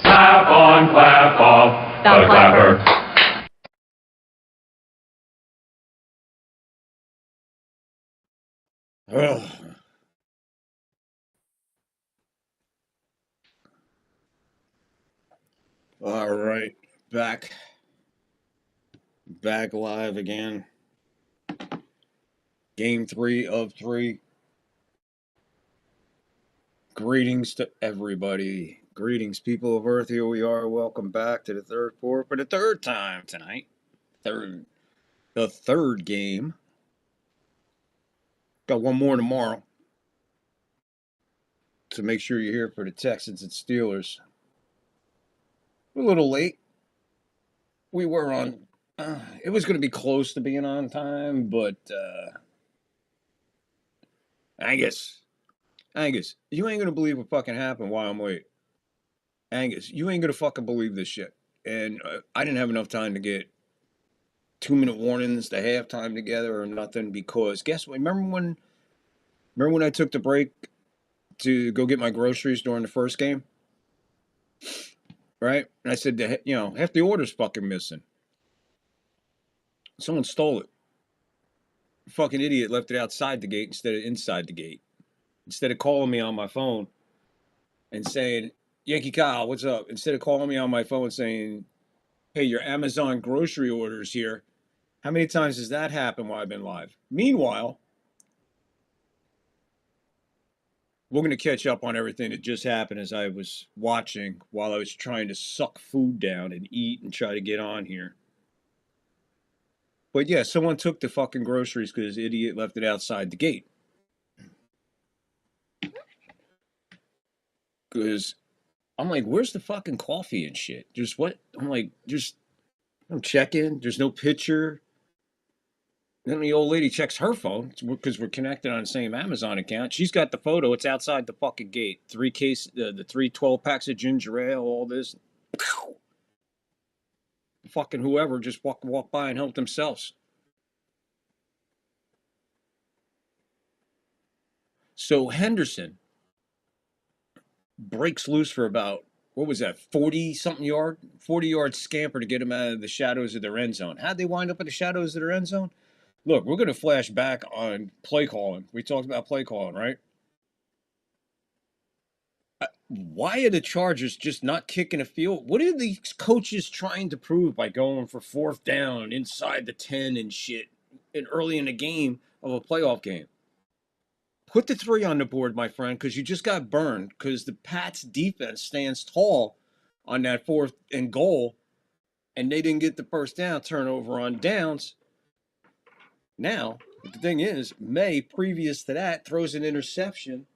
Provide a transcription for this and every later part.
Clap on, clap off, the clapper. Ugh. All right, back live again. Game 3 of 3. Greetings to everybody. Greetings, people of Earth. Here we are. Welcome back to the third quarter for the third time tonight. The third game. Got one more tomorrow. So make sure you're here for the Texans and Steelers. We're a little late. We were on. It was going to be close to being on time, but Angus, you ain't gonna believe what fucking happened while I'm late. Angus, you ain't gonna fucking believe this shit. And I didn't have enough time to get 2 minute warnings, the halftime together, or nothing. Because guess what? Remember when I took the break to go get my groceries during the first game, right? And I said, half the order's fucking missing. Someone stole it. Fucking idiot left it outside the gate instead of inside the gate. Instead of calling me on my phone and saying, Yankee Kyle, what's up? Instead of calling me on my phone saying, hey, your Amazon grocery orders here. How many times has that happened while I've been live? Meanwhile, we're going to catch up on everything that just happened as I was watching while I was trying to suck food down and eat and try to get on here. But yeah, someone took the fucking groceries because this idiot left it outside the gate. Because I'm like, where's the fucking coffee and shit? Just what? I'm like, I'm checking. There's no picture. Then the old lady checks her phone because we're connected on the same Amazon account. She's got the photo. It's outside the fucking gate. The 3 12 packs of ginger ale, all this. Fucking whoever just walk by and help themselves. So Henderson breaks loose for about, what was that, 40-yard scamper to get him out of the shadows of their end zone. How'd they wind up in the shadows of their end zone? Look, we're going to flash back on play calling. We talked about play calling, right? Why are the Chargers just not kicking a field? What are these coaches trying to prove by going for fourth down inside the 10 and shit and early in the game of a playoff game? Put the 3 on the board, my friend, because you just got burned because the Pats defense stands tall on that 4th and goal, and they didn't get the first down, turnover on downs. Now, the thing is, May, previous to that, throws an interception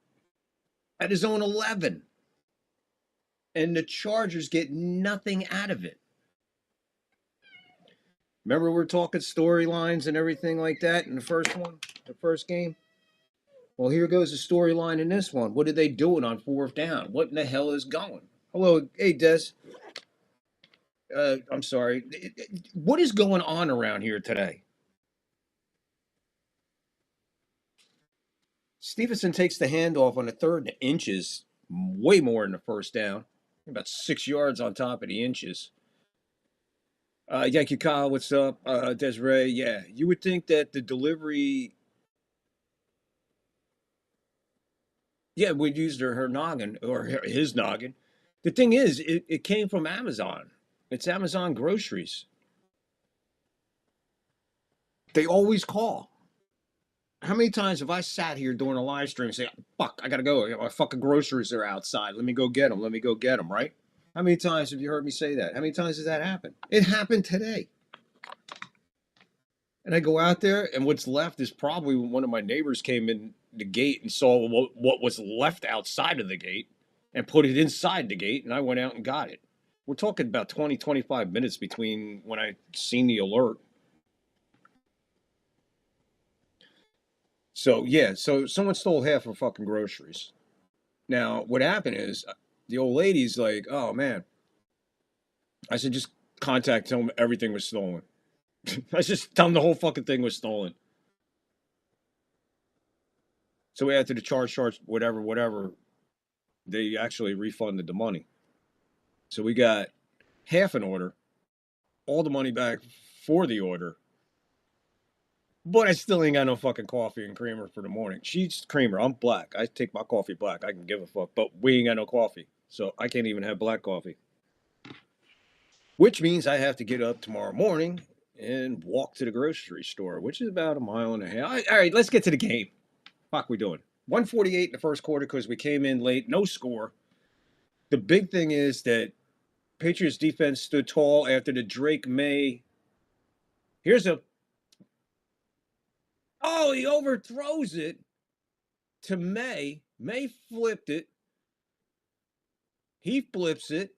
at his own 11. And the Chargers get nothing out of it. Remember we're talking storylines and everything like that in the first game? Well, here goes the storyline in this one. What are they doing on 4th down? What in the hell is going? Hello, hey, Des. I'm sorry. What is going on around here today? Stevenson takes the handoff on the 3rd and inches, way more than the first down. About 6 yards on top of the inches. Yankee Kyle, what's up? Desiree, yeah. You would think that the delivery, yeah, we'd use her noggin or his noggin. The thing is, it came from Amazon. It's Amazon groceries. They always call. How many times have I sat here during a live stream and say, fuck, I gotta go. My fucking groceries are outside. Let me go get them. Let me go get them, right? How many times have you heard me say that? How many times has that happened? It happened today. And I go out there, and what's left is probably one of my neighbors came in the gate and saw what was left outside of the gate and put it inside the gate, and I went out and got it. We're talking about 20, 25 minutes between when I seen the alert. So, yeah, so someone stole half of fucking groceries. Now, what happened is the old lady's like, oh, man. I said, just tell them everything was stolen. I just tell them the whole fucking thing was stolen. So after the charge, whatever, they actually refunded the money. So we got half an order, all the money back for the order. But I still ain't got no fucking coffee and creamer for the morning. She's creamer. I'm black. I take my coffee black. I can give a fuck. But we ain't got no coffee. So I can't even have black coffee. Which means I have to get up tomorrow morning and walk to the grocery store, which is about a mile and a half. All right, let's get to the game. Fuck, we doing 148 in the first quarter because we came in late, no score. The big thing is that Patriots defense stood tall after the Drake May. Here's a. Oh, he overthrows it to May. May flipped it. He flips it.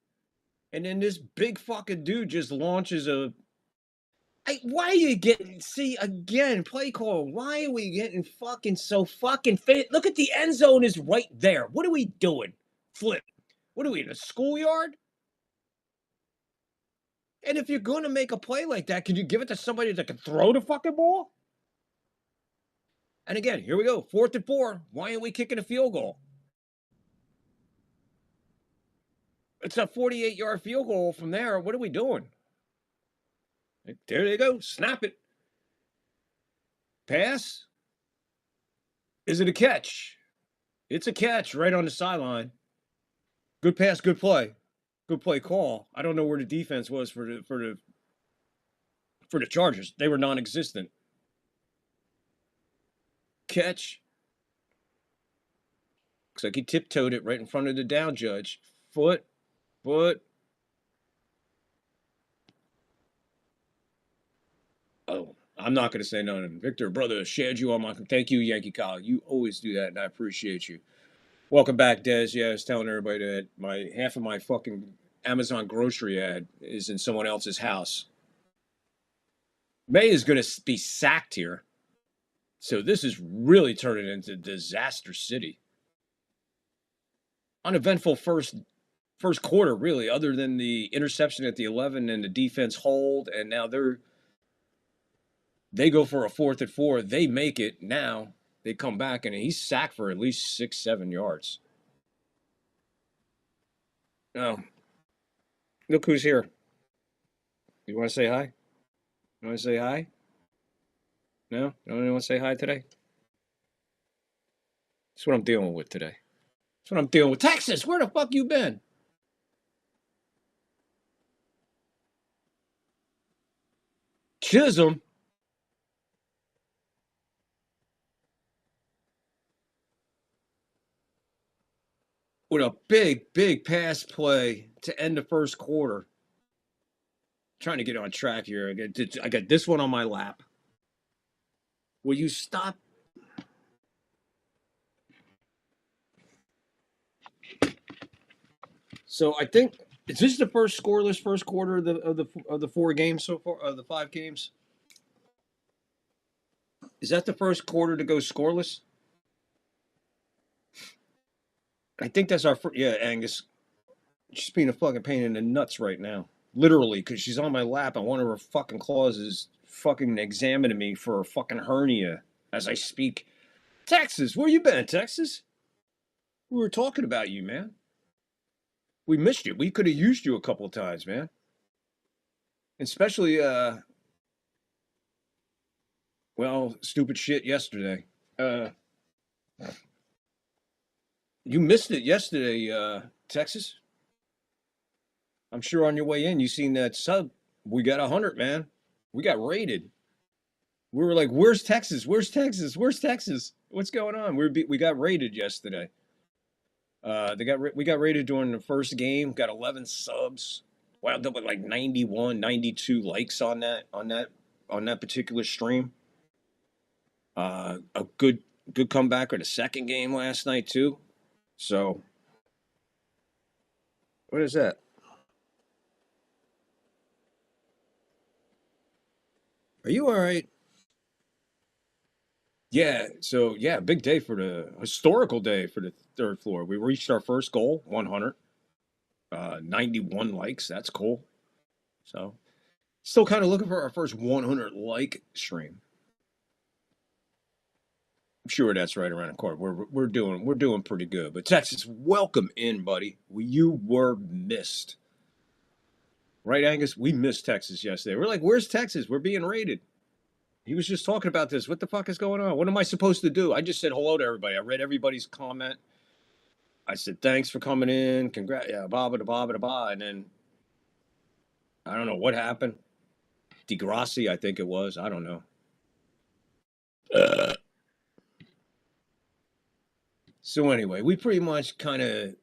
And then this big fucking dude just launches a. Why are you getting. See, again, play call. Why are we getting fucking so fucking fit? Look at the end zone is right there. What are we doing? Flip. What are we in a schoolyard? And if you're going to make a play like that, can you give it to somebody that can throw the fucking ball? And again, here we go. 4th and 4. Why aren't we kicking a field goal? It's a 48-yard field goal from there. What are we doing? There they go. Snap it. Pass. Is it a catch? It's a catch right on the sideline. Good pass, good play. Good play call. I don't know where the defense was for the Chargers. They were non-existent. Catch. Looks like he tiptoed it right in front of the down judge. Foot. Oh, I'm not going to say nothing. Victor, brother, shared you on my. Thank you, Yankee Kyle. You always do that, and I appreciate you. Welcome back, Des. Yeah, I was telling everybody that half of my fucking Amazon grocery ad is in someone else's house. May is going to be sacked here. So this is really turning into disaster city. Uneventful first quarter, really, other than the interception at the 11 and the defense hold, and now they go for a 4th and 4. They make it. Now they come back, and he's sacked for at least 6-7 yards. Oh, look who's here. You want to say hi? You want to say hi? No? You don't want to say hi today? That's what I'm dealing with today. That's what I'm dealing with. Texas, where the fuck you been? Chisholm. With a big pass play to end the first quarter. Trying to get on track here. I got this one on my lap. Will you stop? So I think is this the first scoreless first quarter of the 4 games so far, of the 5 games? Is that the first quarter to go scoreless? I think that's our first. Yeah, Angus. She's being a fucking pain in the nuts right now. Literally, because she's on my lap and one of her fucking claws is fucking examining me for a fucking hernia as I speak. Texas, where you been, Texas? We were talking about you, man. We missed you. We could have used you a couple of times, man. Especially, well, stupid shit yesterday. You missed it yesterday, Texas. I'm sure on your way in, you seen that sub. We got 100, man. We got raided. We were like, "Where's Texas? Where's Texas? Where's Texas? What's going on?" We got raided yesterday. We got raided during the first game. Got 11 subs. Wound up with like 91, 92 likes on that particular stream. A good comeback or the second game last night too. So, what is that? Are you all right? Yeah. So yeah, big day for the historical day for the 3rd floor. We reached our first goal, 100. 91 likes. That's cool. So, still kind of looking for our first 100 like stream. I'm sure that's right around the corner. We're doing pretty good. But Texas, welcome in, buddy. You were missed. Right, Angus? We missed Texas yesterday. We're like, where's Texas? We're being raided. He was just talking about this. What the fuck is going on? What am I supposed to do? I just said hello to everybody. I read everybody's comment. I said, thanks for coming in. Congrats. Yeah, blah, blah, blah, blah, blah. And then I don't know what happened. Degrassi, I think it was. I don't know. So anyway, we pretty much kind of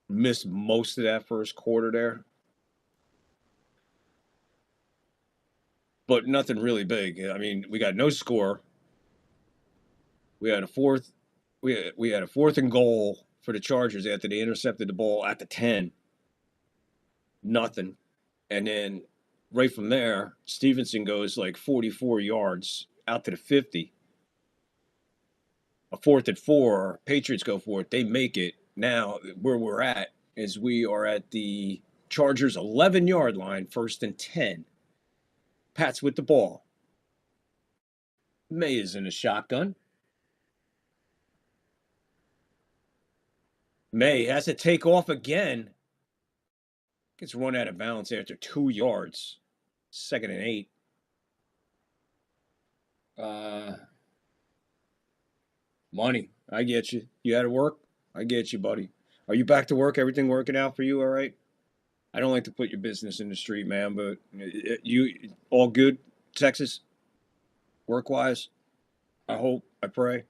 missed most of that first quarter there. But nothing really big. I mean, we got no score. We had a fourth and goal for the Chargers after they intercepted the ball at the 10. Nothing. And then right from there, Stevenson goes like 44 yards out to the 50. A 4th and 4. Patriots go for it. They make it. Now, where we're at is we are at the Chargers' 11-yard line, 1st and 10. Pat's with the ball. May is in a shotgun. May has to take off again. Gets run out of bounds after 2 yards. 2nd and 8. Money. I get you. You had to work? I get you, buddy. Are you back to work? Everything working out for you all right? I don't like to put your business in the street, man, but you all good, Texas? Work-wise? I hope. I pray.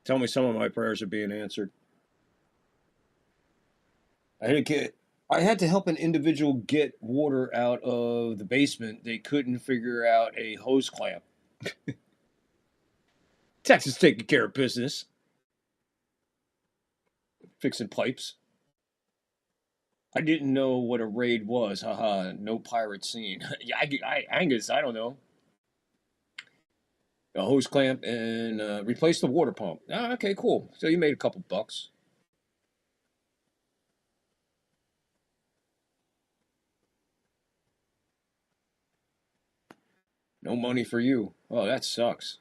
Tell me some of my prayers are being answered. I had to help an individual get water out of the basement. They couldn't figure out a hose clamp. Texas taking care of business. Fixing pipes. I didn't know what a raid was. Haha, no pirate scene. Yeah, Angus, I don't know. A hose clamp and replace the water pump. Ah, okay, cool. So you made a couple bucks. No money for you. Oh, that sucks.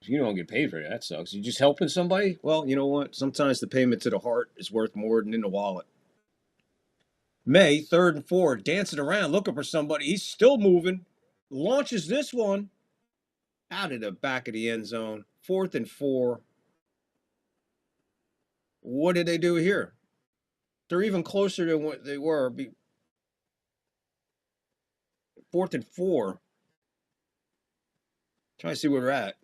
You don't get paid for that. That sucks. You just helping somebody? Well, you know what? Sometimes the payment to the heart is worth more than in the wallet. May, 3rd and 4, dancing around, looking for somebody. He's still moving. Launches this one out of the back of the end zone. 4th and 4. What did they do here? They're even closer than what they were. 4th and 4. Trying to see where they're at.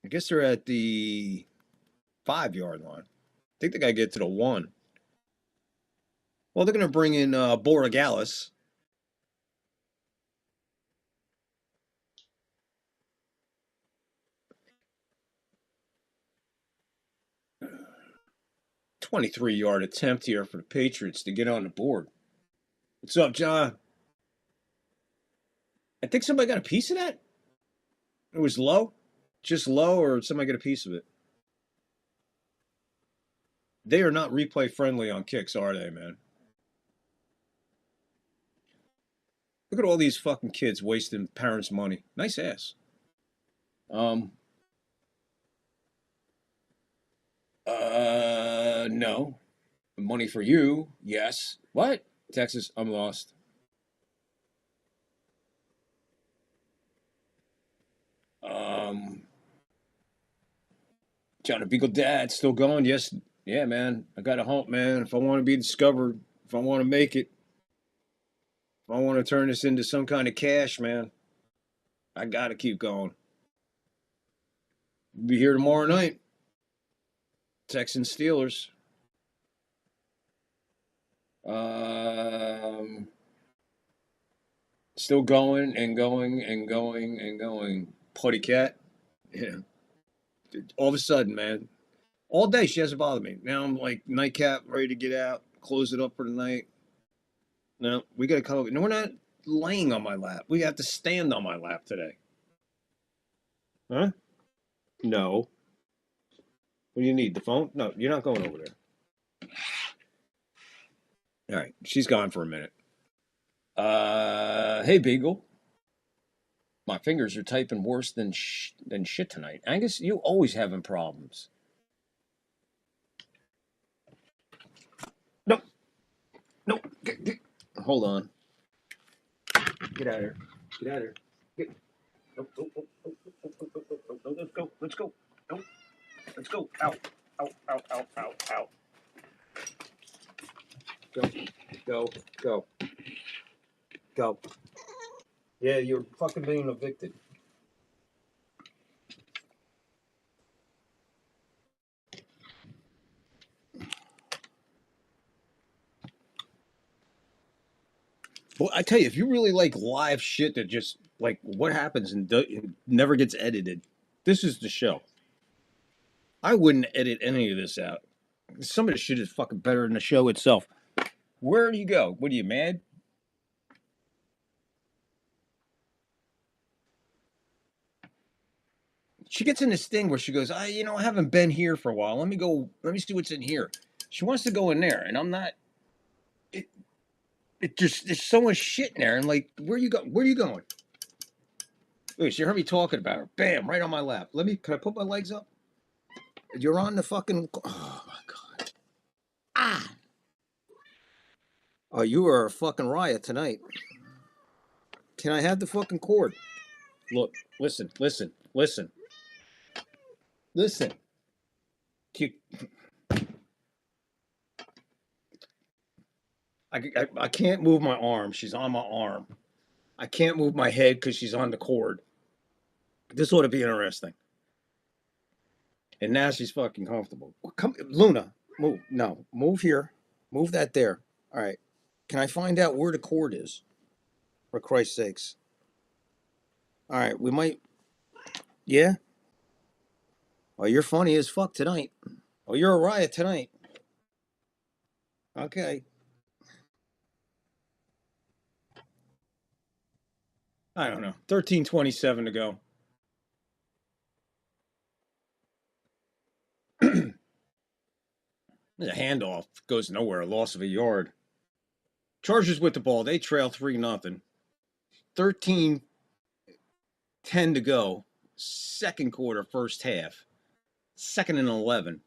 I guess they're at the 5-yard line. I think they got to get to the 1. Well, they're going to bring in Borregales. "23-yard attempt here for the Patriots to get on the board." What's up, John? I think somebody got a piece of that. It was low. Just low, or somebody got a piece of it? They are not replay friendly on kicks, are they, man? Look at all these fucking kids wasting parents' money. Nice ass. No. Money for you, yes. What? Texas, I'm lost. John Beagle Dad still going? Yes. Yeah, man. I got to hump, man. If I want to be discovered, if I want to make it, if I want to turn this into some kind of cash, man, I got to keep going. Be here tomorrow night. Texans Steelers. Still going and going and going and going. Putty cat. Yeah. All of a sudden, man. All day she hasn't bothered me. Now I'm like nightcap, ready to get out, close it up for the night. No, we got to come over. No, we're not laying on my lap. We have to stand on my lap today. Huh? No. What do you need? The phone? No, you're not going over there. All right. She's gone for a minute. Hey, Beagle. My fingers are typing worse than shit tonight. Angus, you always having problems. Nope. Nope. Hold on. Get out of here. Get out of here. Get. Oh, oh, oh, oh, oh, oh, oh, oh, oh, let's go. Let's go. No. Let's go. Out. Out. Out. Out. Out. Out. Go. Go. Go. Go. Yeah, you're fucking being evicted. Well, I tell you, if you really like live shit that just like what happens and never gets edited, this is the show. I wouldn't edit any of this out. Some of the shit is fucking better than the show itself. Where do you go? What are you mad? She gets in this thing where she goes, I haven't been here for a while. Let me see what's in here. She wants to go in there, and I'm not. It just there's so much shit in there, and like, where you go? Where are you going? Wait, she heard me talking about her. Bam, right on my lap. Can I put my legs up? You're on the fucking. Oh my god. Ah. Oh, you are a fucking riot tonight. Can I have the fucking cord? Look, listen. I can't move my arm. She's on my arm. I can't move my head because she's on the cord. This ought to be interesting. And now she's fucking comfortable. Come, Luna, move. No, move here. Move that there. All right. Can I find out where the cord is? For Christ's sakes. All right, we might. Yeah? Oh, you're funny as fuck tonight. Oh, you're a riot tonight. Okay. I don't know. 13:27 to go. The handoff goes nowhere. A loss of a yard. Chargers with the ball. They trail 3-0. 13-10 to go. Second quarter, first half. 2nd and 11.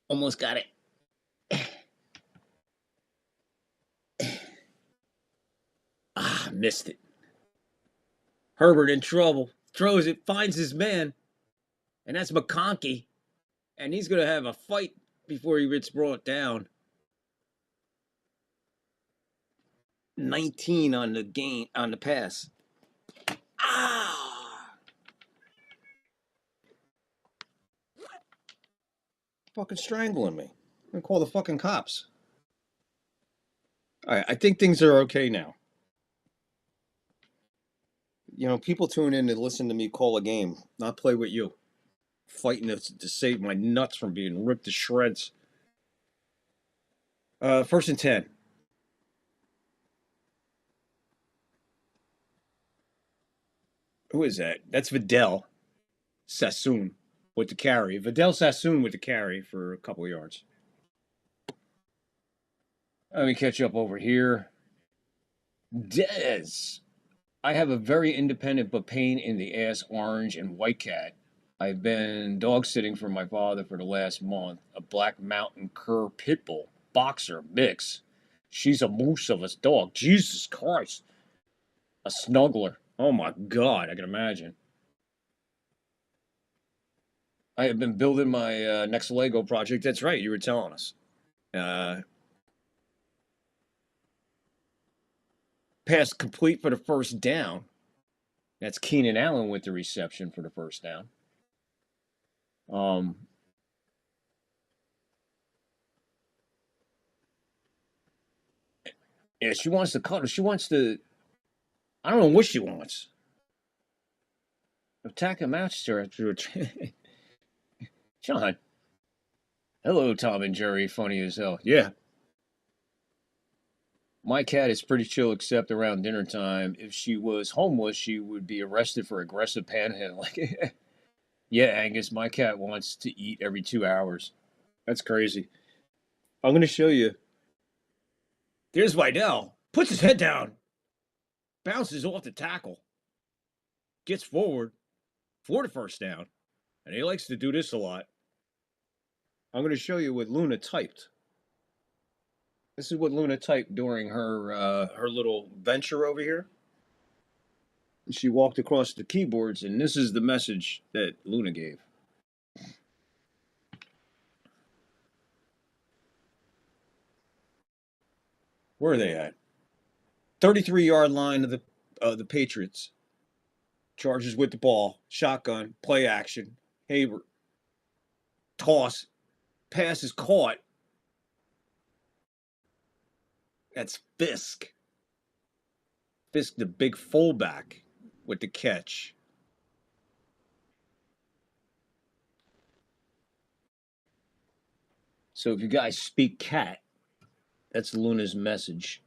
Almost got it. Missed it. Herbert in trouble. Throws it, finds his man. And that's McConkey. And he's going to have a fight before he gets brought down. 19 on the pass. Fucking strangling me. I'm going to call the fucking cops. All right, I think things are okay now. People tune in to listen to me call a game, not play with you. Fighting to save my nuts from being ripped to shreds. 1st and 10. Who is that? That's Vidal Sassoon with the carry. Vidal Sassoon with the carry for a couple of yards. Let me catch up over here. Dez. I have a very independent but pain in the ass orange and white cat. I've been dog sitting for my father for the last month. A black mountain cur pit bull, boxer mix. She's a moose of a dog. Jesus Christ. A snuggler. Oh my God, I can imagine. I have been building my next Lego project. That's right, you were telling us. Pass complete for the first down. That's Keenan Allen with the reception for the first down. Yeah, she wants to cut. She wants to. I don't know what she wants. Attack a master after John. Hello, Tom and Jerry. Funny as hell. Yeah. My cat is pretty chill except around dinner time. If she was homeless, she would be arrested for aggressive panhandling. Yeah, Angus, my cat wants to eat every 2 hours. That's crazy. I'm going to show you. There's Vidal. Puts his head down. bounces off the tackle, gets forward for the first down, and he likes to do this a lot. I'm going to show you what Luna typed. This is what Luna typed during her little venture over here. She walked across the keyboards, and this is the message that Luna gave. Where are they at? 33-yard line of the Patriots. Chargers with the ball, shotgun, play action. Haber, toss, pass is caught. That's Fisk. Fisk, the big fullback, with the catch. So if you guys speak cat, that's Luna's message.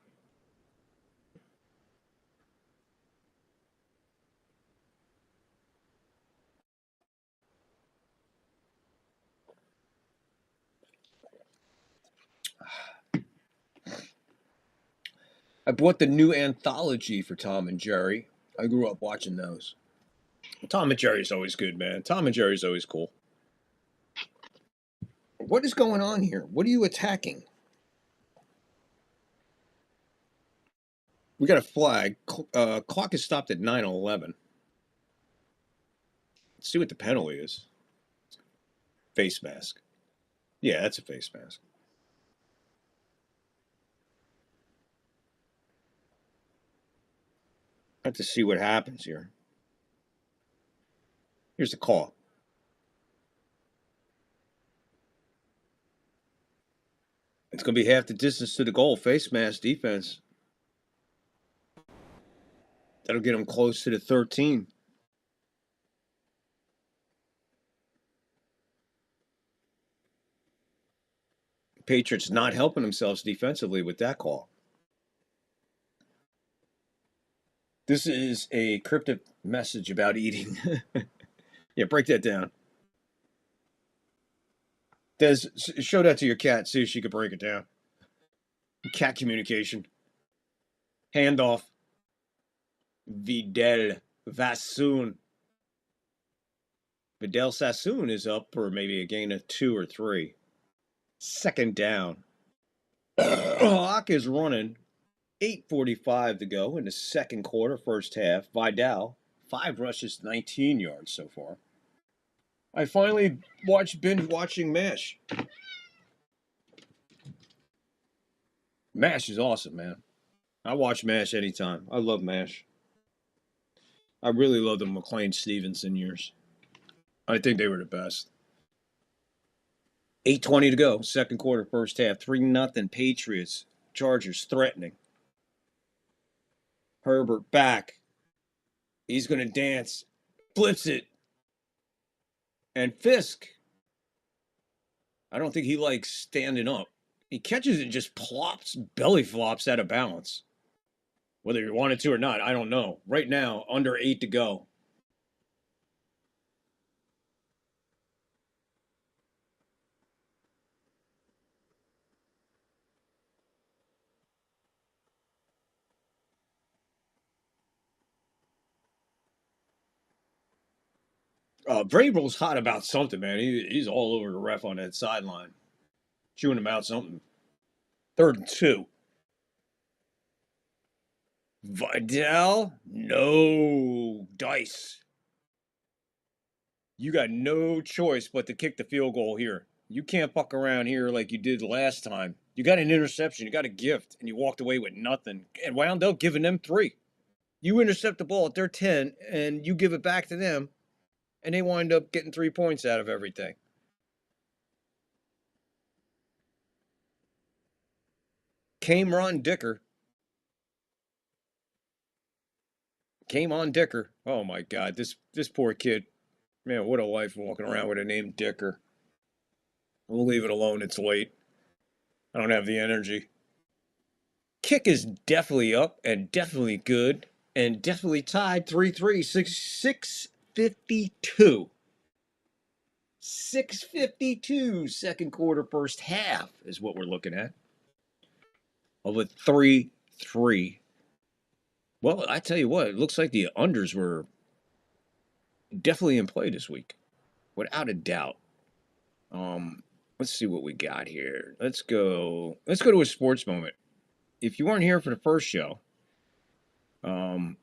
I bought the new anthology for Tom and Jerry. I grew up watching those. Tom and Jerry's always good, man. Tom and Jerry's always cool. What is going on here? What are you attacking? We got a flag. Clock is stopped at 9:11. Let's see what the penalty is. Face mask. Yeah, that's a face mask. I have to see what happens here. Here's the call. It's going to be half the distance to the goal. Face mask defense. That'll get them close to the 13. Patriots not helping themselves defensively with that call. This is a cryptic message about eating. Yeah, break that down. Des, show that to your cat. See if she could break it down. Cat communication. Handoff. Vidal Vassoon. Vidal Sassoon is up for maybe a gain of 2 or 3. Second down. Clock is running. 8:45 to go in the second quarter, first half. Vidal, 5 rushes, 19 yards so far. I finally binge watching MASH. MASH is awesome, man. I watch MASH anytime. I love MASH. I really love the McLean Stevenson years. I think they were the best. 8:20 to go, second quarter, first half. 3-0 Patriots. Chargers threatening. Herbert back. He's going to dance. Flips it. And Fisk, I don't think he likes standing up. He catches it and just plops, belly flops out of balance. Whether you wanted to or not, I don't know. Right now, under 8 to go. Vrabel's hot about something, man. He's all over the ref on that sideline, chewing him out something. 3rd and 2. Vidal, no dice. You got no choice but to kick the field goal here. You can't fuck around here like you did last time. You got an interception, you got a gift, and you walked away with nothing and wound up giving them 3. You intercept the ball at their 10, and you give it back to them, and they wind up getting 3 points out of everything. Cameron Dicker. Oh my God, this poor kid. Man, what a life walking around with a name Dicker. We'll leave it alone. It's late. I don't have the energy. Kick is definitely up and definitely good and definitely tied 3-3, 6:52. 6:52 second quarter, first half is what we're looking at. Of a 3-3. Well, I tell you what, it looks like the unders were definitely in play this week, without a doubt. Um, let's see what we got here. Let's go. Let's go to a sports moment. If you weren't here for the first show, um,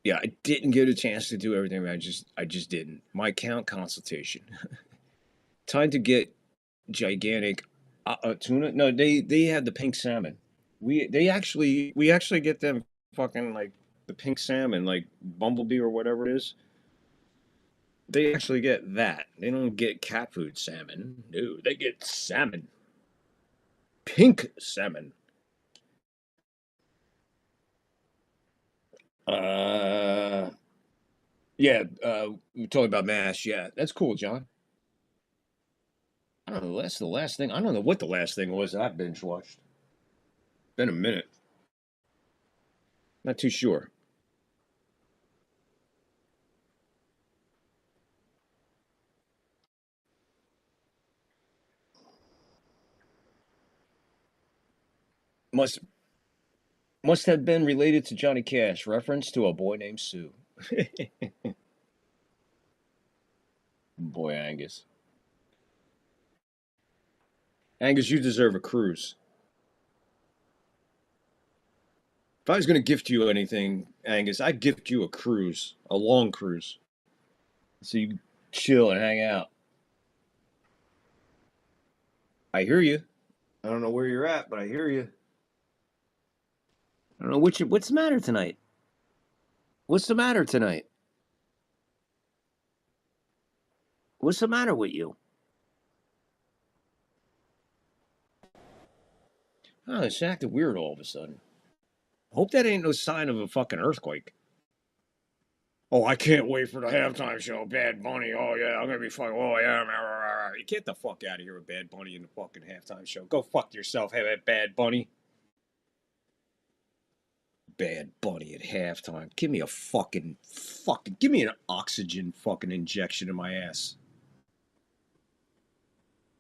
yeah, I didn't get a chance to do everything. I just didn't. My account consultation. Time to get gigantic tuna. No, they had the pink salmon. We actually get them fucking like the pink salmon, like bumblebee or whatever it is. They actually get that. They don't get cat food salmon. No, they get salmon. Pink salmon. Uh, yeah. We're talking about mash. Yeah, that's cool, John. I don't know. That's the last thing. I don't know what the last thing was that I binge watched. Been a minute. Not too sure. Must must have been related to Johnny Cash. Reference to a boy named Sue. Boy, Angus. Angus, you deserve a cruise. If I was going to gift you anything, Angus, I'd gift you a cruise, a long cruise, so you chill and hang out. I hear you. I don't know where you're at, but I hear you. I don't know what's the matter tonight. What's the matter tonight? What's the matter with you? Oh, it's acting weird all of a sudden. Hope that ain't no sign of a fucking earthquake. Oh, I can't wait for the halftime show. Bad Bunny. Oh yeah, I'm gonna be fucking. Oh yeah, you get the fuck out of here with Bad Bunny in the fucking halftime show. Go fuck yourself, have that Bad Bunny. Bad Bunny at halftime. Give me a fucking. Give me an oxygen fucking injection in my ass.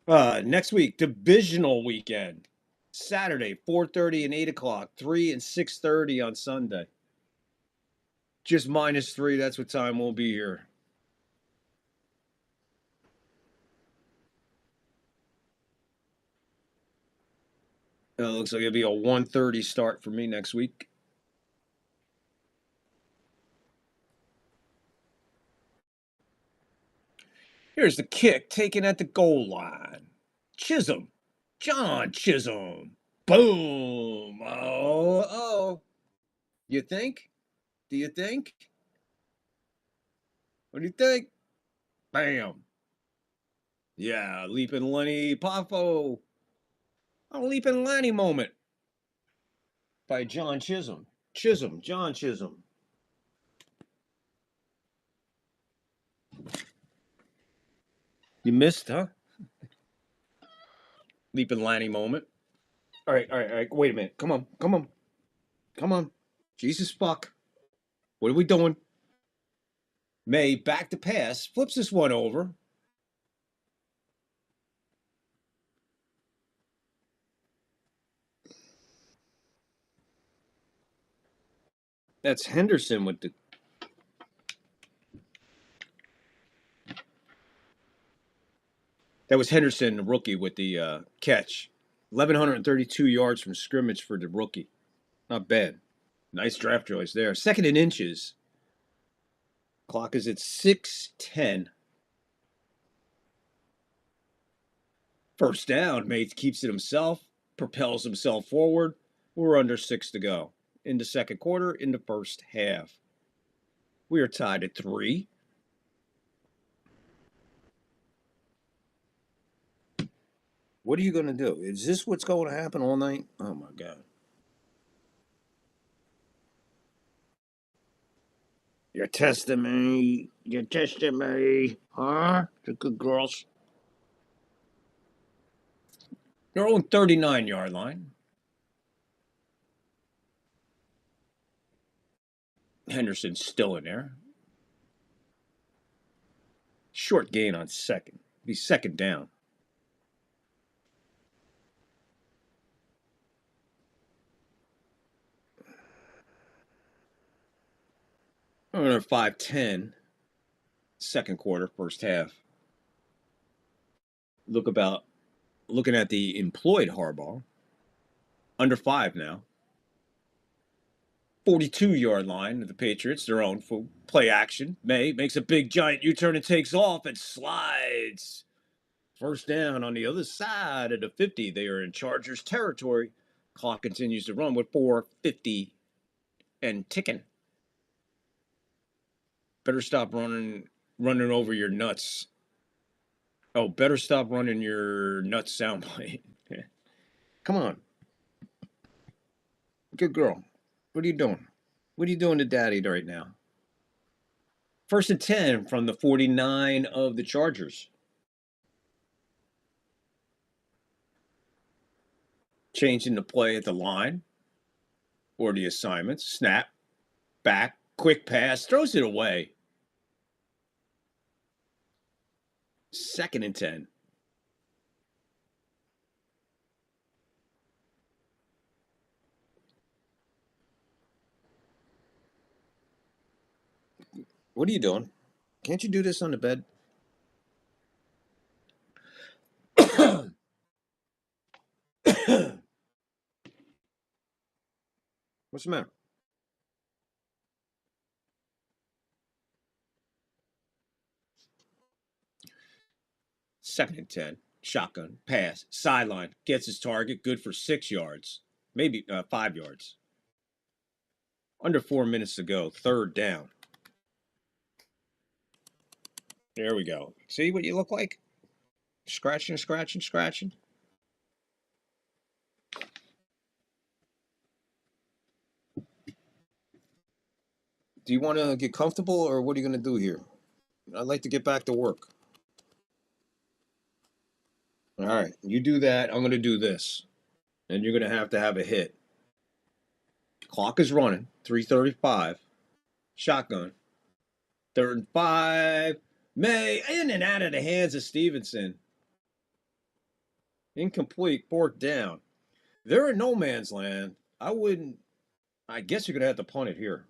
Next week, divisional weekend. Saturday, 4:30 and 8 o'clock. 3 and 6:30 on Sunday. Just -3. That's what time we'll be here. Looks like it'll be a 1:30 start for me next week. Here's the kick taken at the goal line. Chisholm. John Chisholm. Boom. Oh. You think? Do you think? What do you think? Bam. Yeah, Leaping Lenny Poffo. A Leaping Lenny moment by John Chisholm. John Chisholm. You missed, huh? Leaping Lanny moment. All right. Wait a minute. Come on. Jesus fuck. What are we doing? May back to pass. Flips this one over. That's Henderson with the. That was Henderson, the rookie, with the catch. 1,132 yards from scrimmage for the rookie. Not bad. Nice draft choice there. Second in inches. Clock is at 6:10. First down. Mates keeps it himself. Propels himself forward. We're under 6 to go. In the second quarter, in the first half. We are tied at 3. What are you going to do? Is this what's going to happen all night? Oh, my God. You're testing me. You're testing me. Huh? The good girls. Their own 39-yard line. Henderson's still in there. Short gain on second. Be second down. Under 5-10, second quarter, first half. Looking at the employed Harbaugh, under 5 now. 42-yard line of the Patriots, their own for play action. May makes a big giant U-turn and takes off and slides. First down on the other side of the 50. They are in Chargers territory. Clock continues to run with 4:50 and ticking. Better stop running over your nuts. Oh, better stop running your nuts soundbite. Come on. Good girl. What are you doing? What are you doing to daddy right now? 1st and 10 from the 49 of the Chargers. Changing the play at the line or the assignments. Snap, back, quick pass, throws it away. 2nd and 10. What are you doing? Can't you do this on the bed? What's the matter? Second and 10. Shotgun, pass, sideline, gets his target, good for 6 yards, maybe 5 yards. Under 4 minutes to go, third down. There we go. See what you look like? Scratching, scratching, scratching. Do you want to get comfortable or what are you going to do here? I'd like to get back to work. All right, you do that. I'm going to do this. And you're going to have a hit. Clock is running. 3:35. Shotgun. 3rd and 5. May in and out of the hands of Stevenson. Incomplete. 4th down. They're in no man's land. I guess you're going to have to punt it here.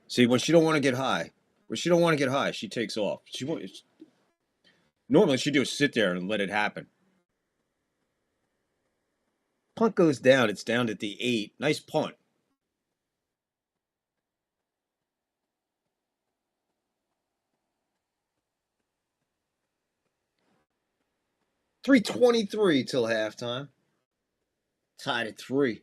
See, when she don't want to get high, she takes off. Normally she'd just sit there and let it happen. Punt goes down. It's down at the 8. Nice punt. $3:23 till halftime. Tied at 3.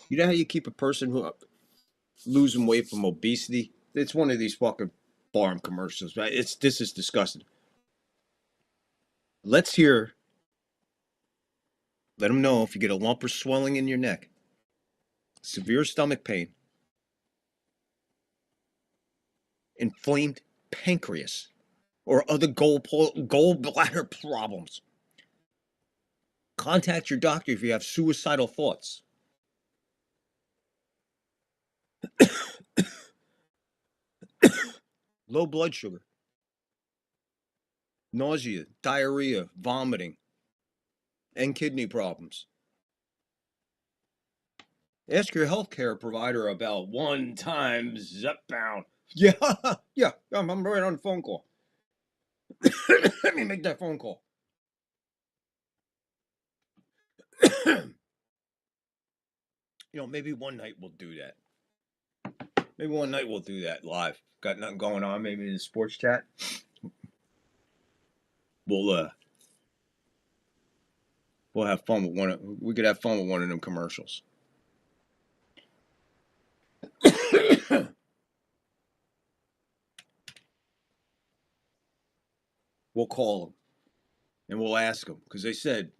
You know how you keep a person who losing weight from obesity? It's one of these fucking farm commercials, right? This is disgusting. Let them know if you get a lump or swelling in your neck, severe stomach pain, inflamed pancreas, or other gallbladder problems. Contact your doctor if you have suicidal thoughts. Low blood sugar, nausea, diarrhea, vomiting, and kidney problems. Ask your healthcare provider about one-time Zepbound. Yeah, yeah, I'm right on the phone call. Let me make that phone call. Maybe one night we'll do that. Maybe one night we'll do that live. Got nothing going on, maybe in the sports chat. We'll have fun with we could have fun with one of them commercials. We'll call them and we'll ask them because they said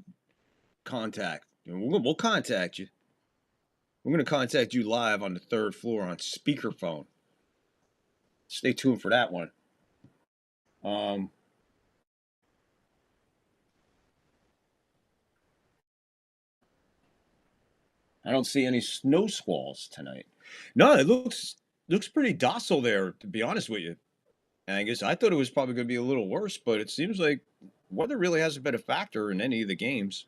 contact. And we'll contact you. I'm going to contact you live on the third floor on speakerphone. Stay tuned for that one. I don't see any snow squalls tonight. No, it looks pretty docile there, to be honest with you. Angus, I thought it was probably going to be a little worse, but it seems like weather really hasn't been a factor in any of the games.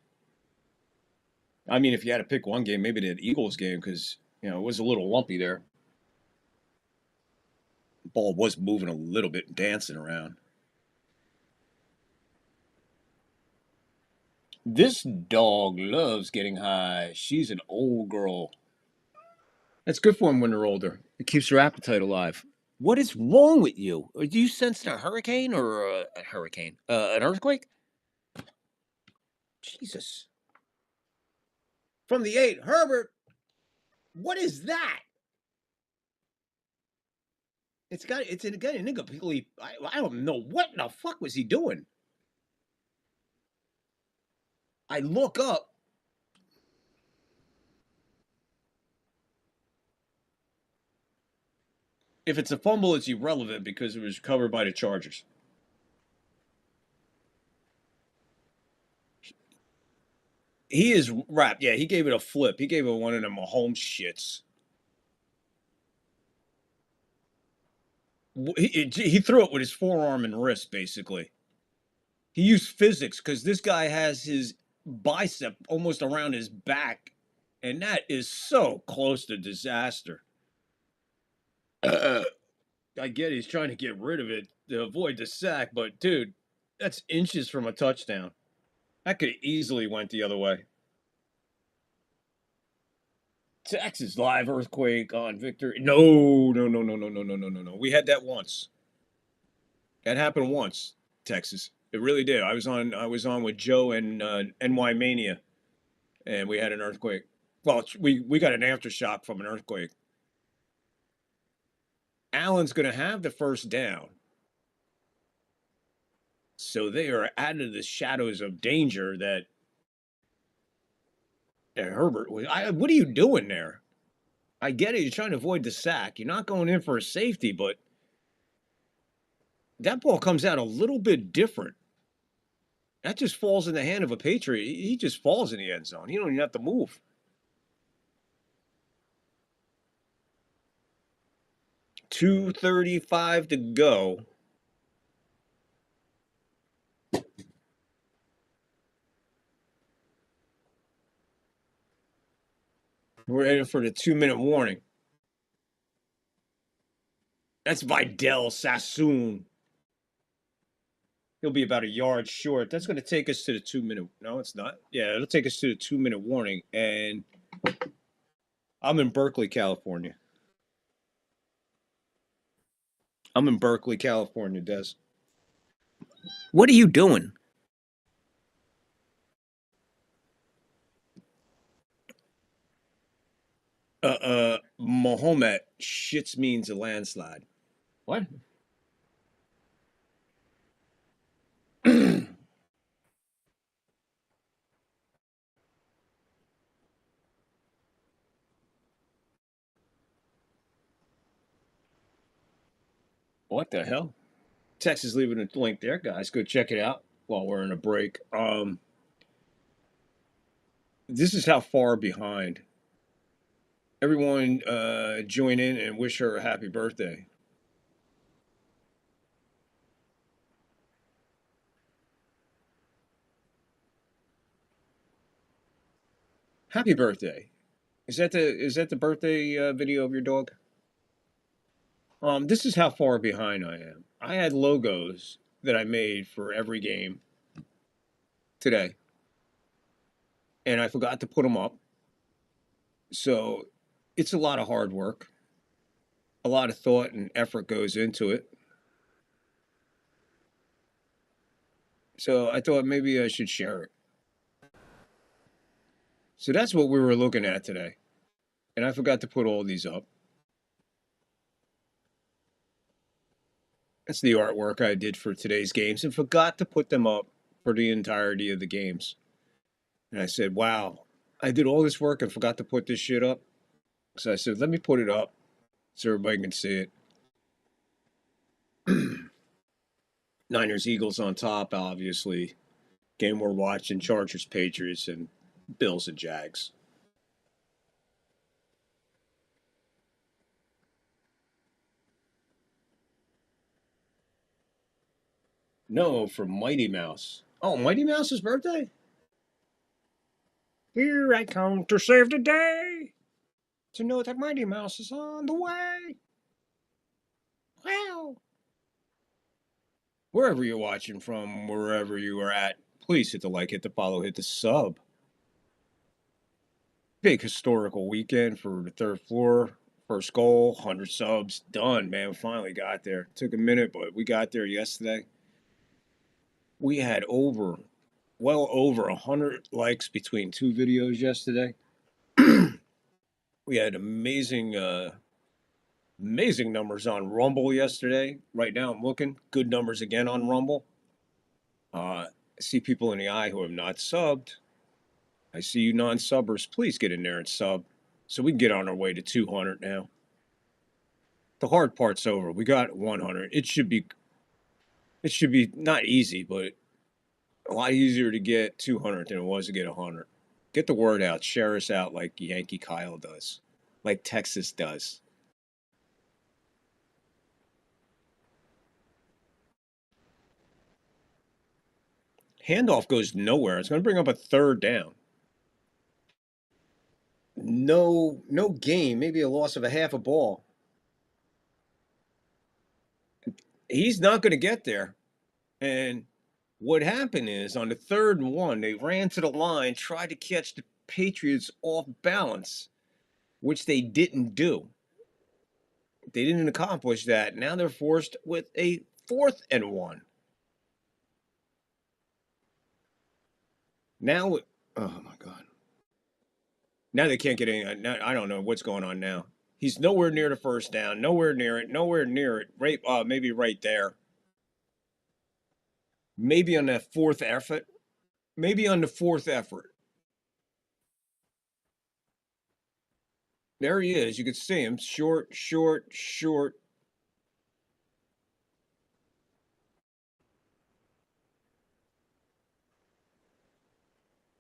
I mean, if you had to pick one game, maybe the Eagles game, because it was a little lumpy there. The ball was moving a little bit, dancing around. This dog loves getting high. She's an old girl. That's good for them when they're older. It keeps their appetite alive. What is wrong with you? Are you sensing a hurricane or a hurricane? An earthquake? Jesus. From the 8, Herbert, what is that? It's got an incomplete. I don't know what the fuck was he doing. I look up. If it's a fumble, it's irrelevant because it was covered by the Chargers. He is wrapped. Yeah, he gave it a flip. He gave it one of them Mahomes shits. He threw it with his forearm and wrist, basically. He used physics because this guy has his bicep almost around his back, and that is so close to disaster. I get he's trying to get rid of it to avoid the sack, but dude, that's inches from a touchdown. That could easily went the other way. Texas live earthquake on Victor. No. We had that once. That happened once, Texas. It really did. I was on with Joe and NY Mania, and we had an earthquake. Well, we got an aftershock from an earthquake. Allen's going to have the first down. So they are out of the shadows of danger that Herbert was. What are you doing there? I get it. You're trying to avoid the sack. You're not going in for a safety, but that ball comes out a little bit different. That just falls in the hand of a Patriot. He just falls in the end zone. You don't even have to move. .235 to go. We're heading for the 2-minute warning. That's Vidal Sassoon. He'll be about a yard short. That's going to take us to the 2-minute. No, it's not. Yeah, it'll take us to the 2-minute warning. And I'm in Berkeley, California. I'm in Berkeley, California, Des. What are you doing? Mahomet, shits means a landslide. What? What the hell? Texas leaving a link there, guys. Go check it out while we're in a break. This is how far behind. Everyone join in and wish her a happy birthday. Happy birthday. Is that the birthday video of your dog? This is how far behind I am. I had logos that I made for every game today, and I forgot to put them up. So it's a lot of hard work. A lot of thought and effort goes into it. So I thought maybe I should share it. So that's what we were looking at today. And I forgot to put all these up. That's the artwork I did for today's games and forgot to put them up for the entirety of the games. And I said, wow, I did all this work and forgot to put this shit up. So I said, let me put it up so everybody can see it. Niners Eagles on top, obviously. Game we're watching: Chargers Patriots and Bills and Jags. No, from Mighty Mouse. Oh, Mighty Mouse's birthday? Here I come to save the day. To know that Mighty Mouse is on the way. Wow. Wherever you're watching from, wherever you are at, please hit the like, hit the follow, hit the sub. Big historical weekend for the third floor. First goal, 100 subs, done, man. We finally got there. Took a minute, but we got there yesterday. We had well over 100 likes between two videos yesterday. We had amazing numbers on Rumble yesterday. Right now I'm looking. Good numbers again on Rumble. I see people in the eye who have not subbed. I see you non-subbers. Please get in there and sub so we can get on our way to 200 now. The hard part's over. We got 100. It should be not easy, but a lot easier to get 200 than it was to get 100. Get the word out. Share us out like Yankee Kyle does, like Texas does. Handoff goes nowhere. It's going to bring up a third down. No game. Maybe a loss of a half a ball. He's not going to get there. And what happened is on the 3rd and 1, they ran to the line, tried to catch the Patriots off balance, which they didn't do. They didn't accomplish that. Now they're forced with a 4th and 1. Now, oh my God. Now they can't get any. I don't know what's going on now. He's nowhere near the first down. Nowhere near it. Nowhere near it. Right, maybe right there. Maybe on that 4th effort. Maybe on the 4th effort. There he is. You can see him. Short.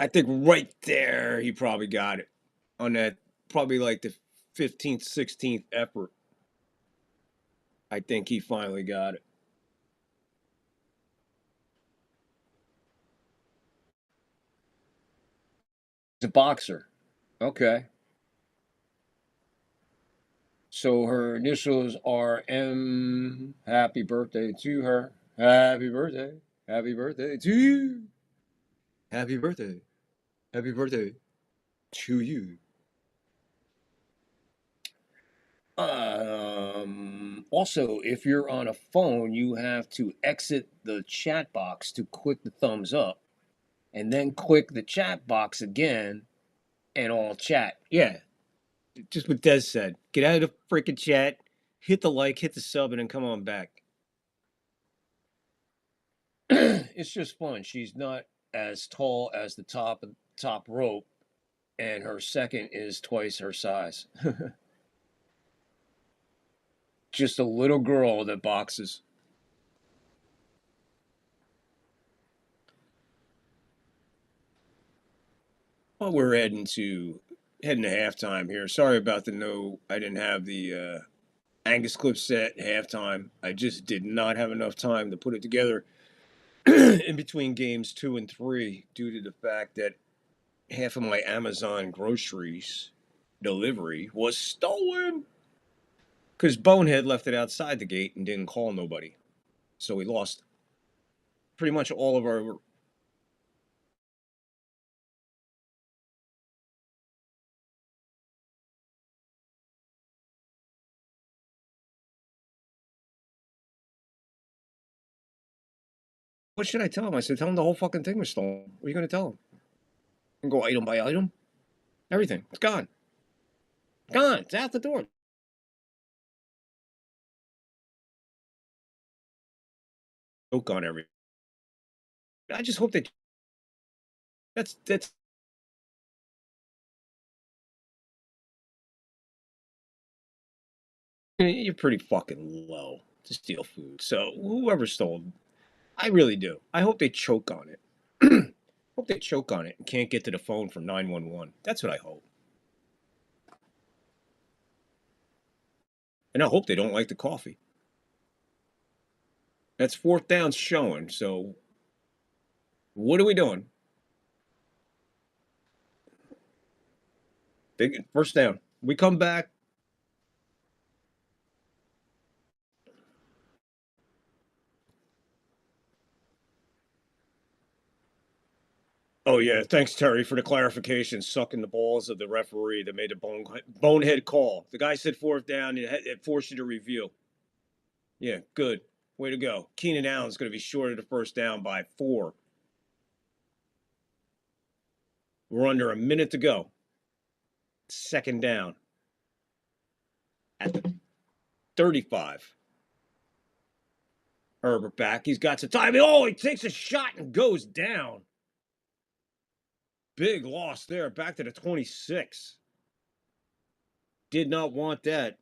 I think right there he probably got it on that, probably like the 15th, 16th effort. I think he finally got it. He's a boxer. Okay. So her initials are M. Happy birthday to her. Happy birthday. Happy birthday to you. Happy birthday. Happy birthday to you. Also, if you're on a phone, you have to exit the chat box to click the thumbs up and then click the chat box again and all chat. Yeah, just what Des said. Get out of the freaking chat, hit the like, hit the sub, and then come on back. It's just fun. She's not as tall as the top rope, and her second is twice her size. Just a little girl that boxes. Well, we're heading to halftime here. Sorry about I didn't have the Angus clip set halftime. I just did not have enough time to put it together in between games 2 and 3 due to the fact that half of my Amazon groceries delivery was stolen because Bonehead left it outside the gate and didn't call nobody. So we lost pretty much all of our. What should I tell him? I said, tell him the whole fucking thing was stolen. What are you going to tell him? And go item by item? Everything. It's gone. Gone. It's out the door. Joke on everything. I just hope that that's You're pretty fucking low to steal food. So whoever stole, I really do. I hope they choke on it. Hope they choke on it and can't get to the phone from 911. That's what I hope. And I hope they don't like the coffee. That's fourth down showing. So what are we doing? Big first down. We come back. Oh yeah, thanks Terry for the clarification. Sucking the balls of the referee that made a bonehead call. The guy said fourth down. It forced you to review. Yeah, good. Way to go. Keenan Allen's going to be short of the first down by 4. We're under a minute to go. Second down at the 35. Herbert back. He's got some time. Oh, he takes a shot and goes down. Big loss there. Back to the 26. Did not want that.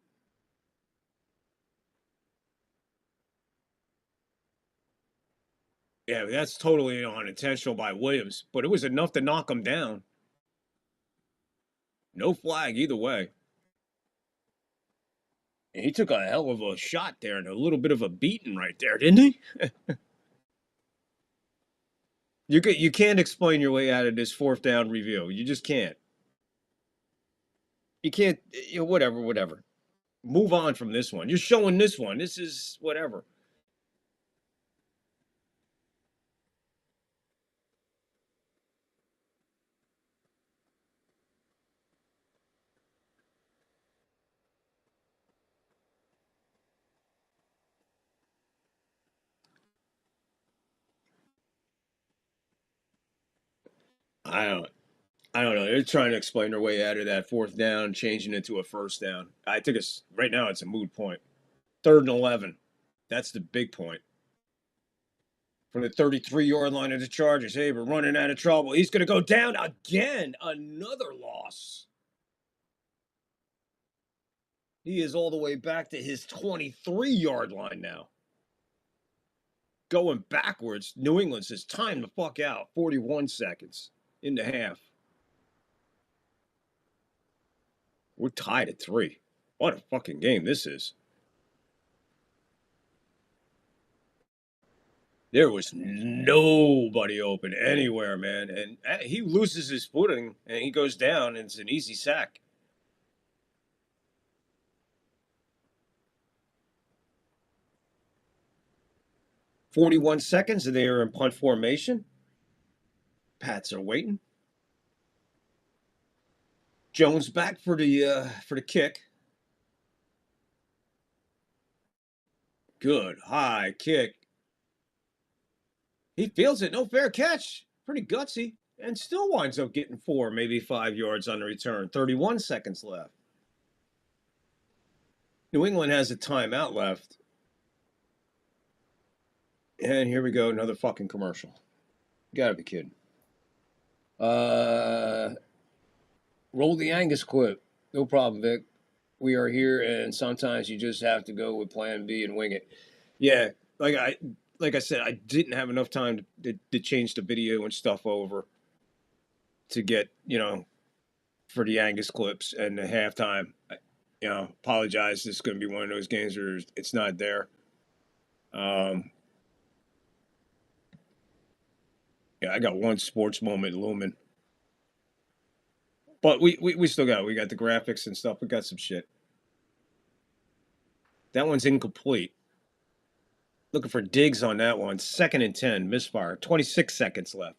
Yeah, that's totally unintentional by Williams, but it was enough to knock him down. No flag either way. And he took a hell of a shot there and a little bit of a beating right there, didn't he? You can't explain your way out of this fourth down review. You just can't. You can't. Whatever. Move on from this one. You're showing this one. This is whatever. I don't. I don't know. They're trying to explain their way out of that fourth down, changing it to a first down. I think it's right now. It's a moot point. 3rd and 11. That's the big point. From the 33-yard line of the Chargers. Hey, we're running out of trouble. He's going to go down again. Another loss. He is all the way back to his 23-yard line now. Going backwards. New England says time the fuck out. 41 seconds in the half. We're tied at 3. What a fucking game this is. There was nobody open anywhere, man. And he loses his footing and he goes down, and it's an easy sack. "41 seconds, and they are in punt formation. Pats are waiting. Jones back for the kick. Good high kick. He feels it. No fair catch. Pretty gutsy. And still winds up getting 4, maybe 5 yards on the return. 31 seconds left. New England has a timeout left. And here we go. Another fucking commercial. You gotta be kidding. Roll the Angus clip. No problem, Vic. We are here, and sometimes you just have to go with plan B and wing it. Yeah, like I said, I didn't have enough time to change the video and stuff over to get, for the Angus clips and the halftime. Apologize. This is going to be one of those games where it's not there. Yeah, I got one sports moment looming. But we still got the graphics and stuff. We got some shit. That one's incomplete. Looking for Diggs on that one. 2nd and 10, misfire. 26 seconds left.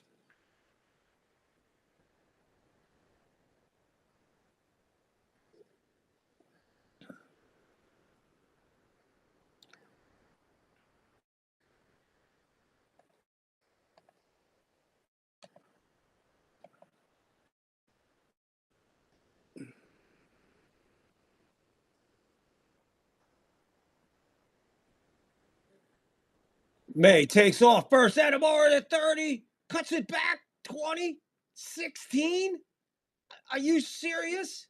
May takes off first. Adamore at 30. Cuts it back. 20. 16. Are you serious?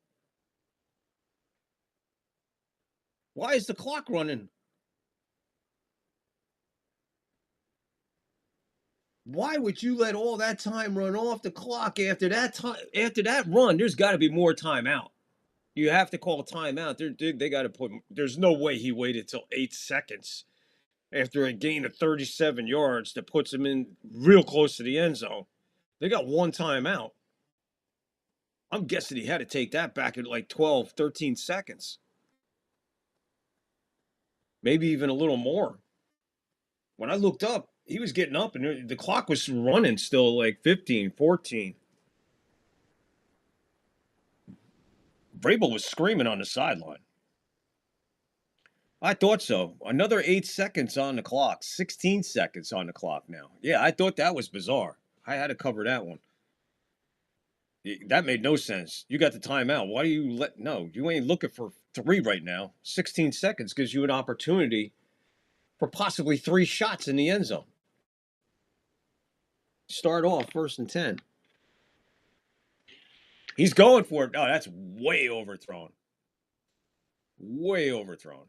Why is the clock running? Why would you let all that time run off the clock after that time? After that run, there's got to be more timeout. You have to call timeout. They got to put. There's no way he waited till 8 seconds after a gain of 37 yards that puts him in real close to the end zone. They got one timeout. I'm guessing he had to take that back at like 12, 13 seconds. Maybe even a little more. When I looked up, he was getting up and the clock was running still like 15, 14. Vrabel was screaming on the sideline. I thought so. Another 8 seconds on the clock, 16 seconds on the clock now. Yeah, I thought that was bizarre. I had to cover that one. That made no sense. You got the timeout. Why do you let. No, you ain't looking for three right now. 16 seconds gives you an opportunity for possibly three shots in the end zone. Start off 1st and 10. He's going for it. No, that's way overthrown. Way overthrown.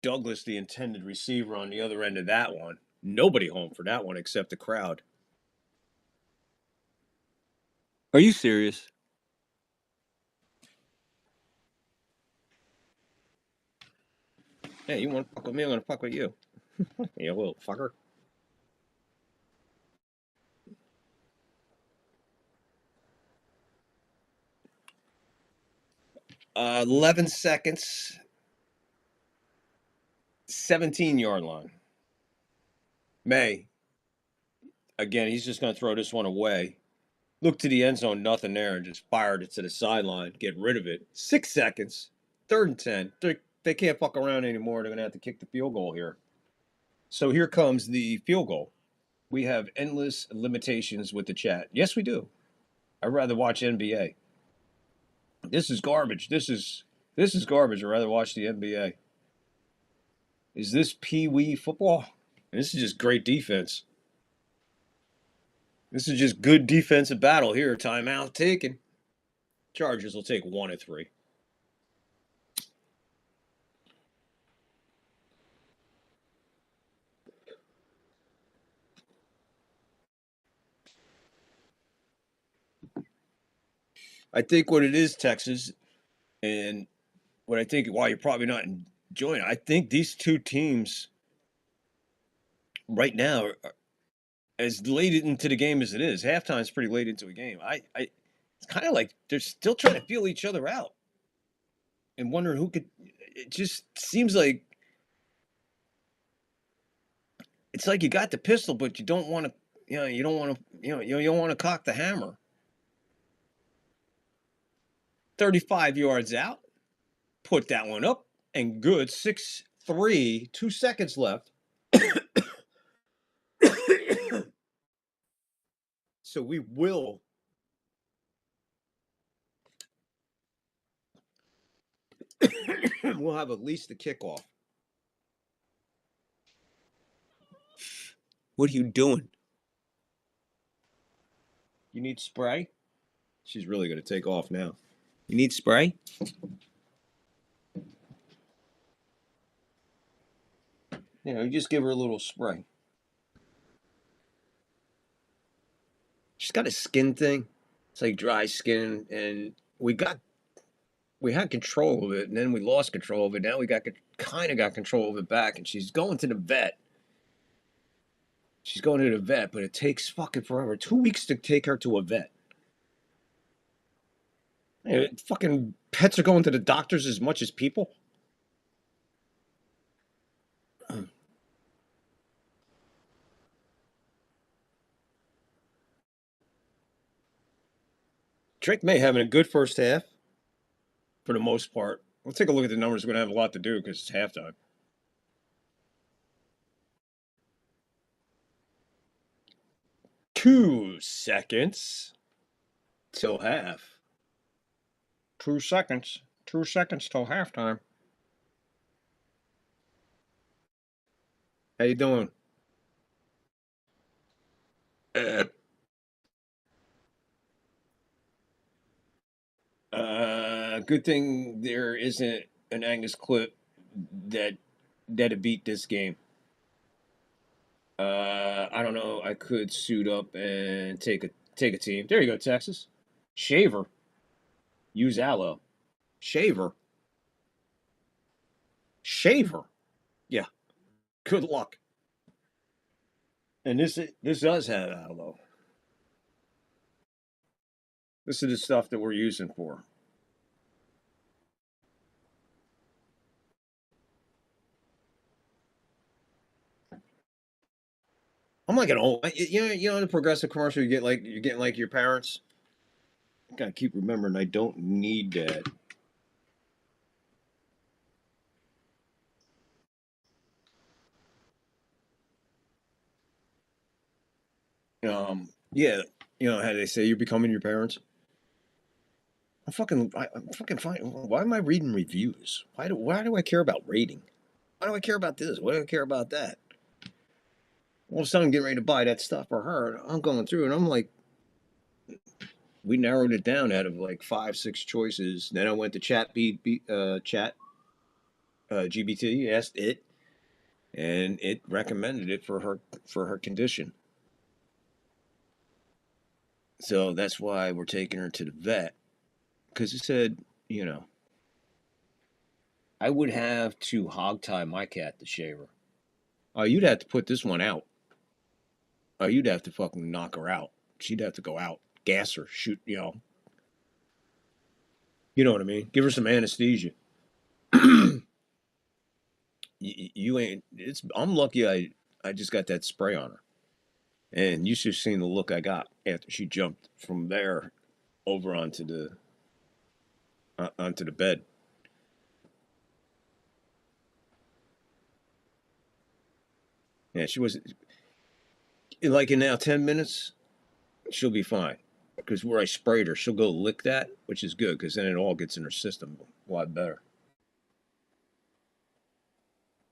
Douglas, the intended receiver, on the other end of that one. Nobody home for that one except the crowd. Are you serious? Hey, you want to fuck with me? I'm going to fuck with you. You little fucker. 11 seconds, 17-yard line. May. Again, he's just going to throw this one away. Look to the end zone, nothing there, and just fired it to the sideline. Get rid of it. 6 seconds, 3rd and 10. They can't fuck around anymore. They're going to have to kick the field goal here. So here comes the field goal. We have endless limitations with the chat. Yes, we do. I'd rather watch NBA. This is garbage. This is garbage. I'd rather watch the NBA. Is this pee-wee football? This is just great defense. This is just good defensive battle here. Timeout taken. Chargers will take 1 of 3. I think what it is, Texas, and what I think why you're probably not enjoying it, I think these two teams right now are as late into the game as it is. Halftime is pretty late into a game. It's kind of like they're still trying to feel each other out and wondering who could. It just seems like it's like you got the pistol, but you don't want to. You don't want to. You don't want to cock the hammer. 35 yards out. Put that one up and good. 6-3. 2 seconds left. So we will. We'll have at least the kickoff. What are you doing? You need spray? She's really going to take off now. You need spray? You just give her a little spray. She's got a skin thing. It's like dry skin, and we had control of it, and then we lost control of it. Now we kind of got control of it back, and she's going to the vet. She's going to the vet, but it takes fucking forever. 2 weeks to take her to a vet. Fucking pets are going to the doctors as much as people. Drake May having a good first half for the most part. Let's take a look at the numbers. We're going to have a lot to do because it's halftime. Two seconds till half. 2 seconds. 2 seconds till halftime. How you doing? Good thing there isn't an Angus clip that'd beat this game. I don't know. I could suit up and take a team. There you go, Texas. Shaver. Use aloe. Shaver. Shaver. Yeah. Good luck. And this does have aloe. This is the stuff that we're using for. I'm like an old, the progressive commercial you're getting like your parents. I gotta keep remembering I don't need that. Yeah, how they say you're becoming your parents. I'm fucking fine. Why am I reading reviews? Why do I care about rating? Why do I care about this? Why do I care about that? All of a sudden, I'm getting ready to buy that stuff for her. I'm going through, and I'm like, we narrowed it down out of like 5, 6 choices. Then I went to Chat GBT, asked it, and it recommended it for her condition. So that's why we're taking her to the vet, because it said, I would have to hog tie my cat to Shaver. Oh, you'd have to put this one out. Oh, you'd have to fucking knock her out. She'd have to go out, gas her, shoot, You know what I mean? Give her some anesthesia. You ain't. I'm lucky. I just got that spray on her, and you should have seen the look I got after she jumped from there over onto the bed. Yeah, she was like in now 10 minutes, she'll be fine. Because where I sprayed her, she'll go lick that, which is good because then it all gets in her system a lot better.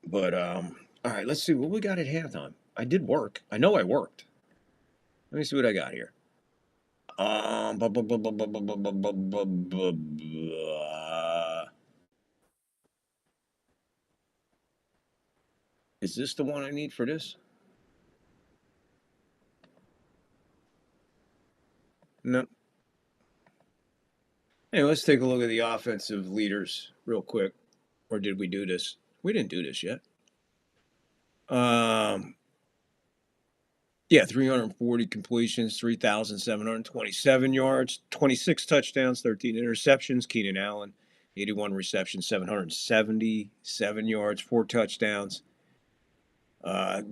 But all right, let's see what we got at halftime. I did work. I know I worked. Let me see what I got here. Bu- bu- bu- bu- bu- bu- bu- bu- bu- bu- bu- bu- Is this the one I need for this? No. Hey, let's take a look at the offensive leaders real quick. Or did we do this? We didn't do this yet. Um, yeah, 340 completions, 3,727 yards, 26 touchdowns, 13 interceptions. Keenan Allen, 81 receptions, 777 yards, 4 touchdowns.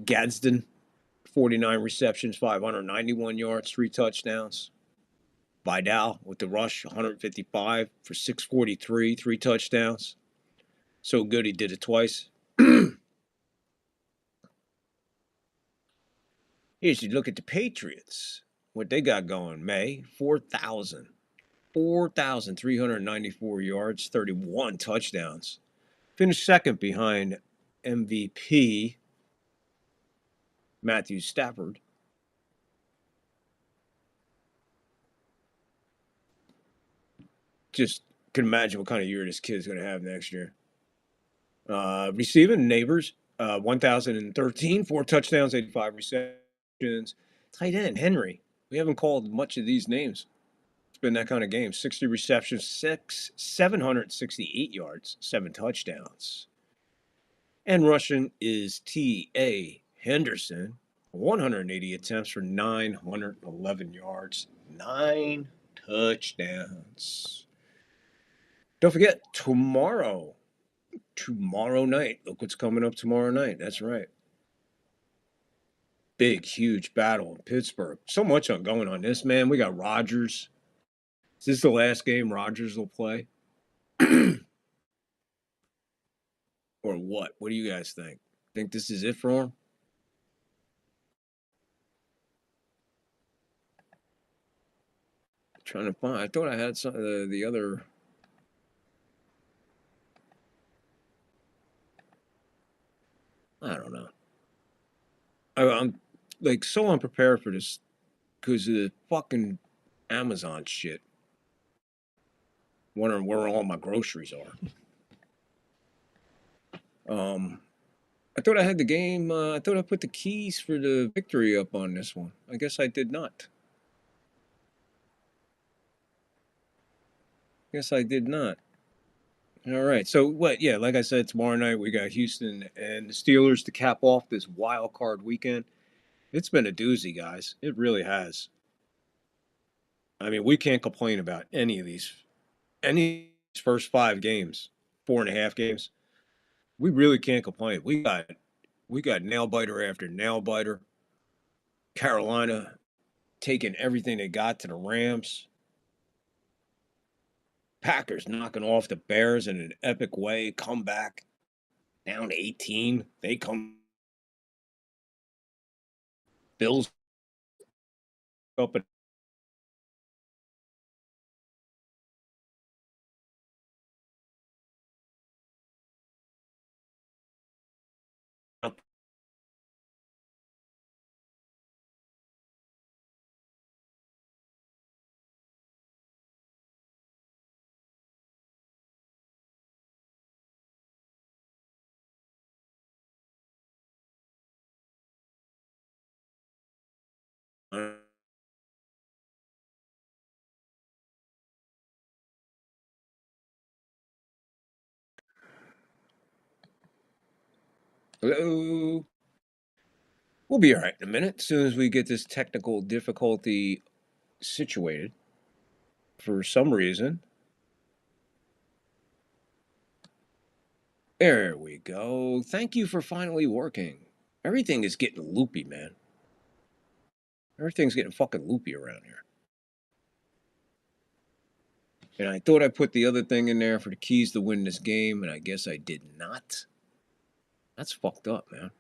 Gadsden, 49 receptions, 591 yards, 3 touchdowns. Vidal with the rush, 155 for 643, 3 touchdowns. So good he did it twice. Here's you look at the Patriots. What they got going, May, 4,394 yards, 31 touchdowns. Finished second behind MVP Matthew Stafford. Just can imagine what kind of year this kid's going to have next year. Receiving Neighbors, 1,013, 4 touchdowns, 85 receptions. Tight end Henry. We haven't called much of these names. It's been that kind of game. 60 receptions, 768 yards, 7 touchdowns. And rushing is T.A. Henderson, 180 attempts for 911 yards, 9 touchdowns. Don't forget, tomorrow night. Look what's coming up tomorrow night. That's right. Big, huge battle in Pittsburgh. So much going on this, man. We got Rodgers. Is this the last game Rodgers will play? Or what? What do you guys think? Think this is it for him? Trying to find. I thought I had some the other. I don't know. I'm like so unprepared for this because of the fucking Amazon shit. Wondering where all my groceries are. I thought I had the game. I thought I put the keys for the victory up on this one. I guess I did not. Guess I did not. All right. So what? Yeah, like I said, tomorrow night we got Houston and the Steelers to cap off this wild card weekend. It's been a doozy, guys. It really has. I mean, we can't complain about any of these first 5 games, 4.5 games. We really can't complain. We got nail biter after nail biter. Carolina taking everything they got to the Rams. Packers knocking off the Bears in an epic way. Comeback down 18. They come. Bills up and up. Hello. We'll be all right in a minute. As soon as we get this technical difficulty situated, for some reason. There we go. Thank you for finally working. Everything is getting loopy, man. Everything's getting fucking loopy around here. And I thought I put the other thing in there for the keys to win this game, and I guess I did not. That's fucked up, man.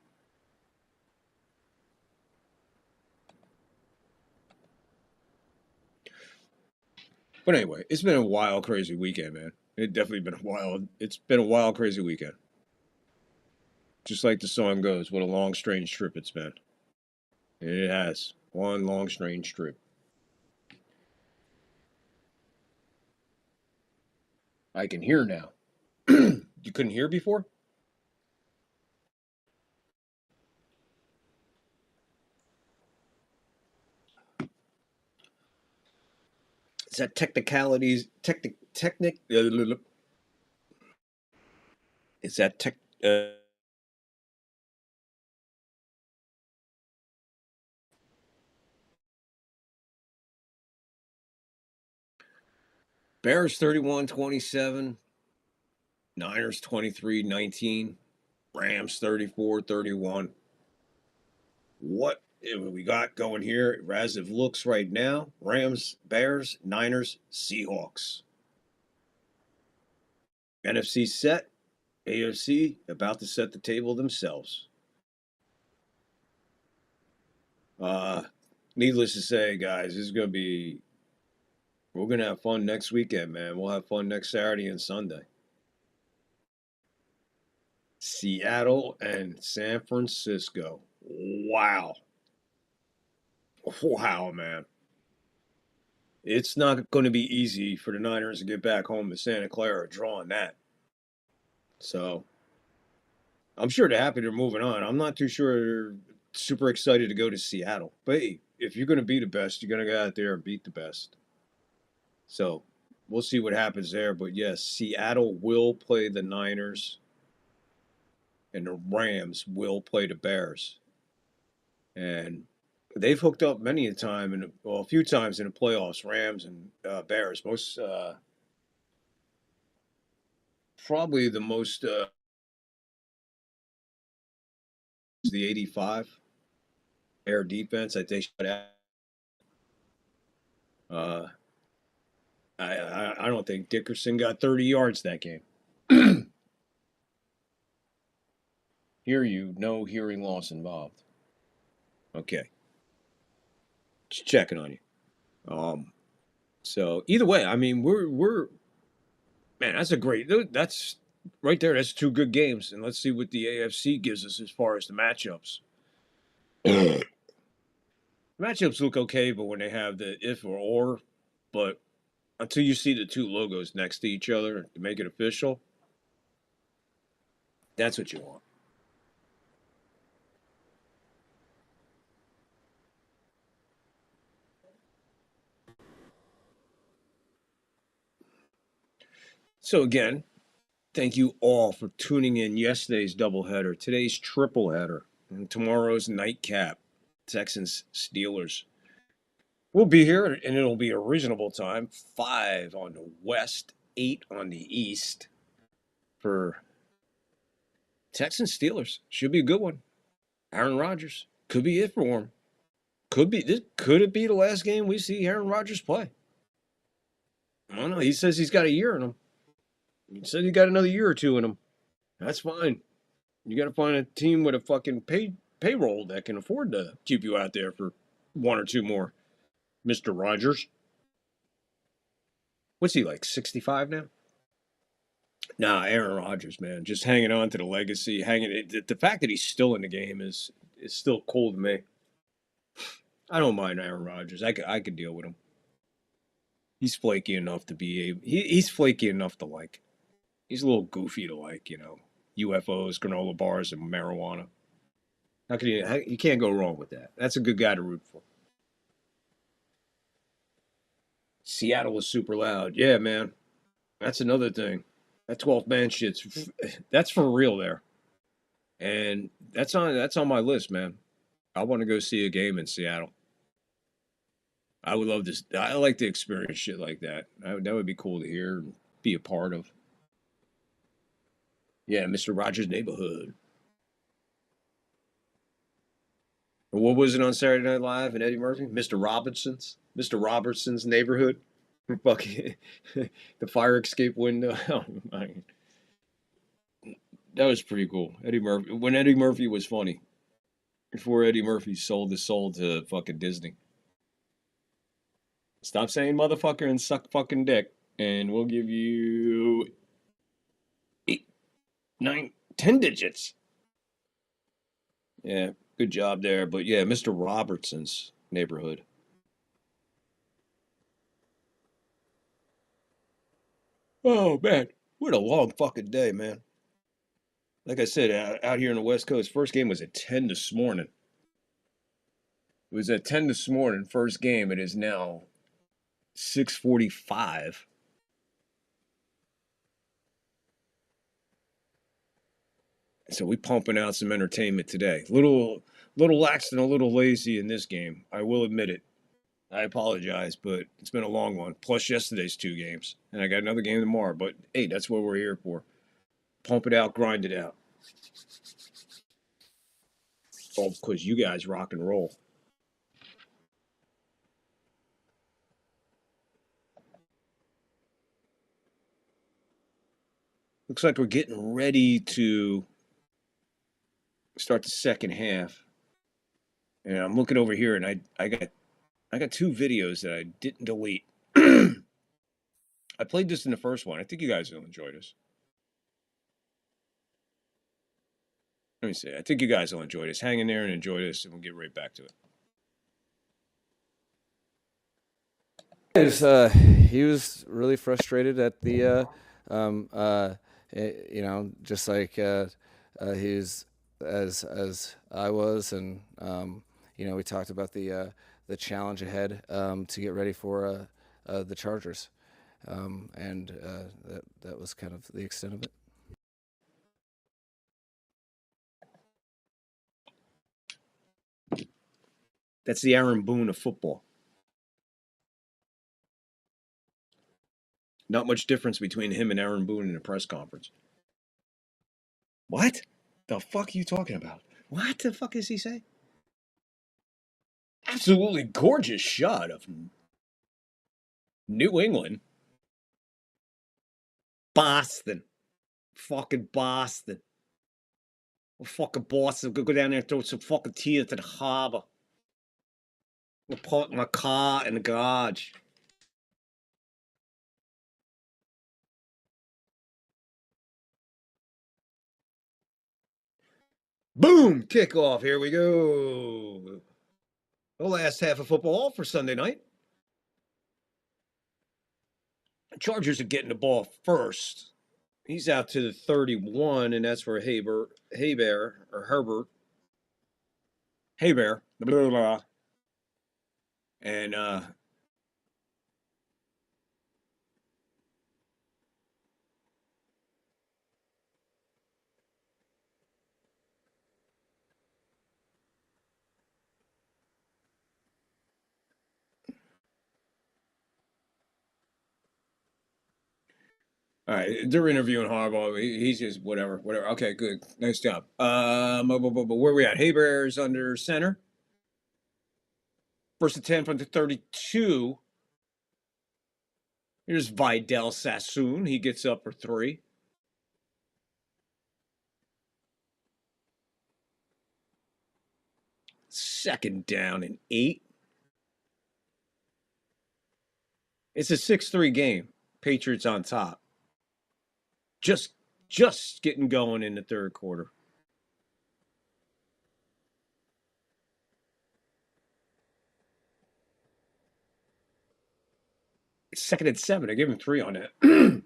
But anyway, it's been a wild, crazy weekend, man. It's been a wild, crazy weekend. Just like the song goes, what a long, strange trip it's been. And it has. One long, strange trip. I can hear now. You couldn't hear before? Is that technicalities? Technic? Is that tech? Bears 31-27. Niners 23-19. Rams 34-31. What we got going here as it looks right now? Rams, Bears, Niners, Seahawks. NFC set. AFC about to set the table themselves. Needless to say, guys, we're gonna have fun next weekend, man. We'll have fun next Saturday and Sunday. Seattle and San Francisco. Wow. Wow, man. It's not going to be easy for the Niners to get back home to Santa Clara drawing that. So I'm sure they're happy they're moving on. I'm not too sure they're super excited to go to Seattle. But hey, if you're going to be the best, you're going to go out there and beat the best. So we'll see what happens there. But yes, Seattle will play the Niners, and the Rams will play the Bears. And they've hooked up many a time, a few times in the playoffs, Rams and Bears. Probably the most the 85 air defense that they shut out. I don't think Dickerson got 30 yards that game. Hear you, no hearing loss involved. Okay, just checking on you. So either way, I mean, we're man, that's right there. That's 2 good games, and let's see what the AFC gives us as far as the matchups. Matchups look okay, but when they have the if or, but until you see the two logos next to each other to make it official. That's what you want. So again, thank you all for tuning in yesterday's doubleheader, today's tripleheader, and tomorrow's nightcap. Texans Steelers. We'll be here, and it'll be a reasonable time. 5 on the west, 8 on the east for Texans Steelers. Should be a good one. Aaron Rodgers could be it for him. Could it be the last game we see Aaron Rodgers play? I don't know. He says he's got a year in him. He said he got another year or two in him. That's fine. You got to find a team with a fucking payroll that can afford to keep you out there for 1 or 2 more. Mr. Rogers. What's he like, 65 now? Nah, Aaron Rodgers, man, just hanging on to the legacy. The fact that he's still in the game is still cool to me. I don't mind Aaron Rodgers. I could deal with him. He's flaky enough to be he's flaky enough to like. He's a little goofy to like, UFOs, granola bars, and marijuana. You can't go wrong with that. That's a good guy to root for. Seattle is super loud. Yeah, man. That's another thing. That 12th man shit's that's for real there. And that's on my list, man. I want to go see a game in Seattle. I would love this. I like to experience shit like that. That would be cool to hear and be a part of. Yeah, Mr. Rogers' Neighborhood. What was it on Saturday Night Live and Eddie Murphy? Mr. Robertson's Neighborhood. Fucking the fire escape window. Oh, that was pretty cool. Eddie Murphy, when Eddie Murphy was funny, before Eddie Murphy sold his soul to fucking Disney. Stop saying motherfucker and suck fucking dick, and we'll give you 8, 9, 10 digits. Yeah, good job there. But yeah, Mr. Robertson's Neighborhood. Oh man, what a long fucking day, man. Like I said, out here in the West Coast, first game was at 10 this morning. It was at 10 this morning, first game. It is now 6:45. So we pumping out some entertainment today. Little lax and a little lazy in this game. I will admit it. I apologize, but it's been a long one. Plus yesterday's 2 games. And I got another game tomorrow. But hey, that's what we're here for. Pump it out, grind it out. All because you guys rock and roll. Looks like we're getting ready to start the second half. And I'm looking over here, and I got 2 videos that I didn't delete. I played this in the first one. I think you guys will enjoy this. Let me see. I think you guys will enjoy this. Hang in there and enjoy this, and we'll get right back to it. He was really frustrated at the, just like he's as I was, and we talked about the challenge ahead to get ready for the Chargers, and that was kind of the extent of it. That's the Aaron Boone of football. Not much difference between him and Aaron Boone in a press conference. What the fuck are you talking about? What the fuck is he saying? Absolutely gorgeous shot of New England. Boston. Fucking Boston. Fucking Boston. Go down there and throw some fucking tea into the harbor. I'll park my car in the garage. Boom! Kickoff. Here we go. The last half of football for Sunday night. Chargers are getting the ball first. He's out to the 31, and that's where Herbert, blah, blah, blah. And all right, they're interviewing Harbaugh. He's just whatever. Okay, good, nice job. But where are we at? Heber's under center. First and 10 from the 32. Here's Vidal Sassoon. He gets up for 3. Second down and 8. It's a 6-3 game. Patriots on top. Just getting going in the third quarter. It's second and 7. I gave him 3 on that.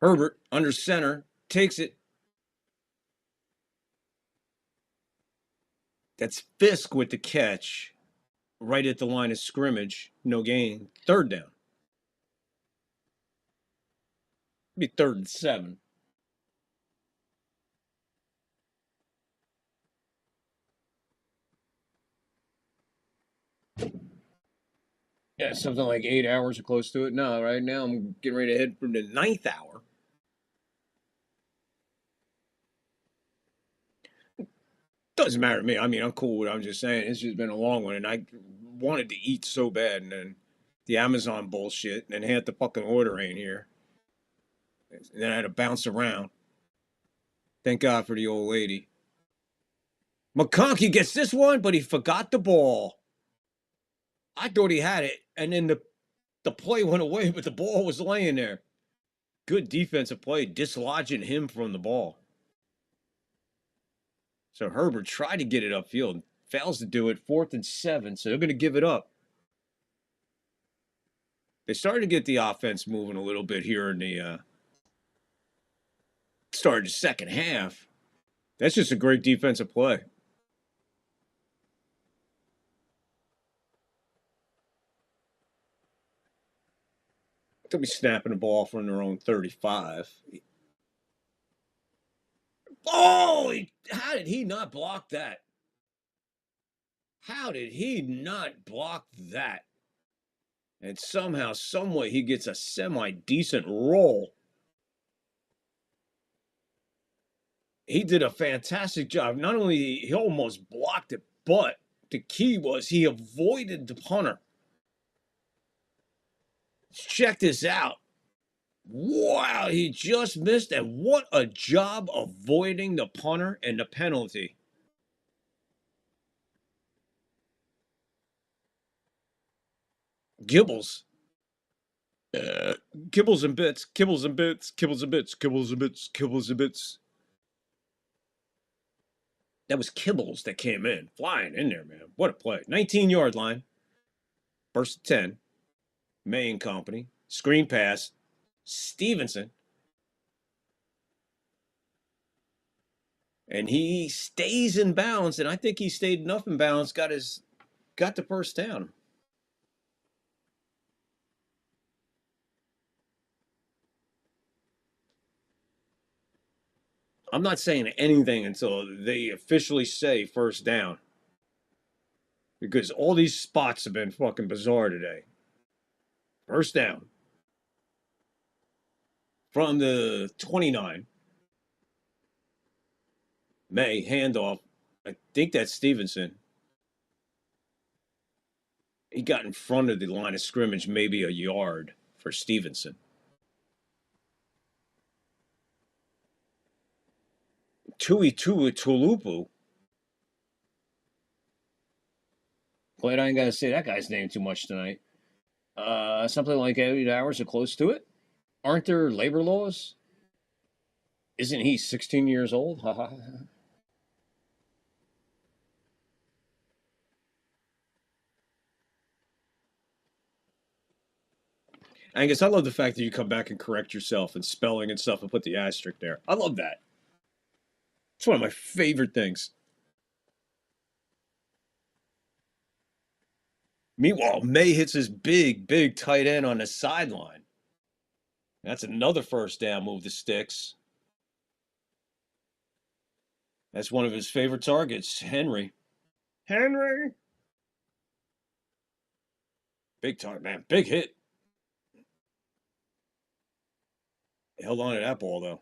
Herbert under center takes it. That's Fisk with the catch right at the line of scrimmage. No gain. Third down. It'd be 3rd and 7. Yeah, something like 8 hours or close to it. No, right now I'm getting ready to head for the 9th hour. Doesn't matter to me. I mean, I'm cool with it. I'm just saying it's just been a long one, and I wanted to eat so bad, and then the Amazon bullshit, and then had the fucking order ain't here. And then I had to bounce around. Thank God for the old lady. McConkey gets this one, but he forgot the ball. I thought he had it, and then the play went away, but the ball was laying there. Good defensive play, dislodging him from the ball. So Herbert tried to get it upfield, fails to do it. 4th and 7, so they're going to give it up. They started to get the offense moving a little bit here in the start of the second half. That's just a great defensive play. They'll be snapping the ball from their own 35. Oh, how did he not block that? How did he not block that? And somehow, someway, he gets a semi-decent roll. He did a fantastic job. Not only he almost blocked it, but the key was he avoided the punter. Check this out. Wow, he just missed, and what a job avoiding the punter and the penalty. Gibbles. Kibbles and bits, kibbles and bits, kibbles and bits, kibbles and bits, kibbles and bits. That was Kibbles that came in, flying in there, man. What a play. 19-yard line. First and 10. May and company. Screen pass. Stevenson. And he stays in bounds, and I think he stayed enough in bounds, got the first down. I'm not saying anything until they officially say first down. Because all these spots have been fucking bizarre today. First down. From the 29. May, handoff. I think that's Stevenson. He got in front of the line of scrimmage, maybe a yard for Stevenson. Tulupu. Glad I ain't got to say that guy's name too much tonight. Something like 8 hours or close to it. Aren't there labor laws? Isn't he 16 years old? Angus, I love the fact that you come back and correct yourself and spelling and stuff and put the asterisk there. I love that. It's one of my favorite things. Meanwhile, May hits his big tight end on the sideline. That's another first down move to Sticks. That's one of his favorite targets, Henry. Henry! Big target, man. Big hit. Held on to that ball, though.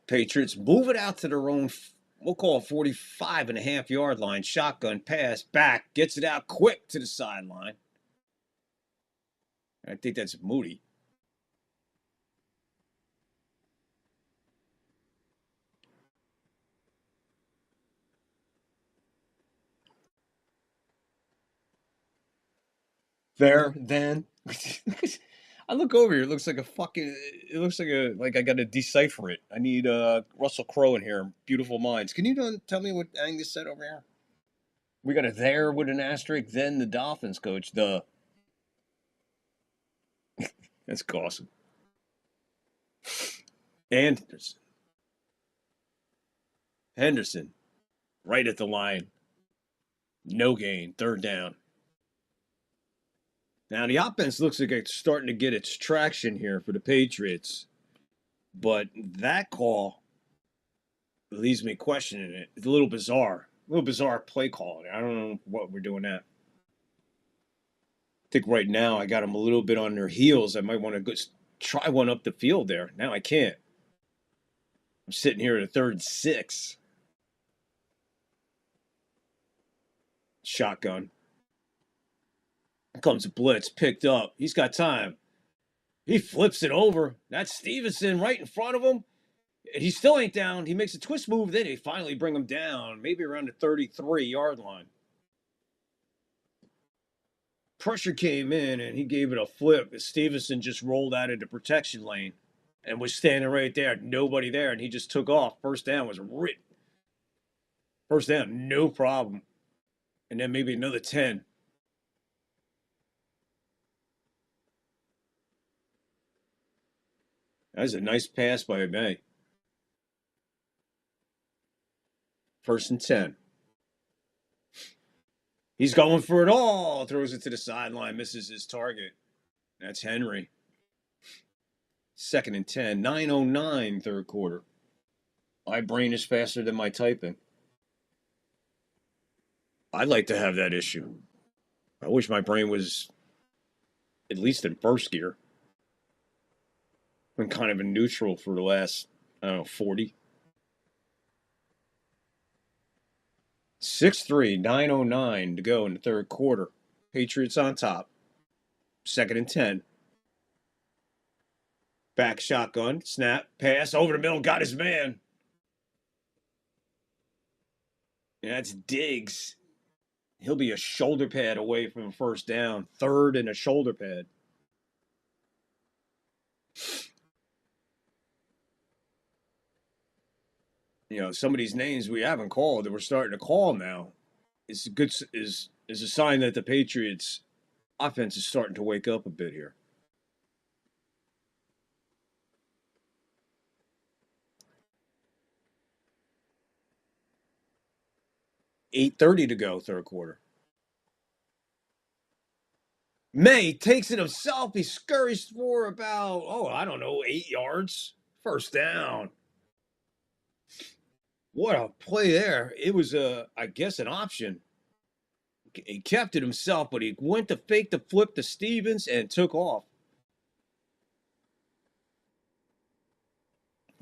Patriots move it out to their own, we'll call it 45.5 yard line. Shotgun pass back, gets it out quick to the sideline. I think that's Moody. There, then. I look over here. It looks like a fucking. It looks like I got to decipher it. I need Russell Crowe in here. Beautiful Minds. Can you tell me what Angus said over here? We got a there with an asterisk. Then the Dolphins coach. That's awesome. Henderson, right at the line. No gain. Third down. Now the offense looks like it's starting to get its traction here for the Patriots, but that call leaves me questioning it. It's a little bizarre play calling. I don't know what we're doing at. I think right now I got them a little bit on their heels. I might want to go try one up the field there. Now I can't. I'm sitting here at a 3rd and 6. Shotgun. Comes a blitz, picked up. He's got time. He flips it over. That's Stevenson right in front of him. And he still ain't down. He makes a twist move. Then they finally bring him down, maybe around the 33-yard line. Pressure came in, and he gave it a flip. Stevenson just rolled out into protection lane and was standing right there. Nobody there, and he just took off. First down was written. First down, no problem. And then maybe another 10. That was a nice pass by May. 1st and 10. He's going for it all. Throws it to the sideline. Misses his target. That's Henry. 2nd and 10. 9:09 third quarter. My brain is faster than my typing. I'd like to have that issue. I wish my brain was at least in first gear. Been kind of in neutral for the last, 40. 6-3, 9:09 to go in the third quarter. Patriots on top. 2nd and 10. Back shotgun, snap, pass, over the middle, got his man. And that's Diggs. He'll be a shoulder pad away from a first down. 3rd and a shoulder pad. Some of these names we haven't called that we're starting to call now is a sign that the Patriots offense is starting to wake up a bit here. $8:30 to go, third quarter. May takes it himself. He scurries for about, 8 yards. First down. What a play there. It was, I guess, an option. He kept it himself, but he went to fake the flip to Stevens and took off.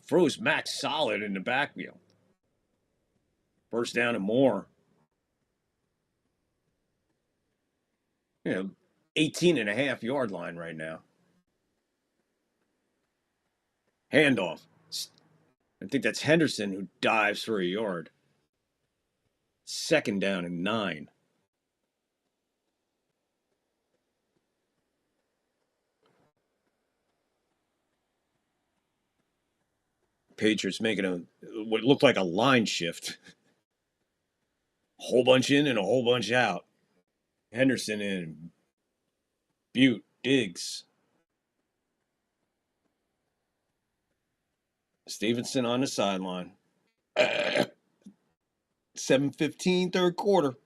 Throws Max solid in the backfield. First down and more. 18.5-yard line right now. Handoff. I think that's Henderson who dives for a yard. 2nd down and 9. Patriots making what looked like a line shift. whole bunch in and a whole bunch out. Henderson in, Butte, Diggs, Stevenson on the sideline. 7:15, third quarter.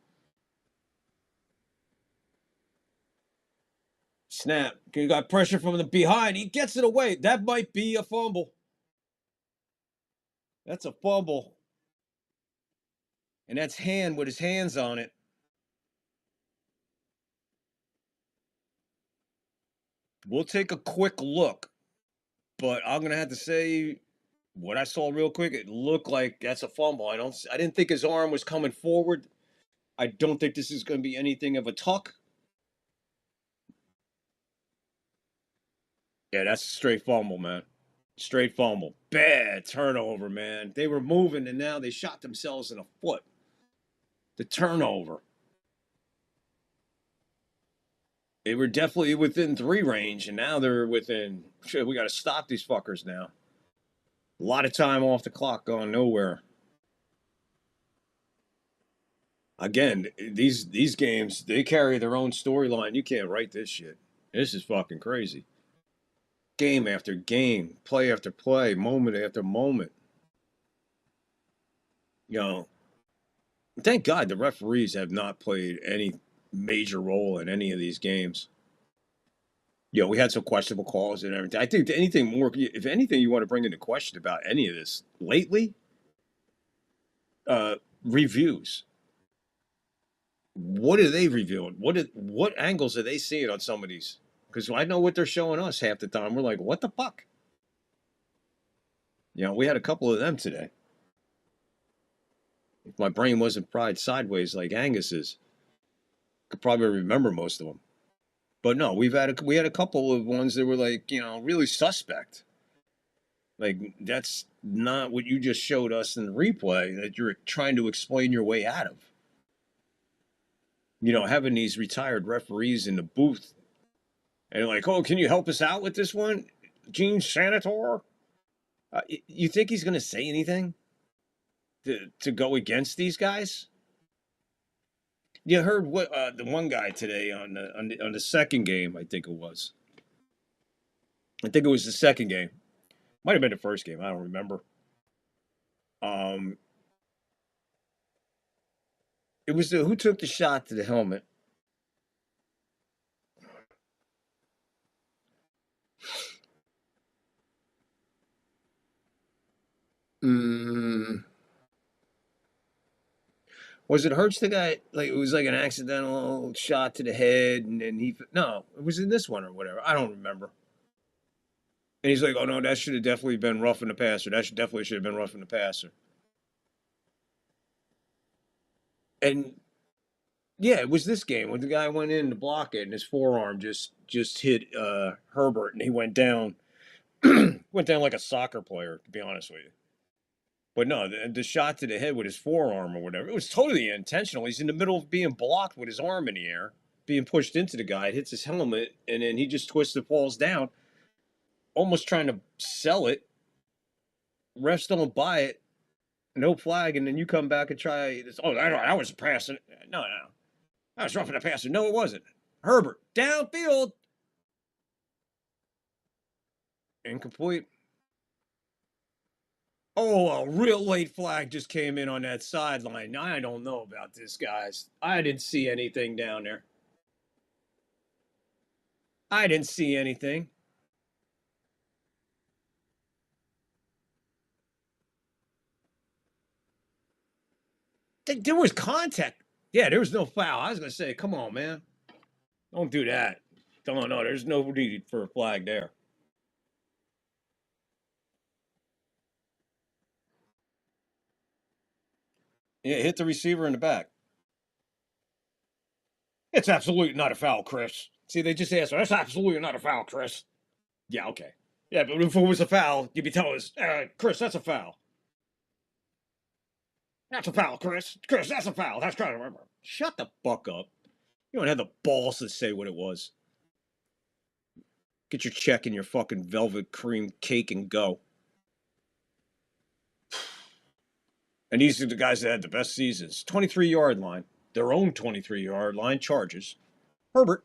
Snap. You got pressure from the behind. He gets it away. That might be a fumble. That's a fumble. And that's Hand with his hands on it. We'll take a quick look. But I'm going to have to say what I saw real quick, it looked like that's a fumble. I didn't think his arm was coming forward. I don't think this is going to be anything of a tuck. Yeah, that's a straight fumble, man. Straight fumble. Bad turnover, man. They were moving and now they shot themselves in the foot. The turnover. They were definitely within 3 range, and now they're within. Shit, we got to stop these fuckers now. A lot of time off the clock going nowhere. Again, these games, they carry their own storyline. You can't write this shit. This is fucking crazy. Game after game, play after play, moment after moment. You know, thank God the referees have not played any major role in any of these games. You know, we had some questionable calls and everything. I think anything more, if anything you want to bring into question about any of this lately, reviews. What are they reviewing? What angles are they seeing on some of these? Because I know what they're showing us half the time. We're like, what the fuck? You know, we had a couple of them today. If my brain wasn't fried sideways like Angus's, I could probably remember most of them. But no, we had a couple of ones that were like, you know, really suspect. Like that's not what you just showed us in the replay that you're trying to explain your way out of. You know, having these retired referees in the booth and like, oh, can you help us out with this one, Gene Sanator? You think he's going to say anything to go against these guys? You heard what the one guy today on the second game, I think it was. I think it was the second game. Might have been the first game. I don't remember. It was who took the shot to the helmet. Was it Hurts the guy? Like it was like an accidental shot to the head, and then no, it was in this one or whatever. I don't remember. And he's like, "Oh no, that should have definitely been roughing the passer. That should have been roughing the passer." And yeah, it was this game when the guy went in to block it, and his forearm just hit Herbert, and he went down, went down like a soccer player. To be honest with you. But no, the shot to the head with his forearm or whatever, it was totally intentional. He's in the middle of being blocked with his arm in the air, being pushed into the guy. It hits his helmet, and then he just twists and falls down, almost trying to sell it. Refs don't buy it. No flag, and then you come back and try this. Oh, that was passing. No. That was roughing the passer. No, it wasn't. Herbert, downfield. Incomplete. Oh, a real late flag just came in on that sideline. I don't know about this, guys. I didn't see anything down there. I didn't see anything. There was contact. Yeah, there was no foul. I was going to say, come on, man. Don't do that. No, there's no need for a flag there. Yeah, hit the receiver in the back. It's absolutely not a foul, Chris. See, they just answered. That's absolutely not a foul, Chris. Yeah, okay. Yeah, but if it was a foul, you'd be telling us, Chris, that's a foul. That's a foul, Chris. Chris, that's a foul. That's trying to remember. Shut the fuck up. You don't have the balls to say what it was. Get your check in your fucking velvet cream cake and go. And these are the guys that had the best seasons. 23-yard line, their own 23-yard line, Chargers. Herbert,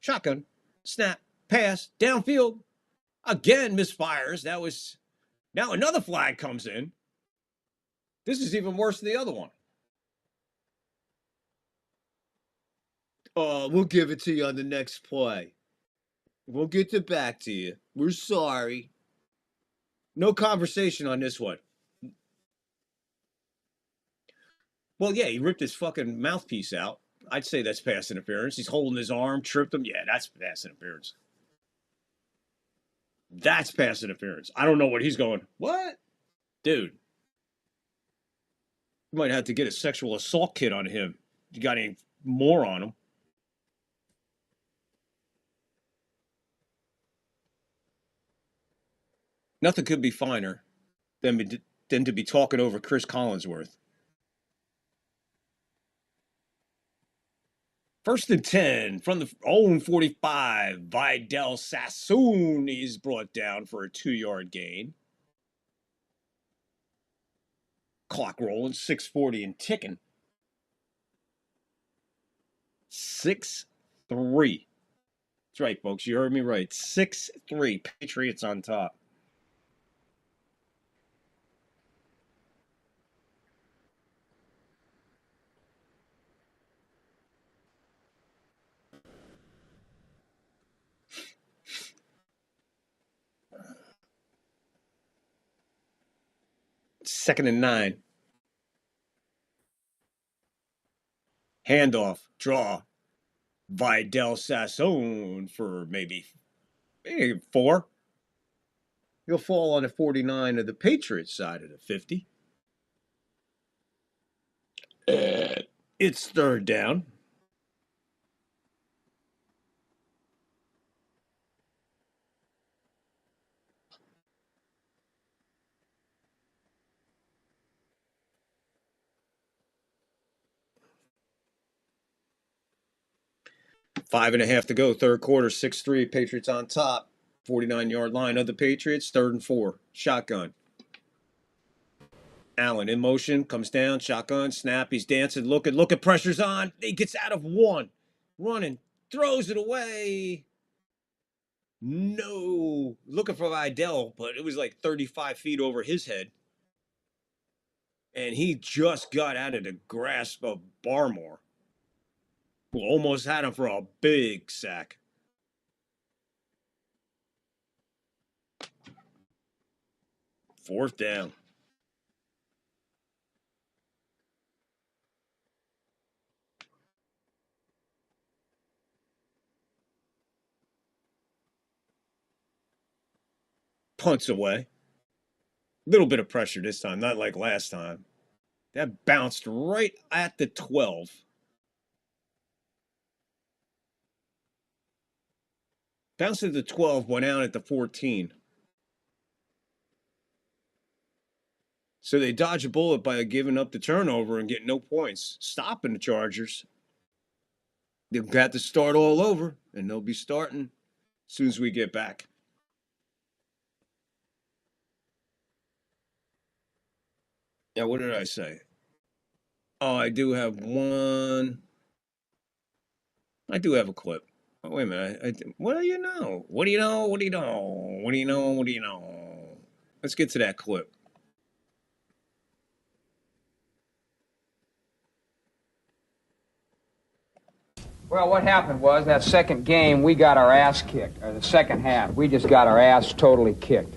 shotgun, snap, pass, downfield. Again, misfires. That was, now another flag comes in. This is even worse than the other one. We'll give it to you on the next play. We'll get it back to you. We're sorry. No conversation on this one. Well, yeah, he ripped his fucking mouthpiece out. I'd say that's pass interference. He's holding his arm, tripped him. Yeah, that's pass interference. That's pass interference. I don't know what he's going. What? Dude. You might have to get a sexual assault kit on him. You got any more on him? Nothing could be finer than to be talking over Chris Collinsworth. 1st and 10 from the own 45. Vidal Sassoon is brought down for a 2-yard gain. Clock rolling, 6:40 and ticking. 6-3. That's right, folks. You heard me right. 6-3. Patriots on top. Second and 9. Handoff, draw. Vidal Sassoon for maybe 4. He'll fall on the 49 of the Patriots side of the 50. It's 3rd down. Five and a half to go, 3rd quarter, 6-3. Patriots on top. 49-yard line of the Patriots, 3rd and 4. Shotgun. Allen in motion, comes down, shotgun, snap. He's dancing, looking, pressure's on. He gets out of 1. Running, throws it away. No. Looking for Vidal, but it was like 35 feet over his head. And he just got out of the grasp of Barmore, who almost had him for a big sack. Fourth down. Punts away. Little bit of pressure this time, not like last time. That bounced right at the 12. Bounced at the 12, went out at the 14. So they dodge a bullet by giving up the turnover and getting no points, stopping the Chargers. They've got to start all over, and they'll be starting as soon as we get back. Yeah, what did I say? Oh, I do have one. I do have a clip. Oh, wait a minute. What do you know? What do you know? What do you know? What do you know? What do you know? Let's get to that clip. Well, what happened was that second game, we got our ass kicked. Or the second half, we just got our ass totally kicked.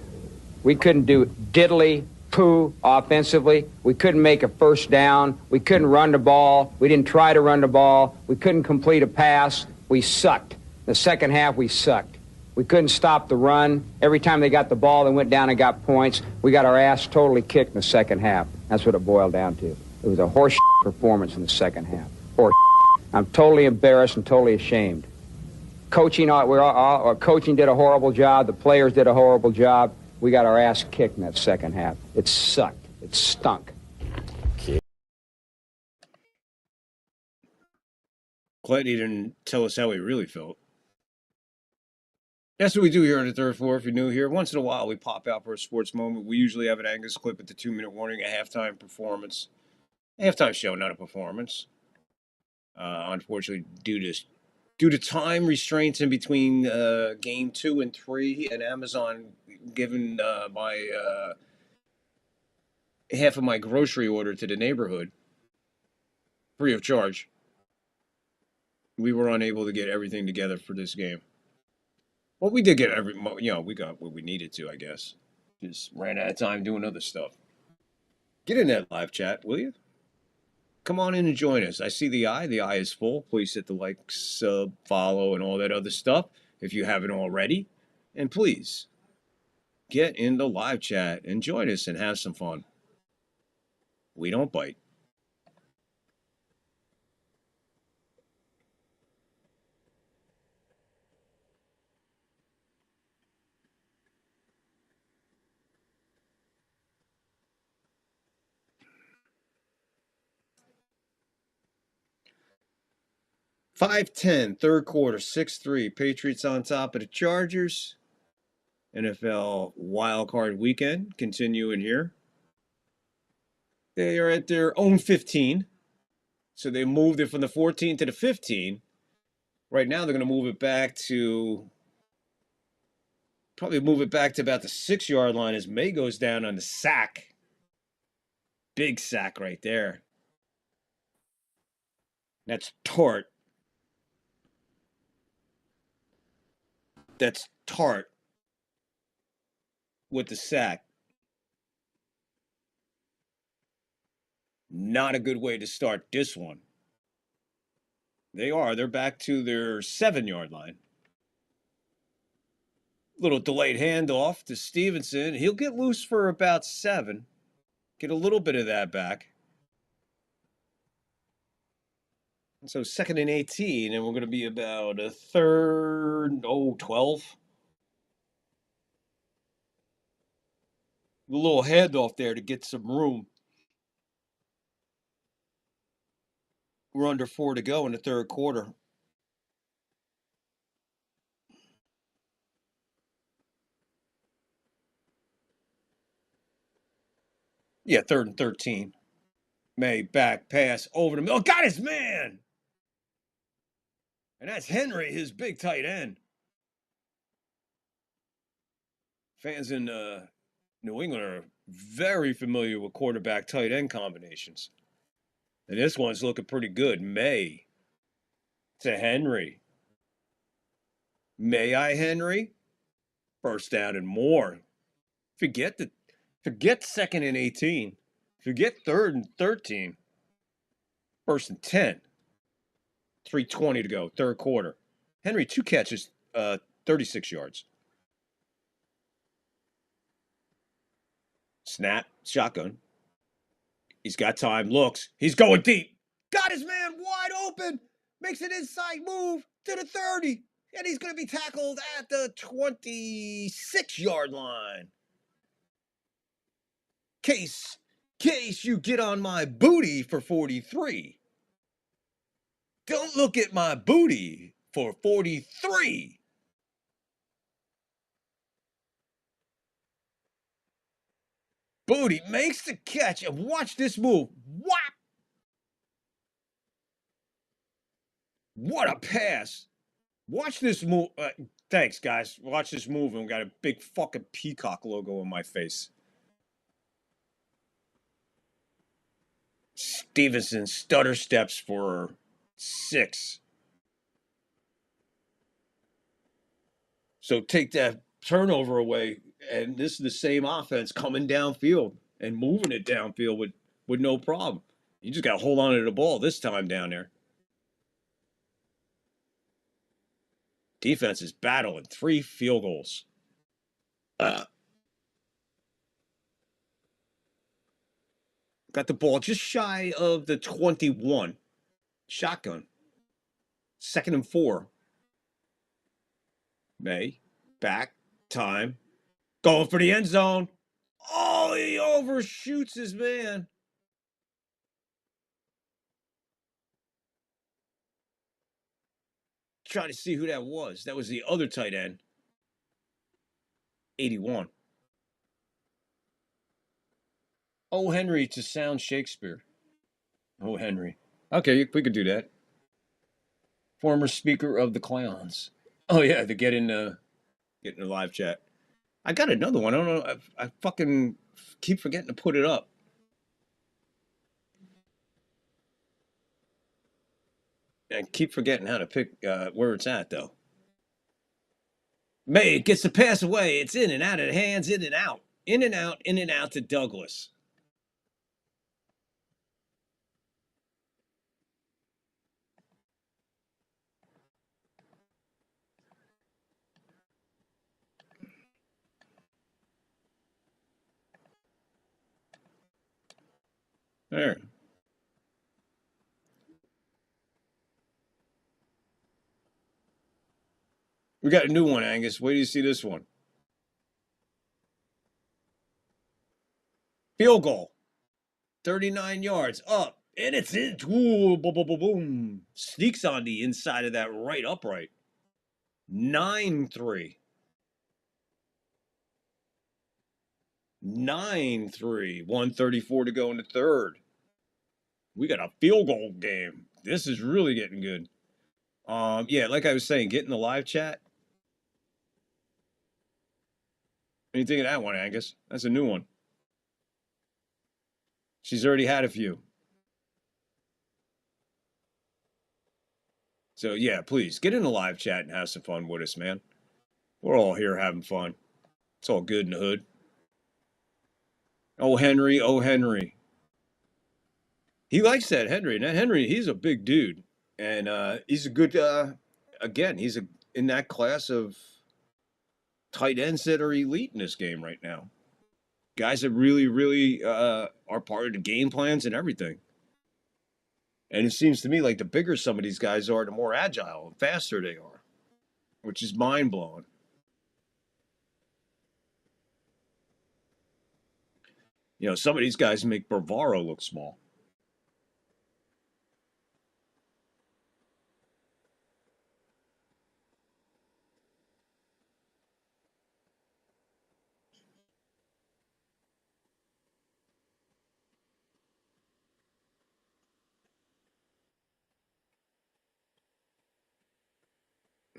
We couldn't do diddly poo offensively. We couldn't make a first down. We couldn't run the ball. We didn't try to run the ball. We couldn't complete a pass. We sucked. The second half, we sucked. We couldn't stop the run. Every time they got the ball, they went down and got points. We got our ass totally kicked in the second half. That's what it boiled down to. It was a horse performance in the second half. Horse. I'm totally embarrassed and totally ashamed. Coaching did a horrible job. The players did a horrible job. We got our ass kicked in that second half. It sucked. It stunk. Glad he didn't tell us how he really felt. That's what we do here on the third floor. If you're new here, once in a while we pop out for a sports moment. We usually have an Angus clip at the 2-minute warning, a halftime performance, a halftime show, not a performance. Unfortunately, due to time restraints in between game 2 and 3, and Amazon giving my half of my grocery order to the neighborhood free of charge, we were unable to get everything together for this game. Well, we did get we got what we needed to, I guess. Just ran out of time doing other stuff. Get in that live chat, will you? Come on in and join us. I see the eye. The eye is full. Please hit the like, sub, follow, and all that other stuff if you haven't already. And please get in the live chat and join us and have some fun. We don't bite. $5-10, third quarter, 6-3. Patriots on top of the Chargers. NFL wildcard weekend continuing here. They are at their own 15. So they moved it from the 14 to the 15. Right now they're going to move it back to probably move it back to about the 6-yard line as May goes down on the sack. Big sack right there. That's Tart. That's Tart with the sack. Not a good way to start this one. They're back to their 7-yard line. Little delayed handoff to Stevenson. He'll get loose for about 7. Get a little bit of that back. So 2nd and 18, and we're going to be about a 12. A little handoff there to get some room. We're under 4 to go in the third quarter. Yeah, 3rd and 13. May back pass over the middle. Got his man! And that's Henry, his big tight end. Fans in New England are very familiar with quarterback tight end combinations. And this one's looking pretty good. May to Henry. May I, Henry? First down and more. Forget 2nd and 18. Forget 3rd and 13. 1st and 10. 3:20 to go, third quarter. Henry, 2 catches, 36 yards. Snap, shotgun. He's got time, looks. He's going deep. Got his man wide open. Makes an inside move to the 30. And he's going to be tackled at the 26-yard line. Case you get on my booty for 43. Don't look at my booty for 43. Booty makes the catch, and watch this move. Whop! What a pass. Watch this move. Thanks, guys. Watch this move, and we got a big fucking peacock logo on my face. Stevenson stutter steps for 6. So take that turnover away, and this is the same offense coming downfield and moving it downfield with no problem. You just got to hold on to the ball this time down there. Defense is battling 3 field goals. Got the ball just shy of the 21. Shotgun. 2nd and 4. May. Back. Time. Going for the end zone. Oh, he overshoots his man. Try to see who that was. That was the other tight end. 81. O. Henry to sound Shakespeare. O. Henry. Okay, we could do that. Former Speaker of the Clowns. Oh yeah, to get in the live chat. I got another one. I don't know. I fucking keep forgetting to put it up. I keep forgetting how to pick where it's at though. May it gets the pass away. It's in and out of the hands, in and out, in and out, in and out to Douglas. There. We got a new one, Angus. Wait till you see this one. Field goal. 39 yards up. And it's in. Ooh, boom, boom, boom, boom. Sneaks on the inside of that right upright. 9-3. 9-3. 134 to go in the third. We got a field goal game. This is really getting good. Yeah, like I was saying, get in the live chat. What do you think of that one, Angus? That's a new one. She's already had a few. So, yeah, please get in the live chat and have some fun with us, man. We're all here having fun. It's all good in the hood. Oh, Henry. Oh, Henry. He likes that Henry. And that Henry, he's a big dude. And he's a good, again, he's in that class of tight ends that are elite in this game right now. Guys that really, really are part of the game plans and everything. And it seems to me like the bigger some of these guys are, the more agile and faster they are, which is mind-blowing. You know, some of these guys make Bavaro look small.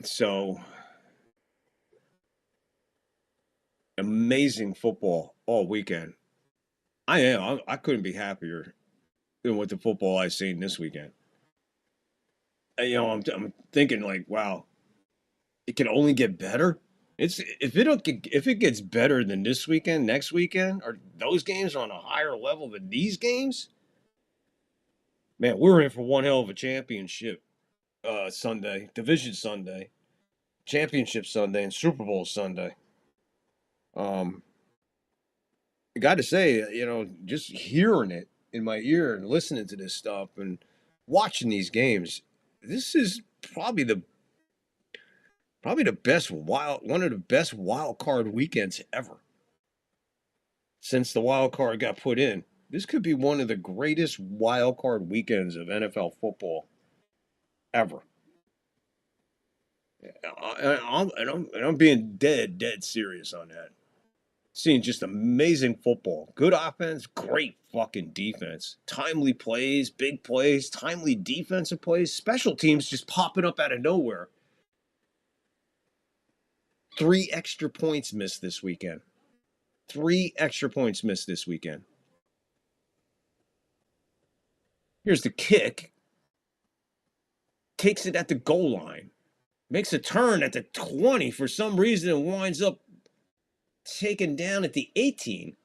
So, amazing football all weekend. I couldn't be happier than with the football I've seen this weekend. And, you know, I'm thinking like, wow, it can only get better. If it gets better than this weekend, next weekend, or those games are on a higher level than these games, man, we're in for one hell of a championship Sunday, division Sunday, championship Sunday, and Super Bowl Sunday. I got to say, you know, just hearing it in my ear and listening to this stuff and watching these games, this is probably the best one of the best wild card weekends ever since the wild card got put in. This could be one of the greatest wild card weekends of NFL football ever. I'm being dead serious on that. Seeing just amazing football, good offense, great fucking defense, timely plays, big plays, timely defensive plays, special teams just popping up out of nowhere. 3 extra points missed this weekend. 3 extra points missed this weekend. Here's the kick. Takes it at the goal line. Makes a turn at the 20 for some reason and winds up taken down at the 18.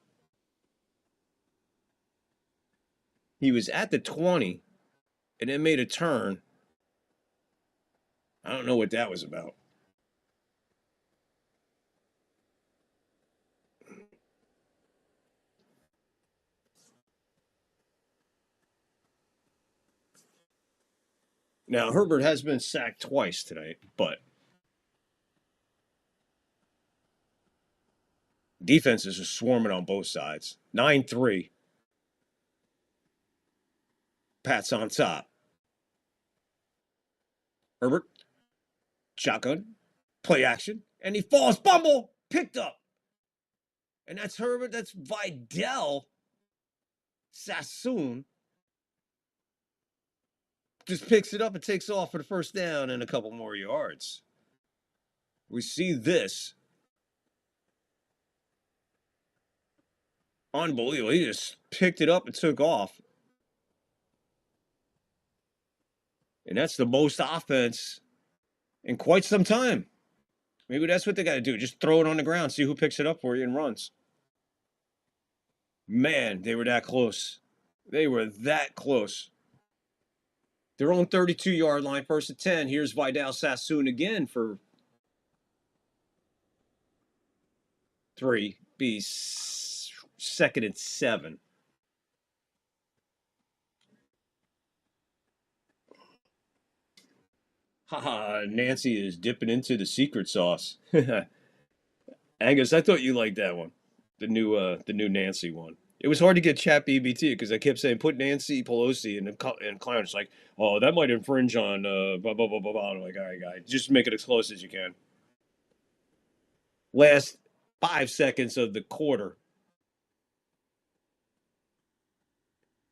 He was at the 20 and then made a turn. I don't know what that was about. Now, Herbert has been sacked twice tonight, but defenses are swarming on both sides. 9-3. Pat's on top. Herbert, shotgun, play action, and he falls. Bumble, picked up. And that's Herbert. That's Vidal Sassoon. Just picks it up and takes off for the first down and a couple more yards. We see this. Unbelievable. He just picked it up and took off. And that's the most offense in quite some time. Maybe that's what they got to do. Just throw it on the ground, see who picks it up for you and runs. Man, they were that close. They were that close. Their own 32-yard line, first and 10. Here's Vidal Sassoon again for 3. Be second and 7. Haha, Nancy is dipping into the secret sauce. Angus, I thought you liked that one. The new Nancy one. It was hard to get ChatGPT because I kept saying put Nancy Pelosi and Clown. It's like, oh, that might infringe on blah blah blah blah blah. I'm like, all right, guys, just make it as close as you can. Last 5 seconds of the quarter.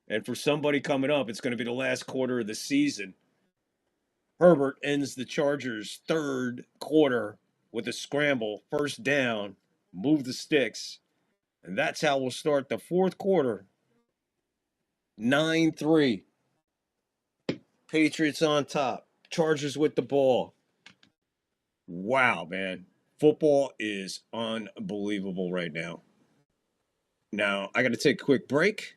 And for somebody coming up, it's going to be the last quarter of the season. Herbert ends the Chargers' third quarter with a scramble, first down, move the sticks. And that's how we'll start the fourth quarter. 9-3. Patriots on top. Chargers with the ball. Wow, man. Football is unbelievable right now. Now, I got to take a quick break.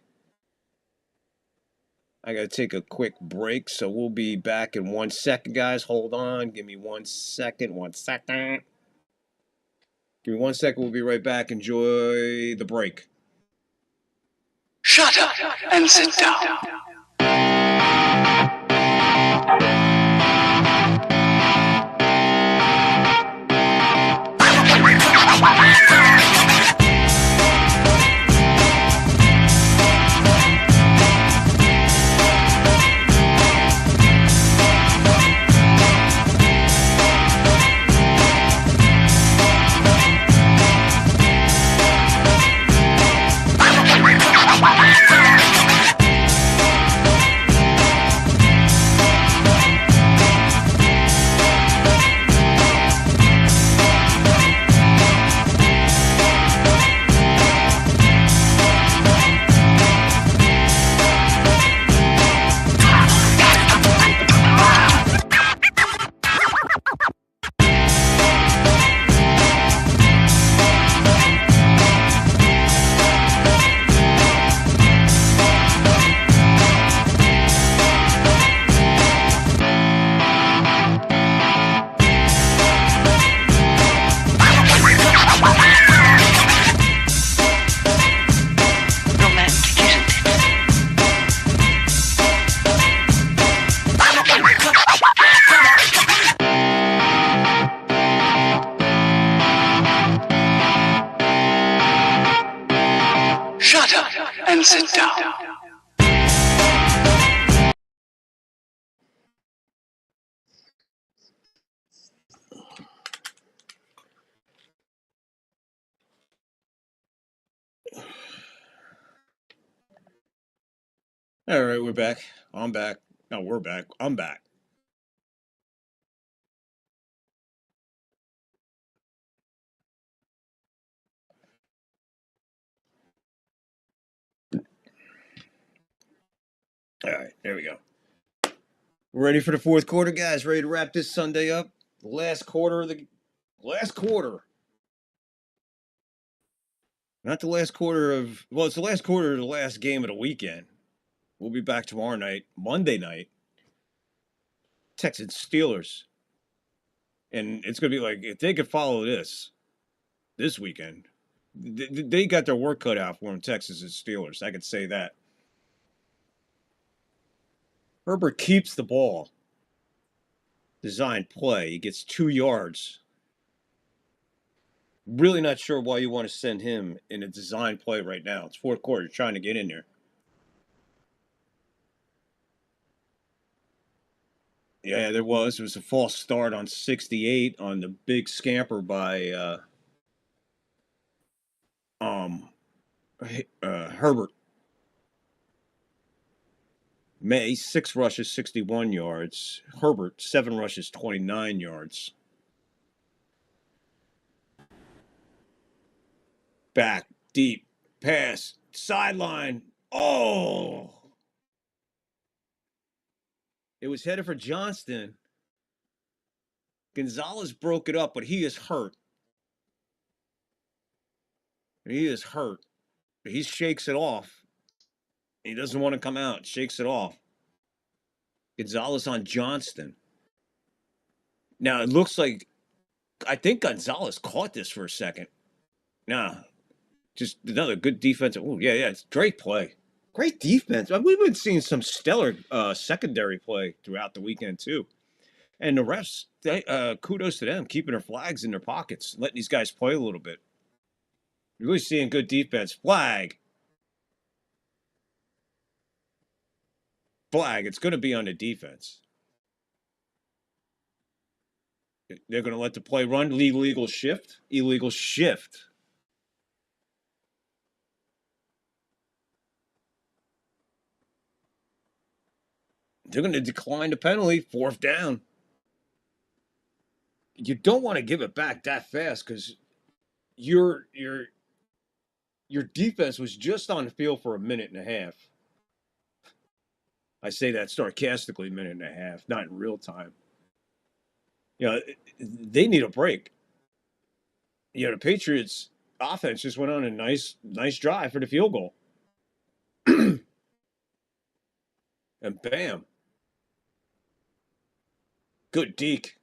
So we'll be back in 1 second, guys. Hold on. Give me 1 second. 1 second. Give me 1 second. We'll be right back. Enjoy the break. Shut up and sit down. Shut up and sit down. All right, we're back. I'm back. No, we're back. I'm back. All right, there we go. Ready for the fourth quarter, guys? Ready to wrap this Sunday up? Last quarter. Not the last quarter of, well, it's the last quarter of the last game of the weekend. We'll be back tomorrow night, Monday night. Texans Steelers. And it's going to be like, if they could follow this weekend, they got their work cut out for them, Texas and Steelers. I could say that. Herbert keeps the ball. Design play. He gets 2 yards. Really not sure why you want to send him in a design play right now. It's fourth quarter. You're trying to get in there. Yeah, there was. It was a false start on 68 on the big scamper by Herbert. May, 6 rushes, 61 yards. Herbert, 7 rushes, 29 yards. Back, deep, pass, sideline. Oh! It was headed for Johnston. Gonzalez broke it up, but he is hurt. He is hurt. He shakes it off. He doesn't want to come out. Shakes it off. Gonzalez on Johnston. Now, it looks like, I think Gonzalez caught this for a second. Nah, just another good defense. Oh, yeah, it's great play. Great defense. We've been seeing some stellar secondary play throughout the weekend, too. And the refs, kudos to them, keeping their flags in their pockets, letting these guys play a little bit. You're really seeing good defense. Flag. It's going to be on the defense. They're going to let the play run. Illegal shift. They're going to decline the penalty. 4th down. You don't want to give it back that fast because your defense was just on the field for a minute and a half. I say that sarcastically, minute and a half, not in real time. They need a break. The Patriots offense just went on a nice drive for the field goal. And bam. Good deke.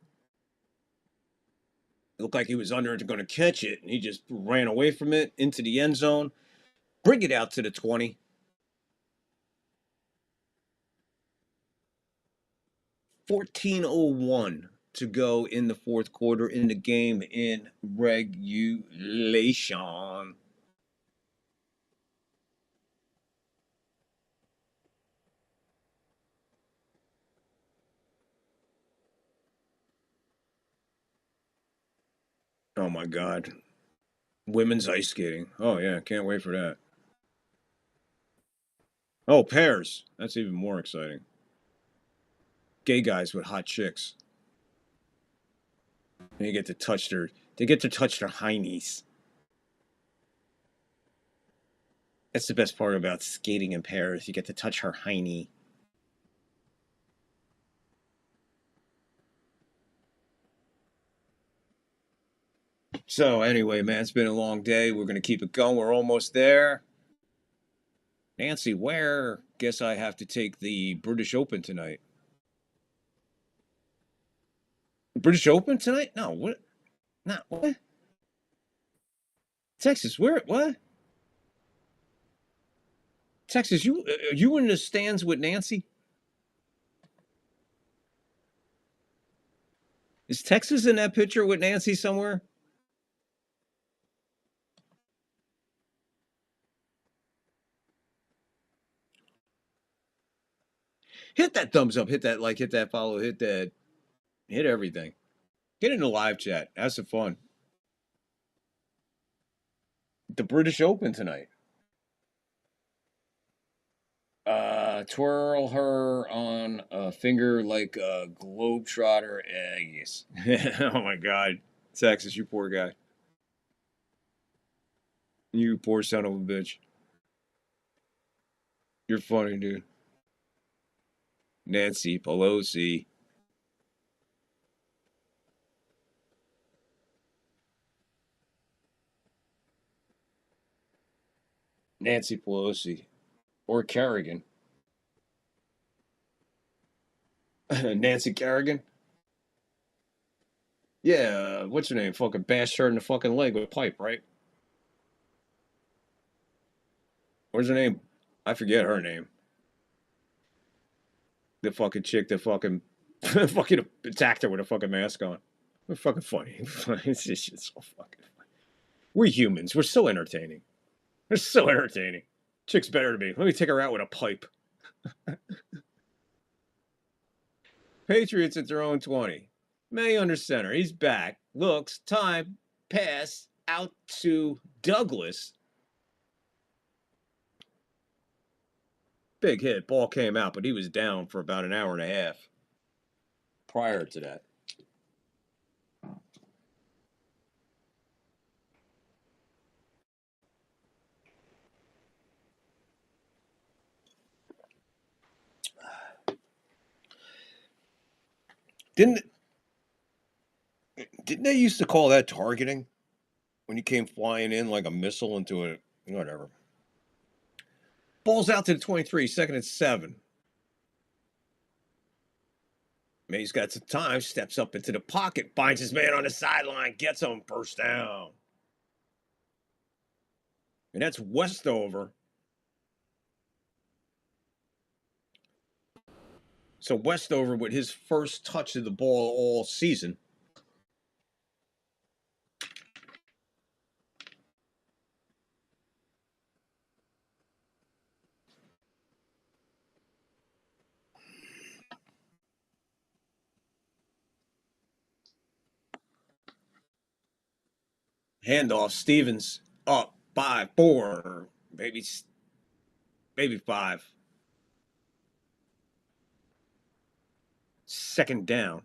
It looked like he was under it, going to catch it, and he just ran away from it into the end zone. Bring it out to the 20. 14:01 to go in the 4th quarter in the game in regulation. Oh, my God. Women's ice skating. Oh, yeah. Can't wait for that. Oh, pairs. That's even more exciting. Gay guys with hot chicks. They get to touch their heinies. That's the best part about skating in pairs. You get to touch her hiney. So anyway, man, it's been a long day. We're going to keep it going. We're almost there. Nancy, where? Guess I have to take the British Open tonight. British Open tonight? No, what? Not what? Texas, where? What? Texas, you in the stands with Nancy? Is Texas in that picture with Nancy somewhere? Hit that thumbs up, hit that like, hit that follow, hit everything. Get in the live chat. Have some fun. The British Open tonight. Twirl her on a finger like a globetrotter. Yes. Oh my God. Texas, you poor guy. You poor son of a bitch. You're funny, dude. Nancy Pelosi. Nancy Pelosi. Or Kerrigan. Nancy Kerrigan? Yeah, what's her name? Fucking bashed her in the fucking leg with a pipe, right? What's her name? I forget her name. The fucking chick that fucking attacked her with a fucking mask on. It's fucking funny. It's just so fucking funny. We're humans. We're so entertaining. We're so entertaining. Chick's better than me. Let me take her out with a pipe. Patriots at their own 20. May under center. He's back. Looks. Time. Pass. Out to Douglas. Big hit. Ball came out, but he was down for about an hour and a half prior to that. Didn't they used to call that targeting when you came flying in like a missile into a whatever? Ball's out to the 23, second and 7. May's got some time, steps up into the pocket, finds his man on the sideline, gets him, first down. And that's Westover. So Westover with his first touch of the ball all season. Handoff, Stevens up 5-4, maybe 5. Second down.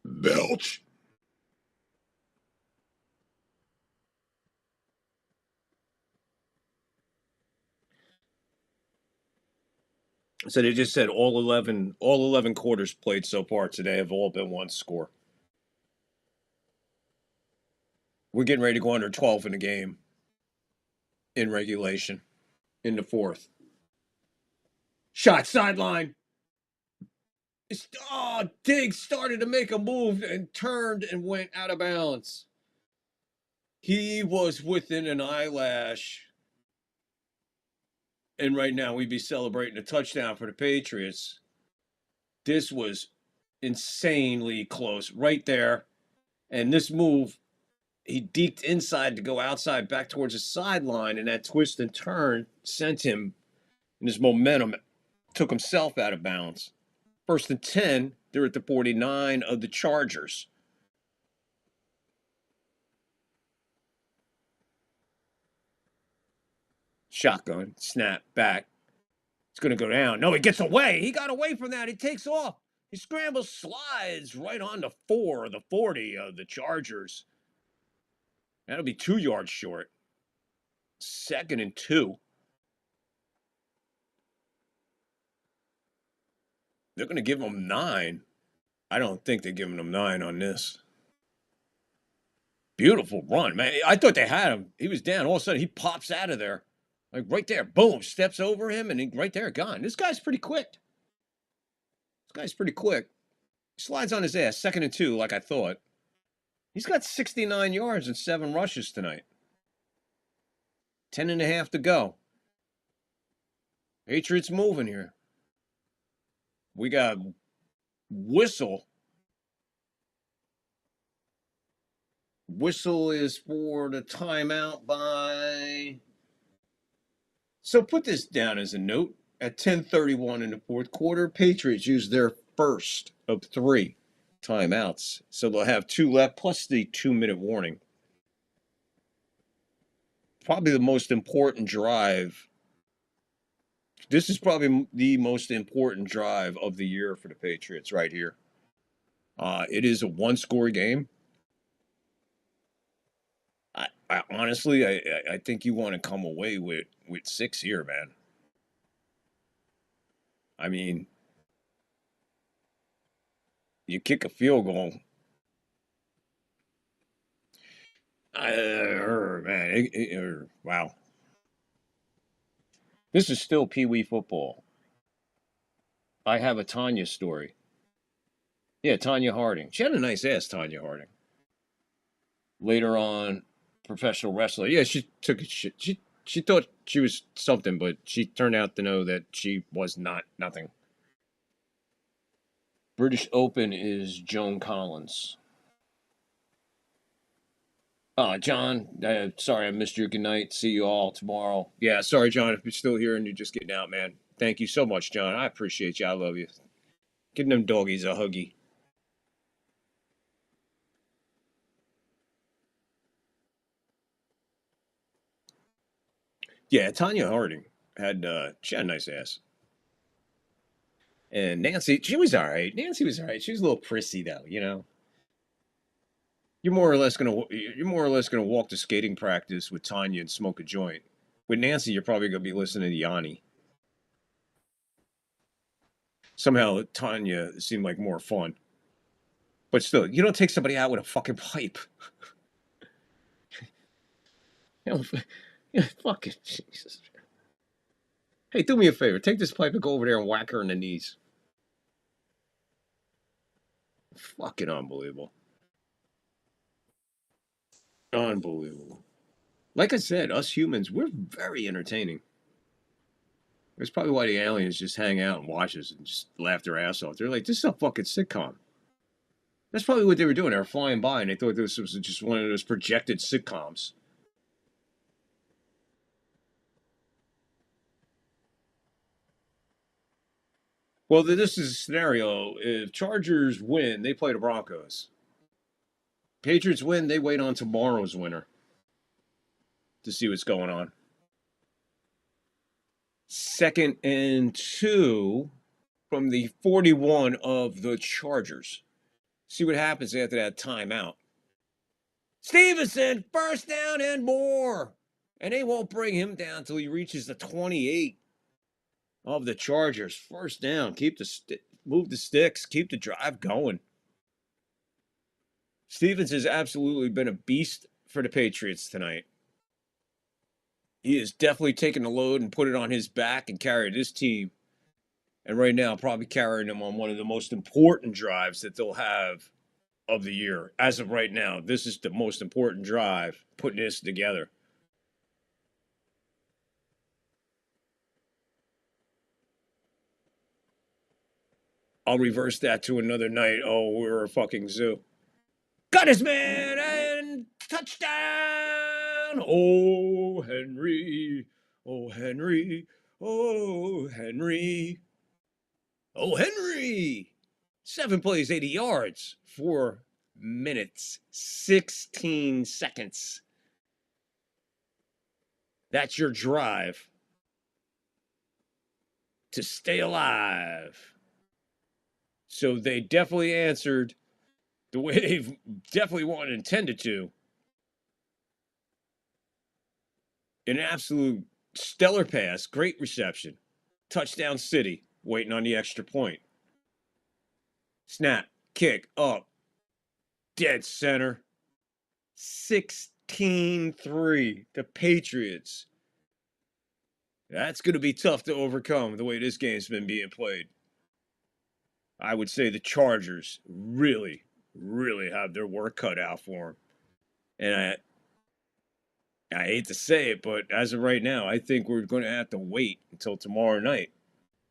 Belch. So they just said all 11 quarters played so far today have all been one score. We're getting ready to go under 12 in the game in regulation in the fourth. Shot sideline. Diggs started to make a move and turned and went out of bounds. He was within an eyelash. And right now we'd be celebrating a touchdown for the Patriots. This was insanely close right there. And this move, he deked inside to go outside back towards the sideline, and that twist and turn sent him, and his momentum took himself out of bounds. First and 10, they're at the 49 of the Chargers. Shotgun, snap, back. It's going to go down. No, he gets away. He got away from that. He takes off. He scrambles, slides right on the 4 of the 40 of the Chargers. That'll be 2 yards short. Second and 2. They're going to give him 9. I don't think they're giving him 9 on this. Beautiful run, man. I thought they had him. He was down. All of a sudden, he pops out of there. Like right there. Boom. Steps over him, and right there, gone. This guy's pretty quick. Slides on his ass. Second and 2, like I thought. He's got 69 yards and 7 rushes tonight. 10.5 to go. Patriots moving here. We got Whistle. Whistle is for the timeout by... So put this down as a note. At 10:31 in the fourth quarter, Patriots used their first of 3 timeouts. So they'll have 2 left, plus the 2-minute warning. Probably the most important drive. This is probably the most important drive of the year for the Patriots right here. It is a 1-score game. I honestly, I think you want to come away with 6 here, man. I mean, you kick a field goal. Man, wow. This is still Pee Wee football. I have a Tanya story. Yeah, Tanya Harding. She had a nice ass, Tanya Harding. Later on, professional wrestler. Yeah, she took a shit. She thought she was something, but she turned out to know that she was nothing. British Open is Joan Collins. John, sorry I missed your good night. See you all tomorrow. Yeah, sorry, John, if you're still here and you're just getting out, man. Thank you so much, John. I appreciate you. I love you. Give them doggies a huggy. Yeah, Tanya Harding she had a nice ass. And Nancy, she was all right. Nancy was all right. She was a little prissy though, you know. You're more or less gonna walk to skating practice with Tanya and smoke a joint. With Nancy, you're probably gonna be listening to Yanni. Somehow Tanya seemed like more fun. But still, you don't take somebody out with a fucking pipe. You know, yeah, fucking Jesus. Hey, do me a favor. Take this pipe and go over there and whack her in the knees. Fucking unbelievable. Unbelievable. Like I said, us humans, we're very entertaining. That's probably why the aliens just hang out and watch us and just laugh their ass off. They're like, this is a fucking sitcom. That's probably what they were doing. They were flying by and they thought this was just one of those projected sitcoms. Well, this is a scenario. If Chargers win, they play the Broncos. Patriots win, they wait on tomorrow's winner to see what's going on. 2nd and 2 from the 41 of the Chargers. See what happens after that timeout. Stevenson, first down and more. And they won't bring him down until he reaches the 28 of the Chargers. First down. Move the sticks. Keep the drive going. Stevens has absolutely been a beast for the Patriots tonight. He has definitely taken the load and put it on his back and carried his team. And right now, probably carrying them on one of the most important drives that they'll have of the year. As of right now, this is the most important drive, putting this together. I'll reverse that to another night. Oh, we're a fucking zoo. Got his man and touchdown. Oh, Henry. Oh, Henry. Oh, Henry. Oh, Henry. 7 plays, 80 yards, 4 minutes, 16 seconds. That's your drive to stay alive. So they definitely answered the way they've definitely wanted intended to. An absolute stellar pass, great reception. Touchdown City, waiting on the extra point. Snap, kick, up, dead center. 16-3, the Patriots. That's going to be tough to overcome the way this game's been being played. I would say the Chargers really, really have their work cut out for them. And I hate to say it, but as of right now, I think we're going to have to wait until tomorrow night,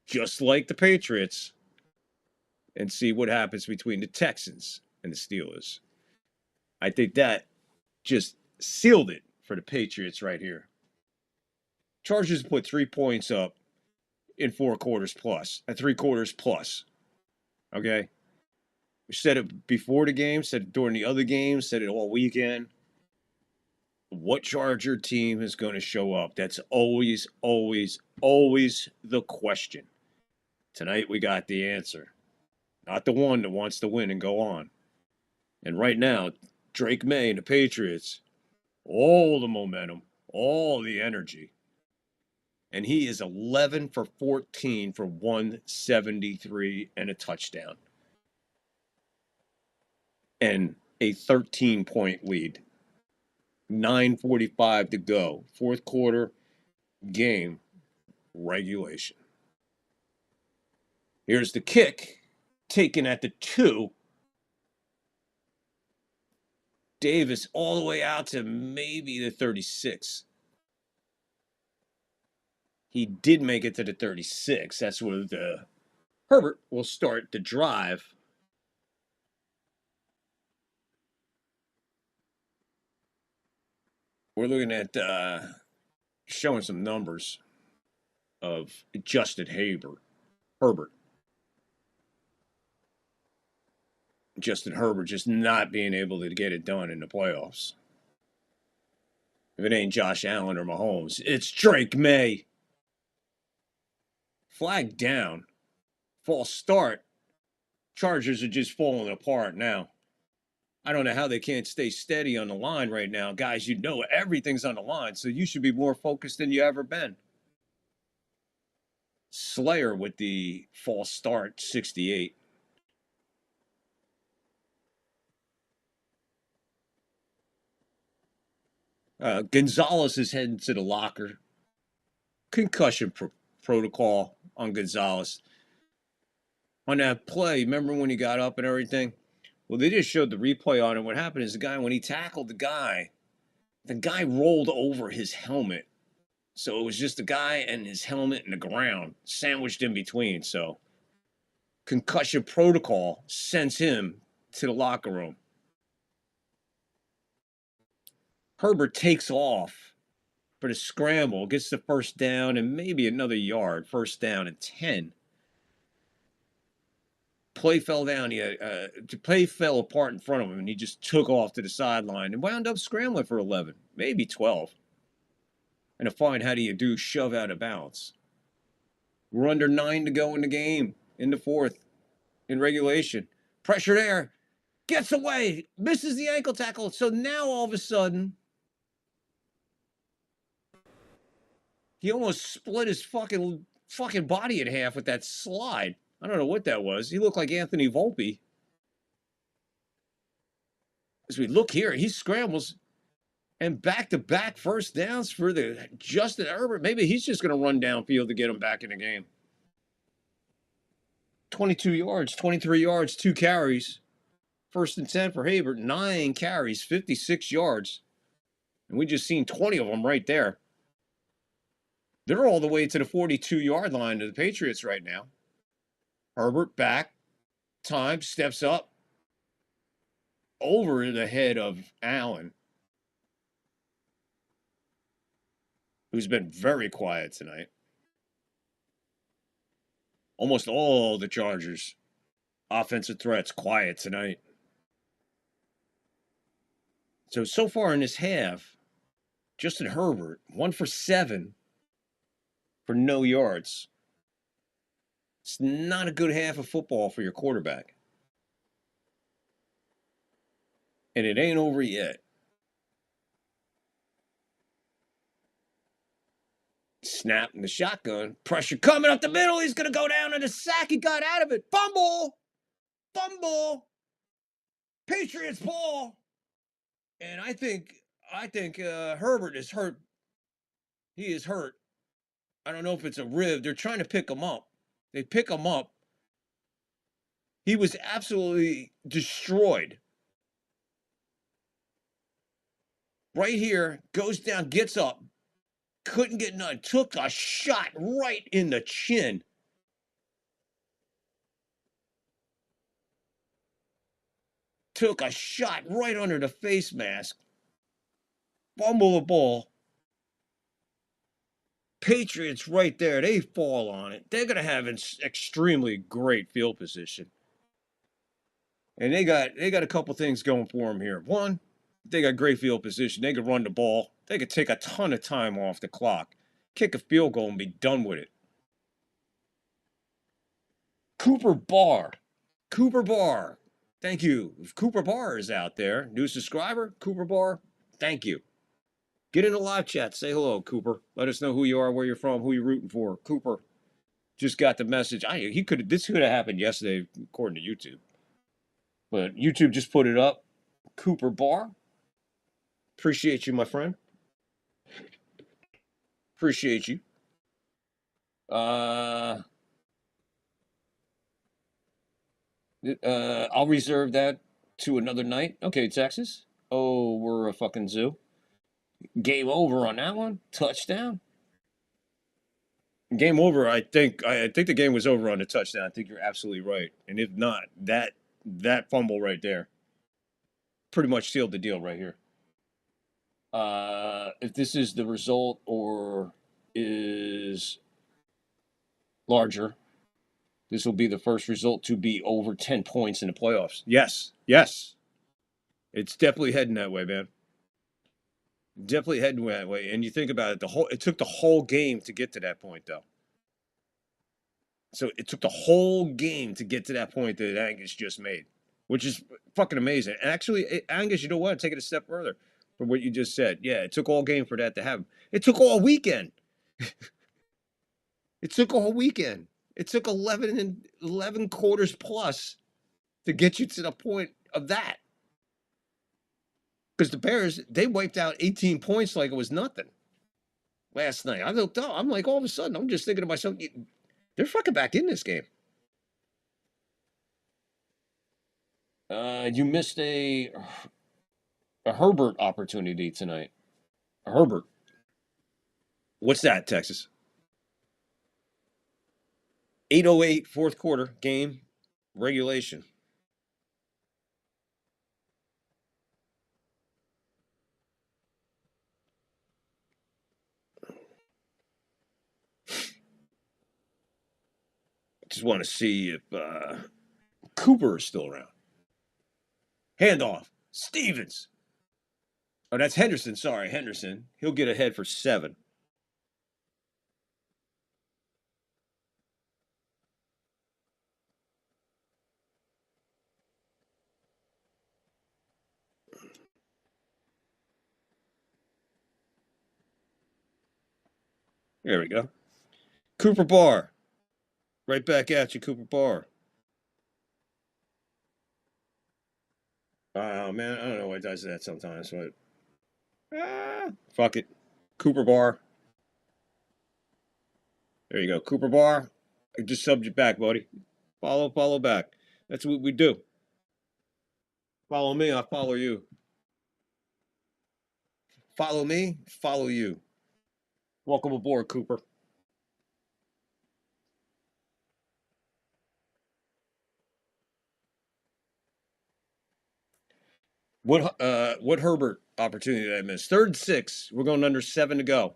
just like the Patriots, and see what happens between the Texans and the Steelers. I think that just sealed it for the Patriots right here. Chargers put 3 points up in 4 quarters plus, at 3 quarters plus. Okay? We said it before the game, said it during the other games, said it all weekend. What Charger team is going to show up? That's always, always, always the question. Tonight we got the answer. Not the one that wants to win and go on. And right now, Drake May and the Patriots, all the momentum, all the energy. And he is 11 for 14 for 173 and a touchdown. And a 13-point lead. 9:45 to go. 4th quarter game regulation. Here's the kick. Taken at the 2. Davis all the way out to maybe the 36. He did make it to the 36. That's where Herbert will start the drive. We're looking at showing some numbers of Justin Herbert. Justin Herbert just not being able to get it done in the playoffs. If it ain't Josh Allen or Mahomes, it's Drake May. Flag down. False start. Chargers are just falling apart now. I don't know how they can't stay steady on the line right now. Guys, you know everything's on the line, so you should be more focused than you ever been. Slayer with the false start, 68. Gonzalez is heading to the locker. Concussion protocol on Gonzalez. On that play, remember when he got up and everything? Well, they just showed the replay on it. What happened is when he tackled the guy rolled over his helmet. So it was just the guy and his helmet and the ground sandwiched in between. So concussion protocol sends him to the locker room. Herbert takes off for the scramble, gets the first down and maybe another yard. First down and 10. Play fell down. The play fell apart in front of him, and he just took off to the sideline and wound up scrambling for 11, maybe 12. And to find how do you do shove out of bounds. We're under 9 to go in the game, in the fourth, in regulation. Pressure there. Gets away. Misses the ankle tackle. So now all of a sudden, he almost split his fucking body in half with that slide. I don't know what that was. He looked like Anthony Volpe. As we look here, he scrambles and back-to-back first downs for the Justin Herbert. Maybe he's just going to run downfield to get him back in the game. 22 yards, 23 yards, 2 carries. First and 10 for Herbert, 9 carries, 56 yards. And we just seen 20 of them right there. They're all the way to the 42-yard line of the Patriots right now. Herbert back, time, steps up, over the head of Allen, who's been very quiet tonight. Almost all the Chargers' offensive threats quiet tonight. So far in this half, Justin Herbert, 1 for 7 for no yards. It's not a good half of football for your quarterback. And it ain't over yet. Snap in the shotgun. Pressure coming up the middle. He's going to go down in a sack. He got out of it. Fumble. Patriots ball. And I think Herbert is hurt. He is hurt. I don't know if it's a rib. They're trying to pick him up. They pick him up. He was absolutely destroyed. Right here, goes down, gets up. Couldn't get none. Took a shot right in the chin. Took a shot right under the face mask. Fumble the ball. Patriots right there. They fall on it. They're going to have an extremely great field position. And they got a couple things going for them here. One, they got great field position. They could run the ball. They could take a ton of time off the clock. Kick a field goal and be done with it. Cooper Barr. Thank you. If Cooper Barr is out there, new subscriber, Cooper Barr, thank you. Get in the live chat. Say hello, Cooper. Let us know who you are, where you're from, who you're rooting for. Cooper just got the message. This could have happened yesterday, according to YouTube. But YouTube just put it up. Cooper Barr. Appreciate you, my friend. Appreciate you. I'll reserve that to another night. Okay, Texas. Oh, we're a fucking zoo. Game over on that one. Touchdown. Game over. I think the game was over on the touchdown. I think you're absolutely right. And if not, that fumble right there pretty much sealed the deal right here. If this is the result or is larger, this will be the first result to be over 10 points in the playoffs. Yes. It's definitely heading that way, man. Definitely heading that way. And you think about it, it took the whole game to get to that point, though. So it took the whole game to get to that point that Angus just made, which is fucking amazing. And actually, Angus, you know what? Take it a step further from what you just said. Yeah, it took all game for that to happen. It took all weekend. It took all weekend. It took 11 quarters plus to get you to the point of that. Because the Bears, they wiped out 18 points like it was nothing last night. I looked up. I'm like, all of a sudden, I'm just thinking to myself, they're fucking back in this game. You missed a Herbert opportunity tonight. A Herbert. What's that, Texas? 8:08 fourth quarter game regulation. Just want to see if Cooper is still around. Handoff. Stevens. Oh, that's Henderson. Sorry, Henderson. He'll get ahead for 7. There we go. Cooper Barr. Right back at you, Cooper Barr. Oh, man. I don't know why it does that sometimes, but fuck it. Cooper Barr. There you go. Cooper Barr. I just subbed you back, buddy. Follow back. That's what we do. Follow me, I follow you. Follow me, follow you. Welcome aboard, Cooper. What Herbert opportunity did I miss? 3rd and 6. We're going under 7 to go.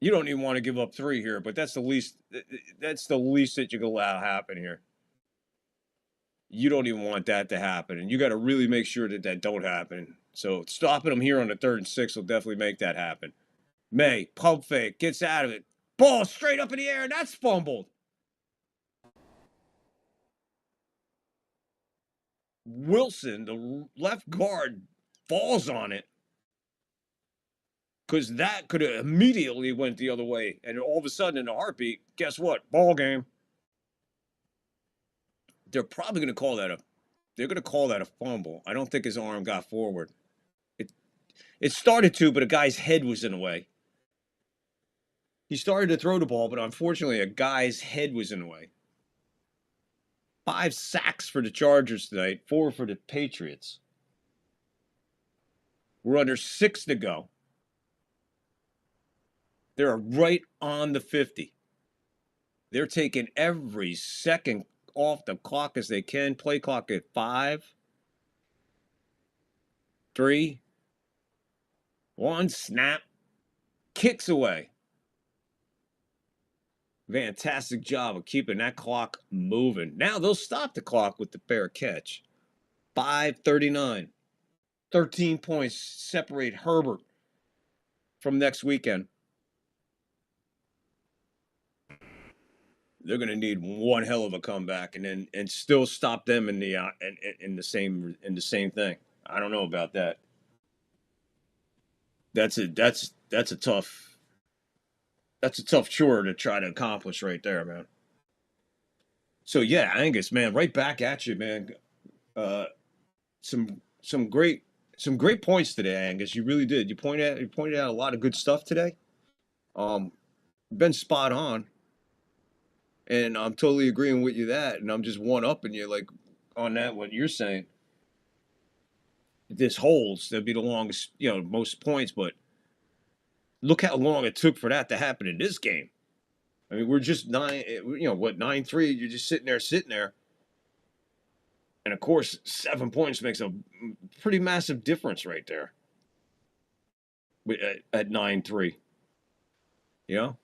You don't even want to give up 3 here, but that's the least. That's the least that you can allow happen here. You don't even want that to happen, and you got to really make sure that that don't happen. So stopping them here on the 3rd and 6 will definitely make that happen. May pump fake, gets out of it, ball straight up in the air, and that's fumbled. Wilson, the left guard, falls on it because that could have immediately went the other way, and all of a sudden, in a heartbeat, guess what? Ball game. They're probably going to call that a fumble. I don't think his arm got forward. It started to, but a guy's head was in the way. He started to throw the ball, but unfortunately, a guy's head was in the way. 5 sacks for the Chargers tonight, 4 for the Patriots. We're under 6 to go. They're right on the 50. They're taking every second off the clock as they can. Play clock at 5, 3, 1, snap, kicks away. Fantastic job of keeping that clock moving. Now they'll stop the clock with the fair catch. 5:39. 13 points separate Herbert from next weekend. They're going to need one hell of a comeback and still stop them in the same thing. I don't know about that. That's a tough chore to try to accomplish right there, man. So yeah, Angus, man, right back at you, man. Some great points today, Angus. You really did. You pointed out a lot of good stuff today. Been spot on. And I'm totally agreeing with you that, and I'm just one-upping you, like, on that, what you're saying. If this holds, that'd be the longest, most points, but look how long it took for that to happen in this game. I mean, we're just 9-3, you're just sitting there. And, of course, 7 points makes a pretty massive difference right there at 9-3. You know?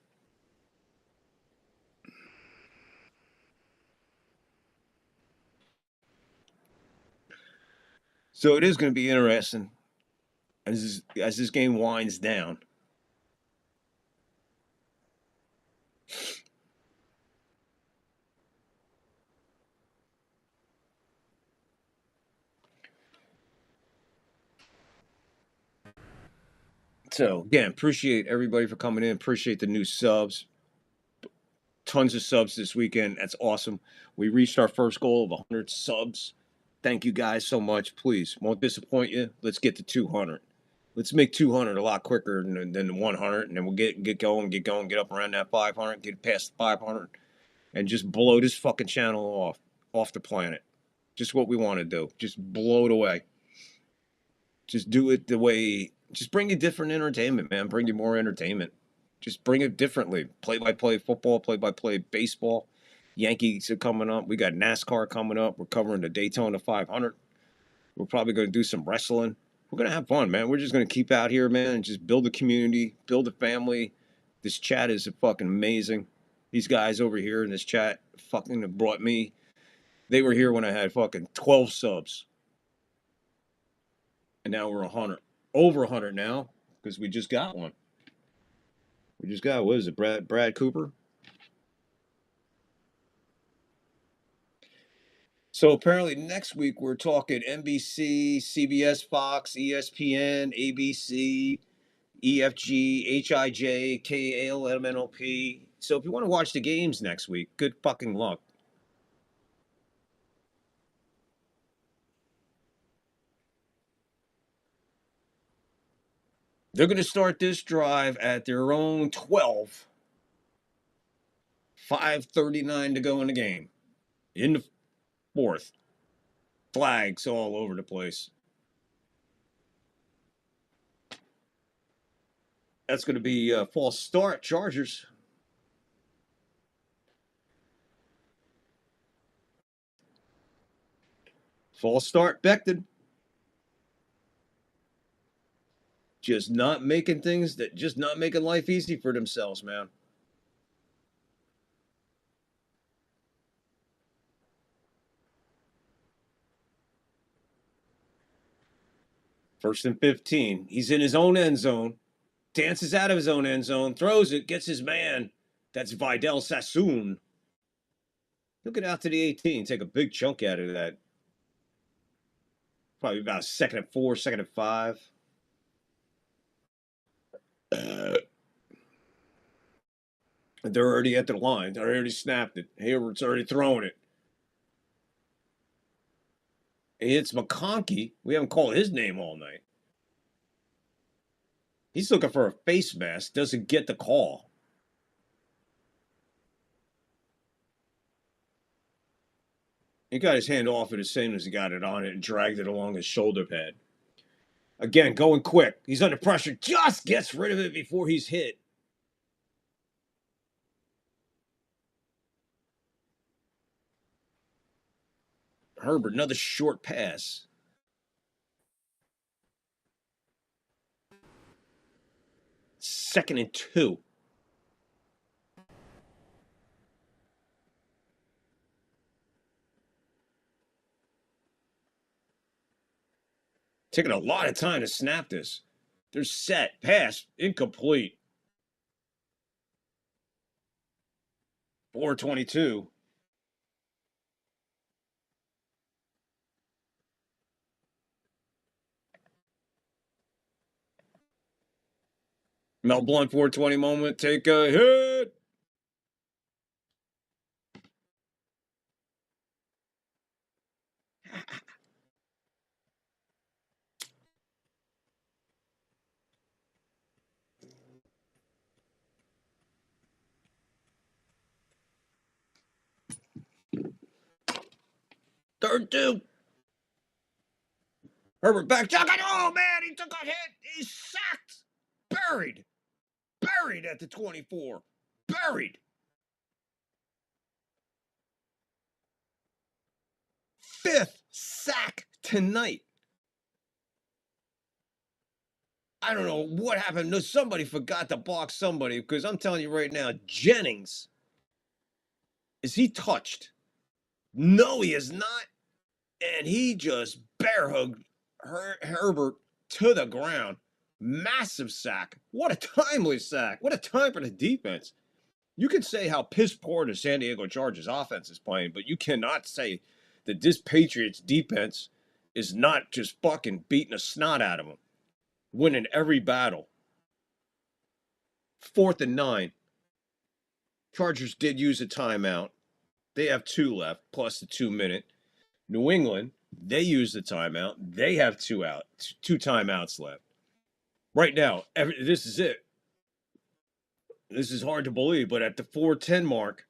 So it is going to be interesting as this game winds down. So again, appreciate everybody for coming in. Appreciate the new subs. Tons of subs this weekend. That's awesome. We reached our first goal of 100 subs. Thank you guys so much. Please, won't disappoint you. Let's get to 200. Let's make 200 a lot quicker than 100, and then we'll get going, get up around that 500, get past 500, and just blow this fucking channel off the planet. Just what we want to do. Just blow it away. Just do it the way. Just bring you different entertainment, man. Bring you more entertainment. Just bring it differently. Play-by-play football, play-by-play baseball. Yankees are coming up. We got NASCAR coming up. We're covering the Daytona 500. We're probably going to do some wrestling. We're going to have fun, man. We're just going to keep out here, man, and just build a community, build a family. This chat is fucking amazing. These guys over here in this chat fucking have brought me. They were here when I had fucking 12 subs. And now we're 100. Over 100 now because we just got one. We just got, what is it, Brad Cooper? So apparently next week we're talking NBC, CBS, Fox, ESPN, ABC, EFG, HIJ, KALMNOP. So if you want to watch the games next week, good fucking luck. They're going to start this drive at their own 12. 5:39 to go in the game. In the fourth. Flags all over the place. That's going to be a false start, Chargers. False start, Becton. Just not making life easy for themselves, man. First and 15. He's in his own end zone. Dances out of his own end zone. Throws it. Gets his man. That's Vidal Sassoon. He'll get out to the 18. Take a big chunk out of that. Probably about 2nd and 4, 2nd and 5. They're already at the line. They already snapped it. Hayward's already throwing it. It's McConkey. We haven't called his name all night. He's looking for a face mask. Doesn't get the call. He got his hand off it as soon as he got it on it and dragged it along his shoulder pad. Again, going quick. He's under pressure. Just gets rid of it before he's hit. Herbert, another short pass. Second and 2. Taking a lot of time to snap this. They're set. Pass. Incomplete. 4:22. Mel Blount 420 moment. Take a hit. Third 2. Herbert back. Oh, man, he took a hit. He's sacked. Buried. Buried at the 24. Buried. 5th sack tonight. I don't know what happened. No, somebody forgot to block somebody because I'm telling you right now, Jennings, is he touched? No, he is not. And he just bear hugged Herbert to the ground. Massive sack. What a timely sack. What a time for the defense. You can say how piss poor the San Diego Chargers offense is playing, but you cannot say that this Patriots defense is not just fucking beating the snot out of them, winning every battle. 4th and 9. Chargers did use a timeout. They have 2 left, plus the 2-minute. New England, they used the timeout. They have 2 timeouts left. Right now, this is it. This is hard to believe, but at the 4:10 mark,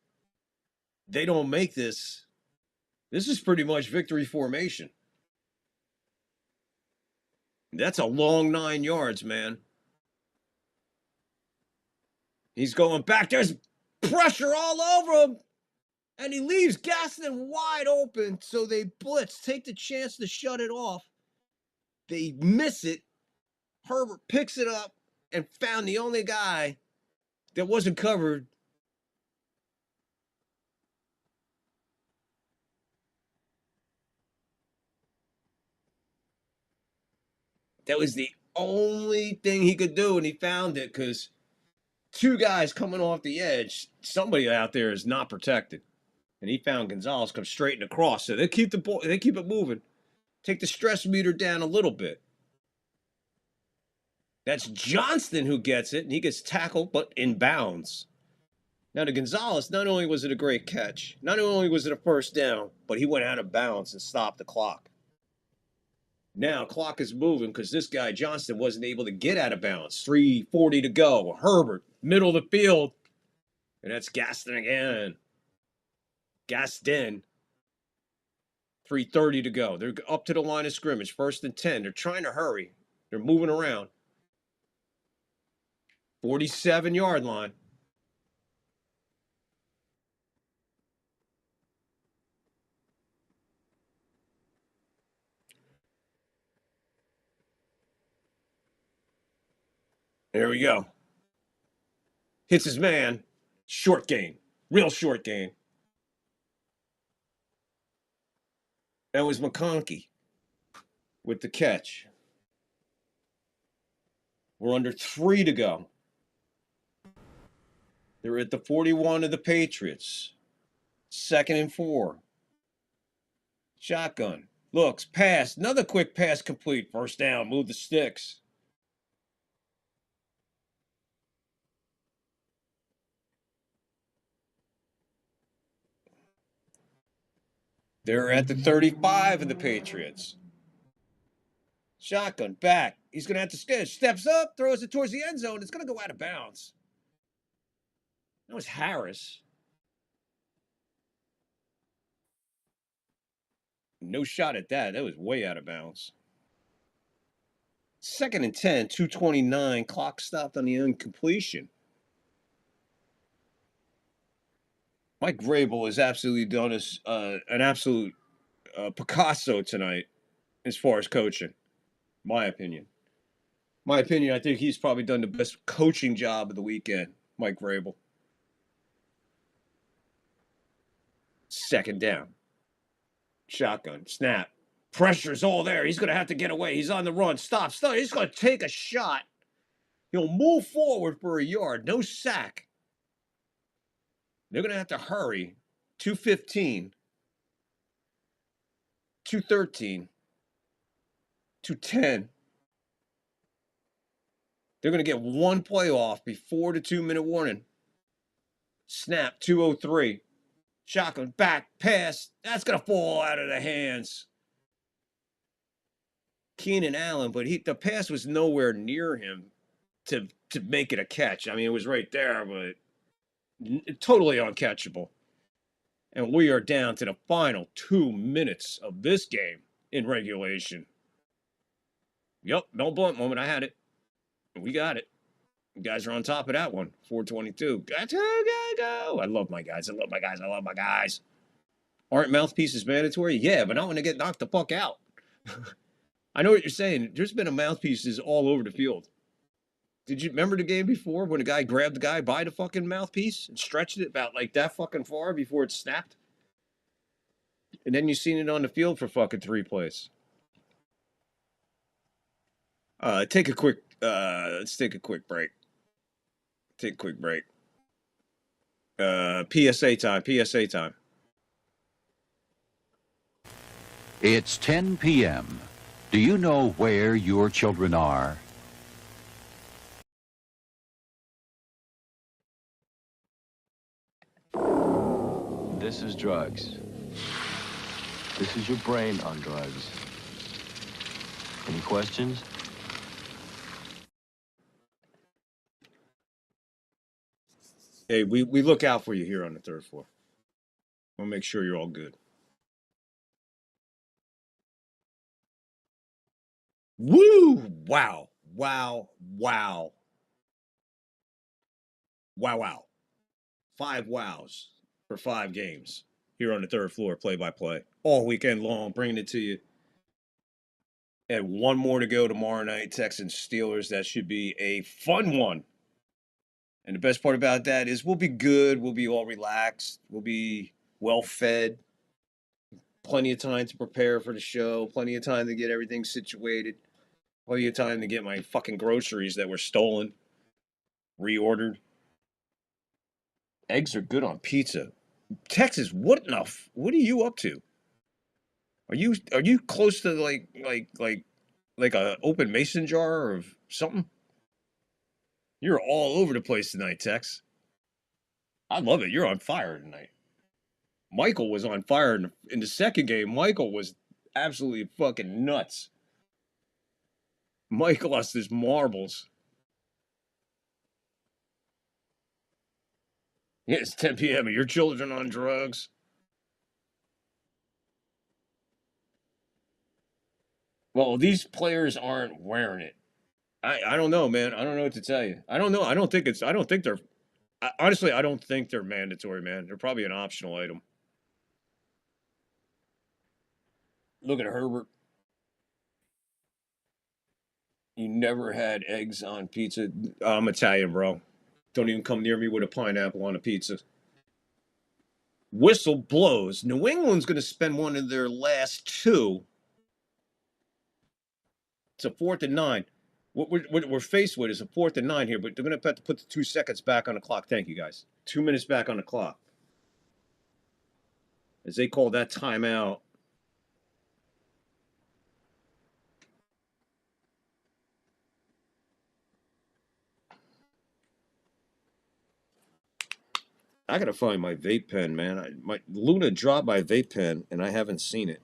they don't make this. This is pretty much victory formation. That's a long 9 yards, man. He's going back. There's pressure all over him. And he leaves Gaston wide open, so they blitz, take the chance to shut it off. They miss it. Herbert picks it up and found the only guy that wasn't covered. That was the only thing he could do, and he found it because 2 guys coming off the edge, somebody out there is not protected. And he found Gonzalez come straight and across. So they keep it moving. Take the stress meter down a little bit. That's Johnston who gets it, and he gets tackled, but in bounds. Now, to Gonzalez, not only was it a great catch, not only was it a first down, but he went out of bounds and stopped the clock. Now, clock is moving because this guy, Johnston, wasn't able to get out of bounds. 3:40 to go. Herbert, middle of the field. And that's Gaston again. Gaston. 3:30 to go. They're up to the line of scrimmage. 1st and 10. They're trying to hurry. They're moving around. 47-yard line. There we go. Hits his man. Short gain. Real short gain. That was McConkey with the catch. We're under 3 to go. They're at the 41 of the Patriots. 2nd and 4. Shotgun. Looks. Pass. Another quick pass complete. First down. Move the sticks. They're at the 35 of the Patriots. Shotgun back. He's going to have to sketch. Steps up, throws it towards the end zone. It's going to go out of bounds. That was Harris. No shot at that. That was way out of bounds. 2nd and 10, 2:29. Clock stopped on the incompletion. Mike Vrabel has absolutely done us an absolute Picasso tonight as far as coaching. My opinion. I think he's probably done the best coaching job of the weekend, Mike Vrabel. 2nd down. Shotgun. Snap. Pressure's all there. He's going to have to get away. He's on the run. Stop. He's going to take a shot. He'll move forward for a yard. No sack. They're going to have to hurry. 2:15. 2:13. 2:10. They're going to get one play off before the 2-minute warning. Snap. 2:03. Shotgun. Back. Pass. That's going to fall out of the hands. Keenan Allen, but the pass was nowhere near him to make it a catch. I mean, it was right there, but totally uncatchable. And we are down to the final 2 minutes of this game in regulation. Yep, no blunt moment. I had it. We got it. You guys are on top of that one. 4:22. Go. I love my guys. I love my guys. Aren't mouthpieces mandatory? Yeah, but not when they get knocked the fuck out. I know what you're saying. There's been a mouthpieces all over the field. Did you remember the game before when a guy grabbed the guy by the fucking mouthpiece and stretched it about like that fucking far before it snapped? And then you seen it on the field for fucking 3 plays. Take a quick. Let's take a quick break. Take a quick break. PSA time. PSA time. It's 10 p.m. Do you know where your children are? This is drugs. This is your brain on drugs. Any questions? Hey, we look out for you here on the third floor. We'll make sure you're all good. Woo! Wow. Wow. Wow. Wow, wow. 5 wows for 5 games here on the third floor, play-by-play. All weekend long, bringing it to you. And one more to go tomorrow night, Texans Steelers. That should be a fun one. And the best part about that is we'll be good. We'll be all relaxed. We'll be well fed. Plenty of time to prepare for the show. Plenty of time to get everything situated. Plenty of time to get my fucking groceries that were stolen reordered. Eggs are good on pizza. Texas, what are you up to? Are you close to like a open mason jar or something? You're all over the place tonight, Tex. I love it. You're on fire tonight. Michael was on fire in the second game. Michael was absolutely fucking nuts. Mike lost his marbles. Yeah, it's 10 p.m. Are your children on drugs? Well, these players aren't wearing it. I don't know, man. I don't know what to tell you. I don't know. I don't think they're honestly, I don't think they're mandatory, man. They're probably an optional item. Look at Herbert. You never had eggs on pizza. I'm Italian, bro. Don't even come near me with a pineapple on a pizza. Whistle blows. New England's going to spend one of their last 2. It's a 4th and 9. What we're faced with is a 4th and 9 here, but they're going to have to put the 2 seconds back on the clock. Thank you, guys. 2 minutes back on the clock. As they call that timeout. I gotta find my vape pen, man. My Luna dropped my vape pen, and I haven't seen it.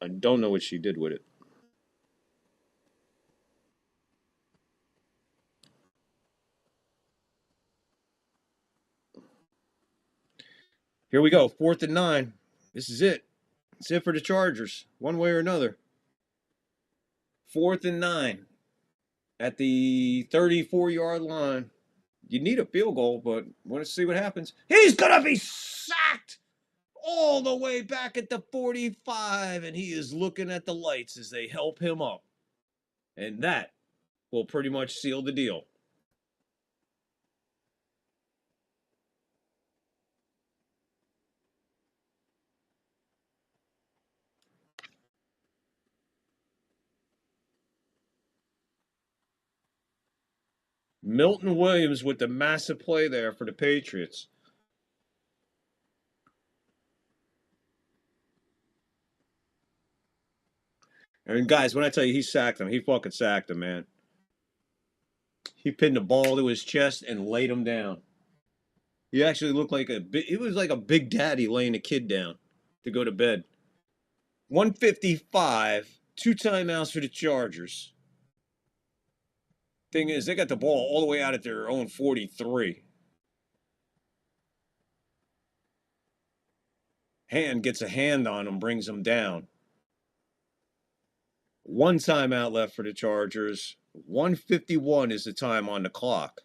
I don't know what she did with it. Here we go, 4th and 9. This is it. It's it for the Chargers, one way or another. 4th and 9 at the 34-yard line. You need a field goal, but want to see what happens. He's gonna be sacked all the way back at the 45, and he is looking at the lights as they help him up. And that will pretty much seal the deal. Milton Williams with the massive play there for the Patriots. And guys, when I tell you he sacked him, he fucking sacked him, man. He pinned the ball to his chest and laid him down. He actually looked like it was like a big daddy laying a kid down to go to bed. 155, 2 timeouts for the Chargers. Thing is, they got the ball all the way out at their own 43. Hand gets a hand on him, brings him down. 1 timeout left for the Chargers. 1:51 is the time on the clock.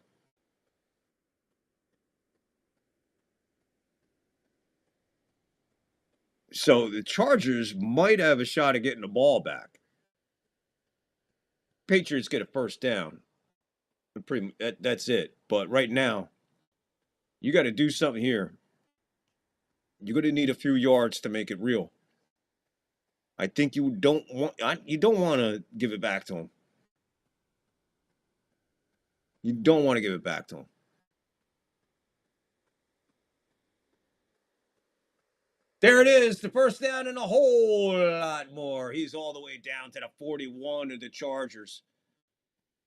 So the Chargers might have a shot at getting the ball back. Patriots get a first down. That's it. But right now, you got to do something here. You're going to need a few yards to make it real. I think you don't want to give it back to him. You don't want to give it back to him. There it is, the first down and a whole lot more. He's all the way down to the 41 of the Chargers.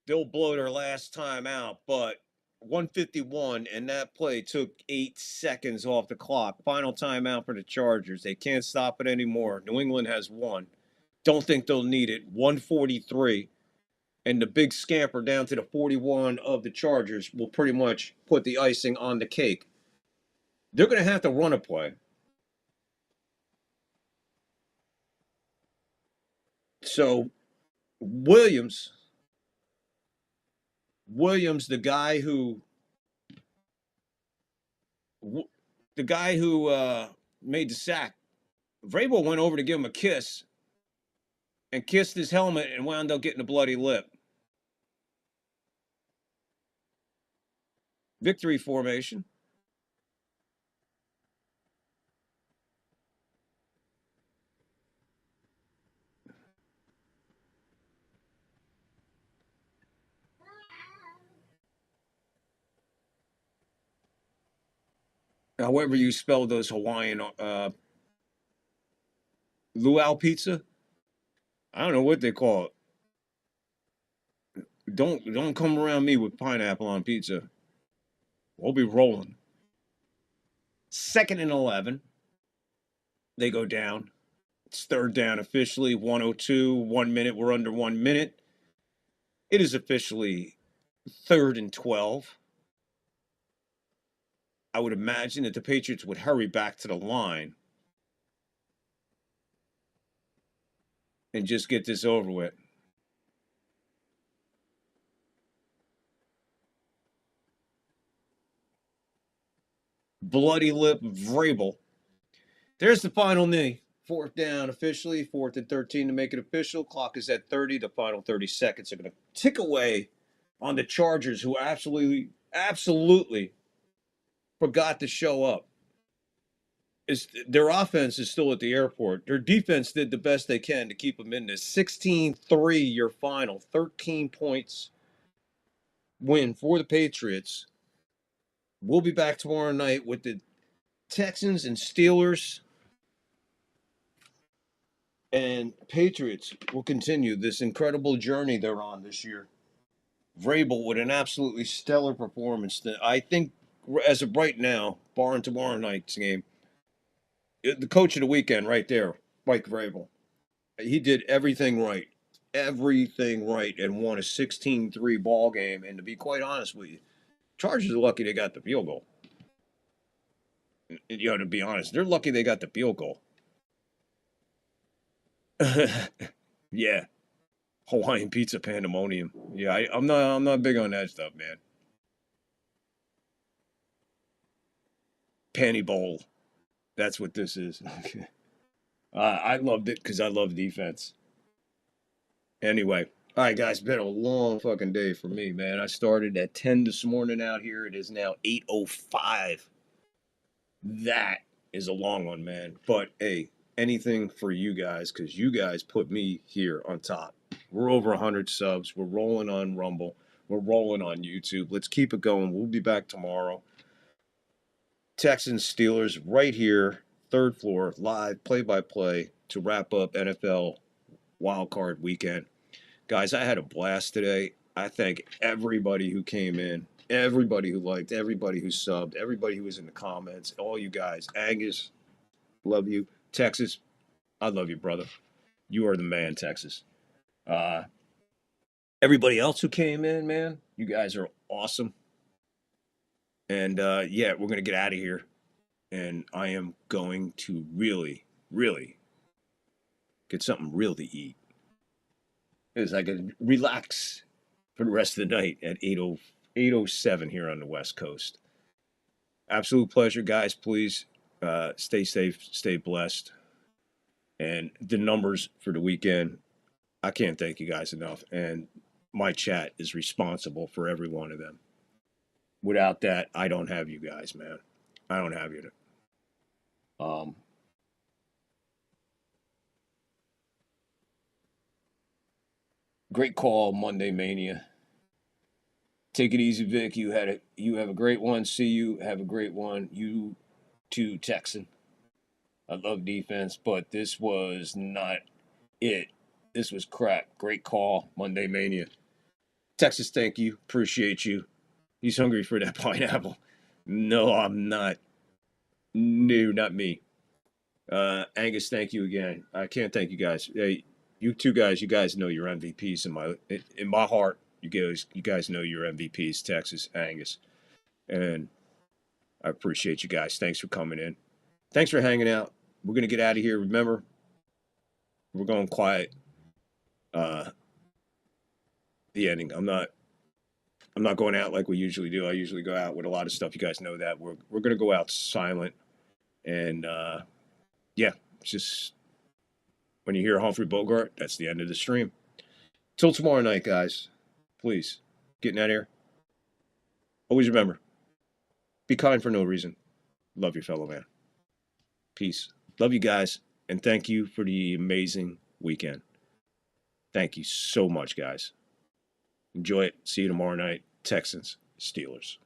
They'll blow their last time out, but 151, and that play took 8 seconds off the clock. Final timeout for the Chargers. They can't stop it anymore. New England has won. Don't think they'll need it. 143, and the big scamper down to the 41 of the Chargers will pretty much put the icing on the cake. They're going to have to run a play. So, Williams, the guy who made the sack, Vrabel went over to give him a kiss and kissed his helmet and wound up getting a bloody lip. Victory formation. However you spell those Hawaiian luau pizza. I don't know what they call it. Don't come around me with pineapple on pizza. We'll be rolling. 2nd and 11. They go down. It's third down officially. 102. 1 minute. We're under 1 minute. It is officially 3rd and 12. I would imagine that the Patriots would hurry back to the line and just get this over with. Bloody lip Vrabel. There's the final knee. 4th down officially. 4th and 13 to make it official. Clock is at 30. The final 30 seconds are going to tick away on the Chargers, who absolutely forgot to show up. Their offense is still at the airport. Their defense did the best they can to keep them in this. 16-3 your final. 13 points win for the Patriots. We'll be back tomorrow night with the Texans and Steelers. And Patriots will continue this incredible journey they're on this year. Vrabel with an absolutely stellar performance. I think, as of right now, barring tomorrow night's game, the coach of the weekend right there, Mike Vrabel. He did everything right. Everything right, and won a 16-3 ball game. And to be quite honest with you, Chargers are lucky they got the field goal. To be honest, they're lucky they got the field goal. Yeah. Hawaiian pizza pandemonium. Yeah, I'm not big on that stuff, man. Panty bowl. That's what this is. I loved it because I love defense. Anyway, all right, guys, been a long fucking day for me, man. I started at 10 this morning out here. It is now 8:05. That is a long one, man. But hey, anything for you guys, because you guys put me here on top. We're over 100 subs. We're rolling on Rumble. We're rolling on YouTube. Let's keep it going. We'll be back tomorrow. Texans Steelers right here, 3rd floor, live play-by-play to wrap up NFL wildcard weekend. Guys, I had a blast today. I thank everybody who came in, everybody who liked, everybody who subbed, everybody who was in the comments, all you guys. Angus, love you. Texas, I love you, brother. You are the man, Texas. Everybody else who came in, man, you guys are awesome. And yeah, we're going to get out of here. And I am going to really, really get something real to eat. Because I can relax for the rest of the night at 8:07 here on the West Coast. Absolute pleasure, guys. Please stay safe, stay blessed. And the numbers for the weekend, I can't thank you guys enough. And my chat is responsible for every one of them. Without that, I don't have you guys, man. I don't have you. Great call, Monday Mania. Take it easy, Vic. You have a great one. See you. Have a great one. You too, Texan. I love defense, but this was not it. This was crap. Great call, Monday Mania. Texas, thank you. Appreciate you. He's hungry for that pineapple. No, I'm not. No, not me. Angus, thank you again. I can't thank you guys. Hey, you two guys, you guys know you're MVPs in my heart. You guys know you're MVPs, Texas, Angus, and I appreciate you guys. Thanks for coming in. Thanks for hanging out. We're gonna get out of here. Remember, we're going quiet. The ending. I'm not going out like we usually do. I usually go out with a lot of stuff. You guys know that. We're gonna go out silent, and yeah, it's just when you hear Humphrey Bogart, that's the end of the stream. Till tomorrow night, guys. Please, getting out of here. Always remember, be kind for no reason. Love your fellow man. Peace. Love you guys, and thank you for the amazing weekend. Thank you so much, guys. Enjoy it. See you tomorrow night. Texans, Steelers.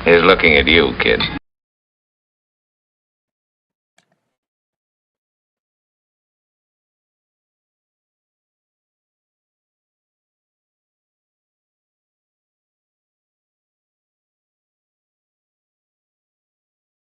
He's looking at you, kid.